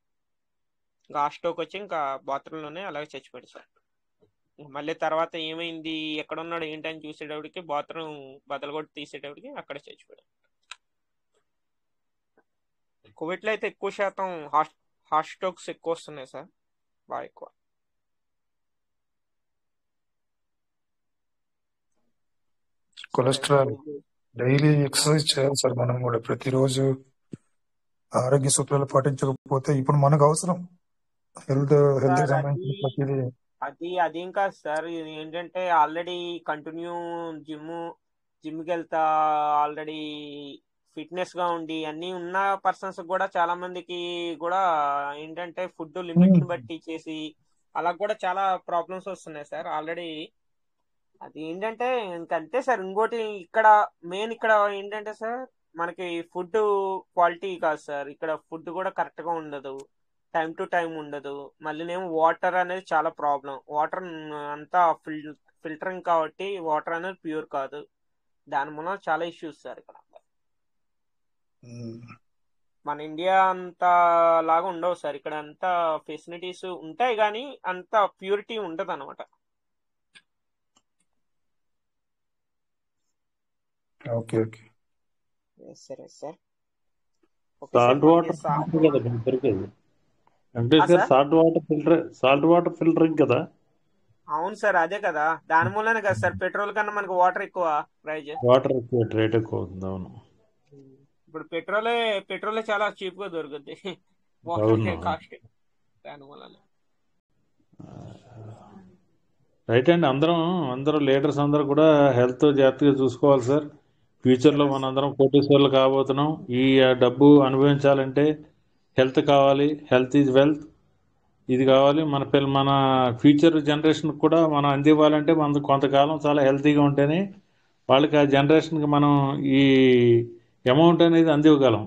ఇంకా ఆ స్ట్రోక్ వచ్చి ఇంకా బాత్రూంలోనే అలాగే చచ్చిపోయాడు సార్. మళ్ళీ తర్వాత ఏమైంది, ఎక్కడ ఉన్నాడు ఏంటని చూసేటప్పటికి బాత్రూమ్ బదలగొట్టి తీసేటప్పటికి అక్కడే చచ్చిపోయాడు. కోవిడ్లో అయితే ఎక్కువ శాతం హార్ట్ స్ట్రోక్స్ ఎక్కువ వస్తున్నాయి సార్, బాగా ఎక్కువ. కొలెస్ట్రాల్ డైలీ ఎక్సర్సైజ్ చేయాలి సార్. మనం కూడా ప్రతిరోజు ఆరోగ్య సూత్రాలు పాటించకపోతే ఇప్పుడు మనకు అవసరం హెల్త్ కి సార్ సంబంధించిన ప్రతిదీ. అదేం కాదు సార్, ఇది ఏంటంటే ఆల్రెడీ కంటిన్యూ జిమ్కి వెళ్తా ఆల్రెడీ ఫిట్నెస్ గా ఉండి అన్ని ఉన్న పర్సన్స్ కూడా చాలా మందికి కూడా ఏంటంటే ఫుడ్ లిమిట్ ని బట్టి చేసి అలా కూడా చాలా ప్రాబ్లమ్స్ వస్తున్నాయి సార్ ఆల్రెడీ. అది ఏంటంటే ఇంకంతే సార్. ఇంకోటి ఇక్కడ మెయిన్ ఇక్కడ ఏంటంటే సార్, మనకి ఫుడ్ క్వాలిటీ కాదు సార్, ఇక్కడ ఫుడ్ కూడా కరెక్ట్ గా ఉండదు, టైం టు టైం ఉండదు. మళ్ళీనేమో వాటర్ అనేది చాలా ప్రాబ్లం. వాటర్ అంతా ఫిల్టరింగ్ కాబట్టి వాటర్ అనేది ప్యూర్ కాదు. దాని మూలం చాలా ఇష్యూస్ సార్ ఇక్కడ. మన ఇండియా అంత లాగా ఉండవు సార్, ఇక్కడ అంతా ఫెసిలిటీస్ ఉంటాయి కానీ అంత ప్యూరిటీ ఉండదు అనమాట. ఓకే ఓకే సరే సార్. సాల్ట్ వాటర్ ఫిల్టర్ కదా మీకు దొరికేది అంటే సార్, సాల్ట్ వాటర్ ఫిల్టరింగ్ కదా. అవును సార్, అదే కదా, దాని మూలనే కదా సార్ పెట్రోల్ కన్నా మనకు వాటర్ ఎక్కువ ప్రైజ్. వాటర్ ఎక్కువ, రేట్ ఎక్కువ అవుతుంది. అవును, ఇప్పుడు పెట్రోలే చాలా చీప్ గా దొరుకుద్ది, వాటర్ అవును. కాస్ట్ దాని మూలనే. రైట్ అండి. అందరూ లీడర్స్ అందరూ కూడా హెల్త్ జాగ్రత్తగా చూసుకోవాలి సార్. ఫ్యూచర్లో మనందరం కోటీశ్వర్లు కాబోతున్నాం. ఈ డబ్బు అనుభవించాలంటే హెల్త్ కావాలి. Health is wealth. ఇది కావాలి. మన ఫ్యూచర్ జనరేషన్ కూడా మనం అందివ్వాలంటే మన కొంతకాలం చాలా హెల్తీగా ఉంటేనే వాళ్ళకి ఆ జనరేషన్కి మనం ఈ అమౌంట్ అనేది అందివ్వగలం.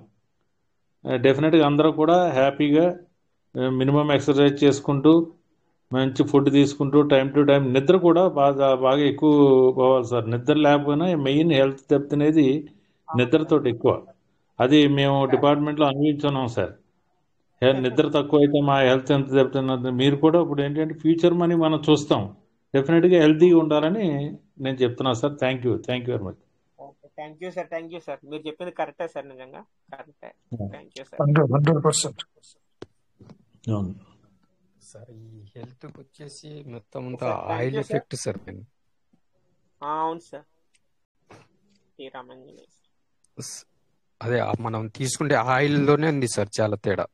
డెఫినెట్గా అందరూ కూడా హ్యాపీగా మినిమం ఎక్సర్సైజ్ చేసుకుంటూ మంచి ఫుడ్ తీసుకుంటూ టైం టు టైం నిద్ర కూడా బాగా ఎక్కువ పోవాలి సార్. నిద్ర లేకపోయినా మెయిన్ హెల్త్ డెప్త్ అనేది నిద్రతో ఎక్కువ. అది మేము డిపార్ట్మెంట్లో అనుభవించున్నాం సార్. నిద్ర తక్కువ అయితే మా హెల్త్ ఎంత దెబ్బతిన్నది. మీరు కూడా ఇప్పుడు ఏంటంటే ఫ్యూచర్ మనీ మనం చూస్తాం. డెఫినెట్గా హెల్తీగా ఉండాలని నేను చెప్తున్నాను sir. Thank you very much. Thank you sir, మీరు చెప్పింది కరెక్టే సార్, నిజంగా కరెక్టే. Thank you sir. 100%. అవును సార్, ఈ హెల్త్ వచ్చేసి మొత్తం అంతా ఆయిల్ ఎఫెక్ట్ సార్. అవును సార్, ఈ రామాంజనేయ అదే మనం తీసుకుంటే ఆయిల్ లోనే ఉంది సార్ చాలా తేడా.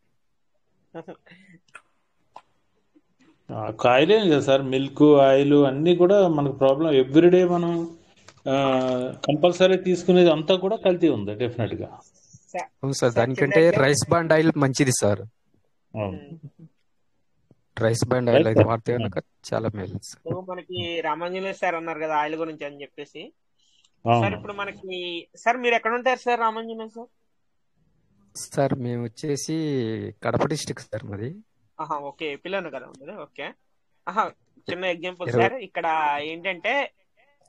ఆయిలే కదా సార్, మిల్క్ ఆయిల్ అన్నీ కూడా మనకు ప్రాబ్లం. ఎవ్రీడే మనం కంపల్సరీ తీసుకునేది అంతా కూడా కల్తీ ఉంది డెఫినెట్గా. అవును సార్, దానికంటే రైస్ బ్రాండ్ ఆయిల్ మంచిది సార్. రైస్ బ్రాండ్ ఆయిల్ అయితే వాడితే కనుక చాలా మేలు సార్. మనకి రామాంజనేయ సార్ అన్నారు కదా ఆయిల్ గురించి అని చెప్పేసి. సార్ ఇప్పుడు మనకి సార్ మీరు ఎక్కడ ఉంటారు సార్ రామాంజనేయ సార్? సార్ మేము వచ్చేసి కడప డిస్ట్రిక్ట్ సార్ మాది. ఓకే, పిల్లలు కదా ఉండదు. ఓకే, చిన్న ఎగ్జాంపుల్ సార్, ఇక్కడ ఏంటంటే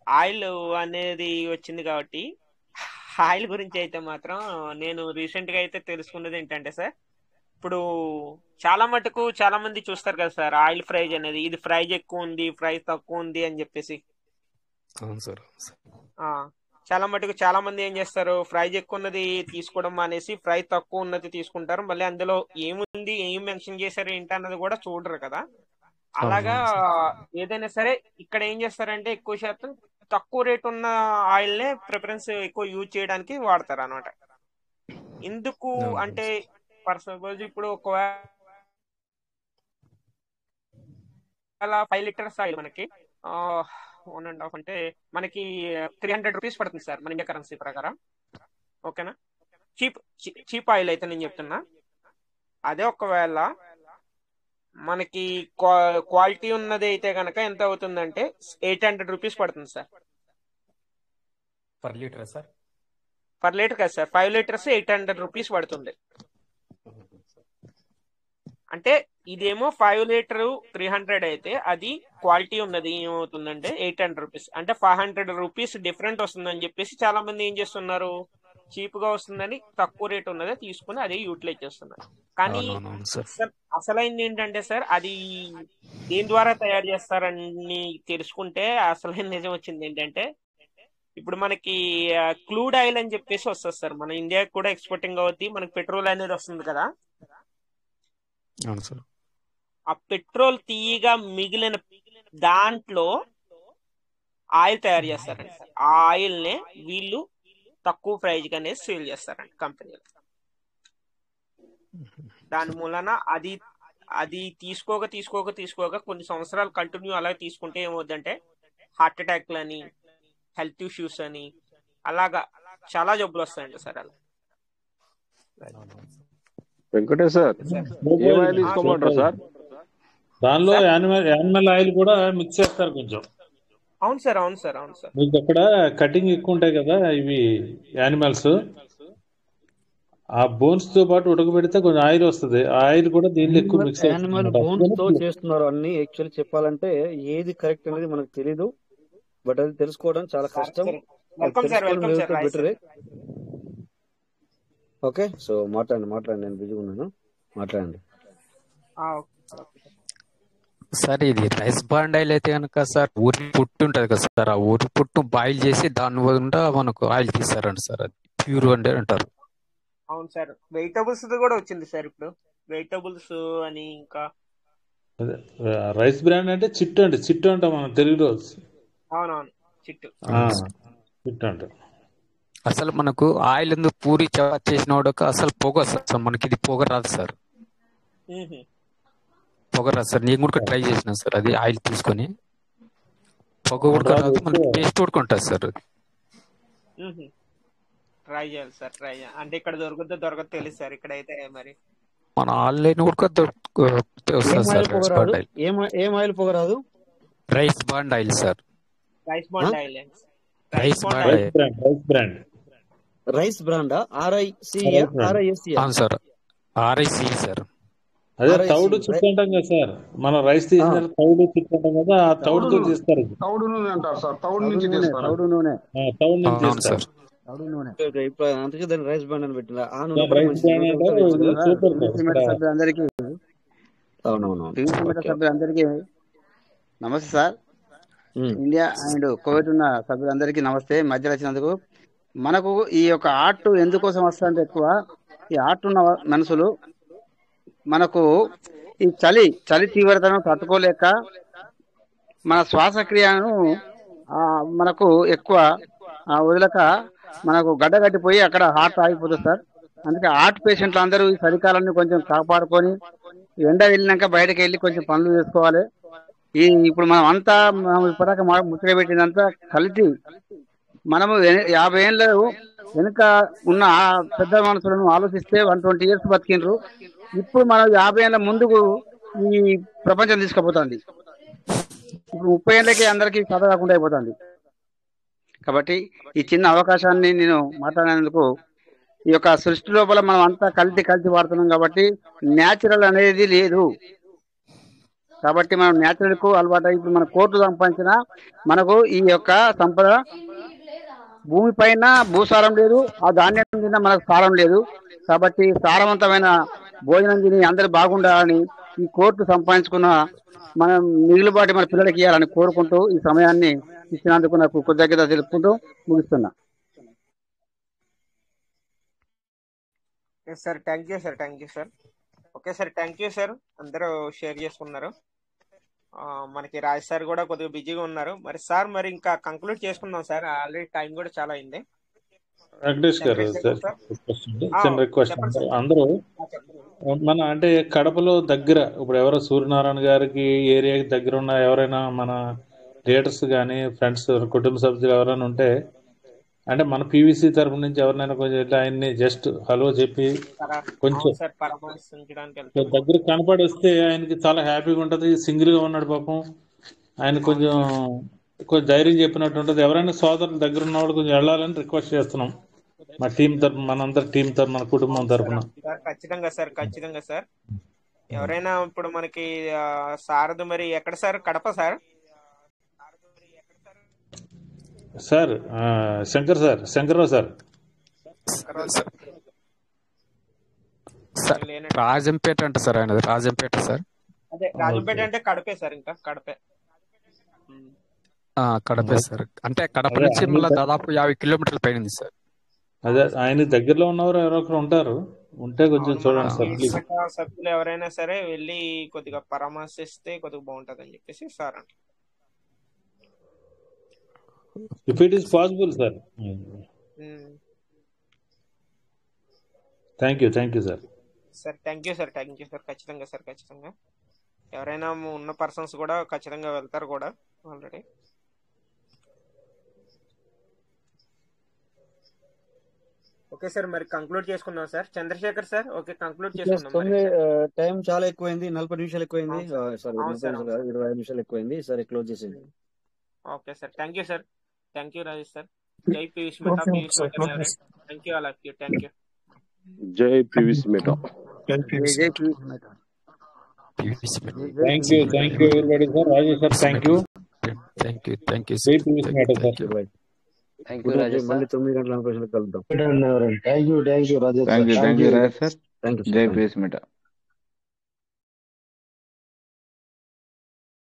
ఆయిల్ అనేది వచ్చింది కాబట్టి ఆయిల్ గురించి అయితే మాత్రం నేను రీసెంట్ గా అయితే తెలుసుకున్నది ఏంటంటే సార్, ఇప్పుడు చాలా మటుకు చాలా మంది చూస్తారు కదా సార్ ఆయిల్ ప్రైజ్ అనేది, ఇది ప్రైజ్ ఎక్కువ ఉంది ప్రైజ్ తక్కువ ఉంది అని చెప్పేసి. అవును సార్. చాలా మటుకు చాలా మంది ఏం చేస్తారు, ప్రైజ్ ఎక్కువ ఉన్నది తీసుకోవడం అనేసి ప్రైజ్ తక్కువ ఉన్నది తీసుకుంటారు. మళ్ళీ అందులో ఏముంది ఏం మెన్షన్ చేశారు ఏంటి అన్నది కూడా చూడరు కదా. అలాగా ఏదైనా సరే ఇక్కడ ఏం చేస్తారంటే ఎక్కువ శాతం తక్కువ రేట్ ఉన్న ఆయిల్ నే ప్రిఫరెన్స్ ఎక్కువ యూజ్ చేయడానికి వాడతారు అనమాట. ఎందుకు అంటే ఫర్ సపోజ్ ఇప్పుడు ఒకవేళ 5 లీటర్స్ ఆయిల్ మనకి 1.5 అంటే మనకి 300 రూపీస్ పడుతుంది సార్ మన ఇండియా కరెన్సీ ప్రకారం. ఓకేనా, చీప్ ఆయిల్ అయితే నేను చెప్తున్నా. అదే ఒకవేళ మనకి క్వాలిటీ ఉన్నది అయితే కనుక ఎంత అవుతుందంటే 800 రూపీస్ పడుతుంది sir per litre sir. Per litre కదా సార్, 5 లీటర్స్ 800 రూపీస్ పడుతుంది. అంటే ఇదేమో 5 లీటర్ 300 అయితే అది క్వాలిటీ ఉన్నది ఏమవుతుందంటే 800 రూపీస్, అంటే 500 రూపీస్ డిఫరెంట్ వస్తుందని చెప్పేసి చాలా మంది ఏం చేస్తున్నారు, చీప్ గా వస్తుందని తక్కువ రేట్ ఉన్నదే తీసుకుని అదే యూటిలైజ్ చేస్తున్నారు. కానీ అసలైంది ఏంటంటే సార్, అది దేని ద్వారా తయారు చేస్తారని తెలుసుకుంటే అసలైన నిజం వచ్చింది ఏంటంటే, ఇప్పుడు మనకి క్రూడ్ ఆయిల్ అని చెప్పేసి వస్తుంది సార్, మన ఇండియాకి కూడా ఎక్స్పోర్టింగ్ అవుద్ది, మనకి పెట్రోల్ అనేది వస్తుంది కదా. అవును సార్. ఆ పెట్రోల్ తీయగా మిగిలిన దాంట్లో ఆయిల్ తయారు చేస్తారండి సార్. ఆ ఆయిల్ నే వీళ్ళు తక్కువ ప్రైజ్ గా అనేది సేల్ చేస్తారండి కంపెనీలు. దాని మూలన అది తీసుకోక కొన్ని సంవత్సరాలు కంటిన్యూ అలా తీసుకుంటే ఏమవుద్దంటే హార్ట్ అటాక్లని, హెల్త్ ఇష్యూస్ అని, అలాగా చాలా జబ్బులు వస్తాయండి సార్. అలా వెంకటేష్ సార్, ఏం ఆయిల్ తీసుకోమంటారు సార్? దానిలో యానిమల్ ఆయిల్ కూడా మిక్స్ చేస్తారు కొంచెం. అవును సార్. మీకు అక్కడ కటింగ్ ఎక్కువ ఉంటాయి కదా ఇవి యానిమల్స్, ఆ బోన్స్ తో పాటు ఉడకబెడితే కొంచెం ఆయిల్ వస్తుంది. ఆ ఆయిల్ కూడా దీనిలో ఎక్కువ మిక్స్ యానిమల్ బోన్స్ తో చేస్తున్నారు అన్ని. యాక్చువల్లీ చెప్పాలంటే ఏది కరెక్ట్ అనేది మనకు తెలీదు, బట్ అది తెలుసుకోవడం చాలా కష్టం. బెటరే. ఓకే, సో మాట్లాడండి, నేను బిజీగా ఉన్నాను, మాట్లాడండి సార్. ఇది రైస్ బ్రాండ్ ఆయిల్ అయితే కనుక సార్ ఊరి పుట్టు ఉంటది కదా సార్, ఆ ఊరి పుట్టు బాయిల్ చేసి దాని వల్ల మనకు ఆయిల్ తీస్తారండి సార్, అది ప్యూర్ అంటే అంటారు. అవును సార్. వెజిటబుల్స్ కూడా వచ్చింది సార్ ఇప్పుడు, వెజిటబుల్స్ అని. ఇంకా రైస్ బ్రాండ్ అంటే చిట్టు అంటాం మనం తెలుగులో. అవునవును, చిట్టు అంటారు. అసలు మనకు ఆయిల్ ఎందుకు పూరి చపాతి చేసిన వాడు అసలు పొగ వస్తుంది సార్, మనకి ఇది పొగ రాదు సార్, పొగ రాదు సార్. నేను కూడా ట్రై చేసిన సార్, అది ఆయిల్ తీసుకొని పొగ ఉడక రాదు, మనకి టేస్ట్ ఉడుకుంటుంది సార్. ట్రై చేయాలి సార్, అంటే ఇక్కడ దొరకదు తెలియదు సార్, ఇక్కడైతే మరి మన ఆన్లైన్ కూడా వస్తుంది సార్. ఏం ఆయిల్ పొగ రాదు? Rice brand oil sir. Rice brand oil. Rice బ్రాండా? అవును సార్, RIC సార్. అదే తౌడు చిట్టు అంటాం కదా సార్, మనం రైస్ తీసిన తౌడు చిట్టు అంటాం కదా, ఆ తౌడుతో తీస్తారు. తౌడు నూనె అంటారు సార్, తౌడు నుంచి తీస్తారు. తౌడు నూనె తీస్తారు. అందుకే దాన్ని రైస్ బ్రాండ్ అని పెట్టిన. సభ్యులందరికీ నమస్తే సార్. ఇండియా అండ్ కోవిడ్ ఉన్న సభ్యులందరికీ నమస్తే. మధ్యలో వచ్చినందుకు. మనకు ఈ యొక్క ఆర్ట్ ఎందుకోసం వస్తుందంటే, ఎక్కువ ఈ ఆర్ట్ ఉన్న మనుషులు మనకు ఈ చలి తీవ్రతను తట్టుకోలేక మన శ్వాసక్రియను మనకు ఎక్కువ వదలక మనకు గడ్డగట్టిపోయి అక్కడ హార్ట్ ఆగిపోతుంది సార్. అందుకే హార్ట్ పేషెంట్లు అందరూ ఈ చలికాలాన్ని కొంచెం కాపాడుకొని ఎండ వెళ్ళినాక బయటకు వెళ్ళి కొంచెం పనులు చేసుకోవాలి. ఇప్పుడు మనం అంతా ఇప్పటిదాకా ముచ్చట పెట్టిందంతా కలిసి మనము 50 ఏళ్ళు వెనుక ఉన్న పెద్ద మనుషులను ఆలోచిస్తే 120 years బతికిండ్రు. ఇప్పుడు మనం 50 ఏళ్ళ ముందుకు ఈ ప్రపంచం తీసుకుపోతుంది. ఇప్పుడు 30 ఏళ్ళకి అందరికీ కథ కాకుండా అయిపోతుంది. కాబట్టి ఈ చిన్న అవకాశాన్ని నేను మాట్లాడినందుకు, ఈ యొక్క సృష్టి లోపల మనం అంతా కలిసి వాడుతున్నాం కాబట్టి న్యాచురల్ అనేది లేదు. కాబట్టి మనం న్యాచురల్ కు అలవాటు. ఇప్పుడు మన కోర్టు సంపాదించిన మనకు ఈ యొక్క సంపద భూమి పైన భూసారం లేదు, ఆ ధాన్యం తిన్న మనకు సారం లేదు. కాబట్టి సారవంతమైన భోజనం తిని అందరు బాగుండాలని ఈ కోర్టు సంపాదించుకున్న మనం మిగులుబాటు మన పిల్లలకి ఇవ్వాలని కోరుకుంటూ ఈ సమయాన్ని ఇచ్చినందుకు నాకు కృతజ్ఞత తెలుపుకుంటూ ముగిస్తున్నా. Sir thank you sir. Okay sir, thank you sir. అందరూ షేర్ చేసుకున్నారు. మనకి రాజ్ సార్ కూడా కొద్దిగా బిజీగా ఉన్నారు. మరి సార్ మరి ఇంకా కంక్లూడ్ చేసుకుందాం సార్, ఆల్రెడీ టైం కూడా చాలా అయింది. వెంకటేష్ గారు చిన్న రిక్వెస్ట్, అందరూ మన అంటే కడపలో దగ్గర ఇప్పుడు ఎవరో సూర్యనారాయణ గారికి ఏరియాకి దగ్గర ఉన్న ఎవరైనా మన లీడర్స్ కానీ ఫ్రెండ్స్ కుటుంబ సభ్యులు ఎవరైనా ఉంటే, అంటే మన PVC తరఫు నుంచి ఎవరినైనా కొంచెం ఇట్లా ఆయన్ని జస్ట్ హలో చెప్పి కొంచెం దగ్గర కనపడి వస్తే ఆయనకి చాలా హ్యాపీగా ఉంటుంది. సింగిల్ గా ఉన్నాడు పాపం, ఆయన కొంచెం ధైర్యం చెప్పినట్టు ఉంటుంది. ఎవరైనా సోదరులు దగ్గర ఉన్నవాళ్ళు కొంచెం వెళ్ళాలని రిక్వెస్ట్ చేస్తున్నాం. మా టీం తరపున, మనందరి టీం తరపున, మన కుటుంబం తరపున. సార్ ఖచ్చితంగా సార్, ఖచ్చితంగా సార్. ఎవరైనా ఇప్పుడు మనకి సారథి మరి ఎక్కడ sir? Kadapa sir? Sir Shankarrao sir. Rajampet అంటే సార్ ఆయన రాజంపేట సార్. అదే రాజంపేట అంటే కడపే సార్, ఇంకా కడపే. కడపే సార్. అంటే కడప నుంచి మళ్ళీ దాదాపు 50 కిలోమీటర్ల పైన ఉంది సార్. అదే ఆయన దగ్గరలో ఉన్నవారు ఎవరో ఒకరు ఉంటారు, ఉంటే కొంచెం చూడండి సార్ ప్లీజ్. సభ్యులు ఎవరైనా సరే వెళ్ళి కొద్దిగా పరామర్శిస్తే కొద్దిగా బాగుంటది అని చెప్పేసి సార్ అంటే. If it is possible sir. Thank you sir. Sir thank you sir, ఖచ్చితంగా సార్, ఖచ్చితంగా. ఎవరైనా ఉన్న పర్సన్స్ కూడా ఖచ్చితంగా వెళ్తారు కూడా ఆల్రెడీ. ఓకే సార్, మరి కంక్లూడ్ చేసుకుందాం sir. Chandrashekhar sir, okay conclude చేసుకుందాం. టైం చాలా ఎక్కువైంది, 40 నిమిషాలు ఎక్కువైంది. సారీ 25 నిమిషాలు ఎక్కువైంది. సరే క్లోజ్ చేసేయండి. Okay sir, thank you sir, thank you Rajesh sir. జై Piyush Mehta. Thank you all of you. Thank you. జై పీయూష్ మెహతా. జై Piyush Mehta. Thank you everybody sir. Rajesh sir thank you. జై Piyush Mehta sir. Thank you Rajesh. మళ్ళీ 9 గంటల కలుద్దాం. Thank you Rajesh sir. జై పీయూష్ మెహతా.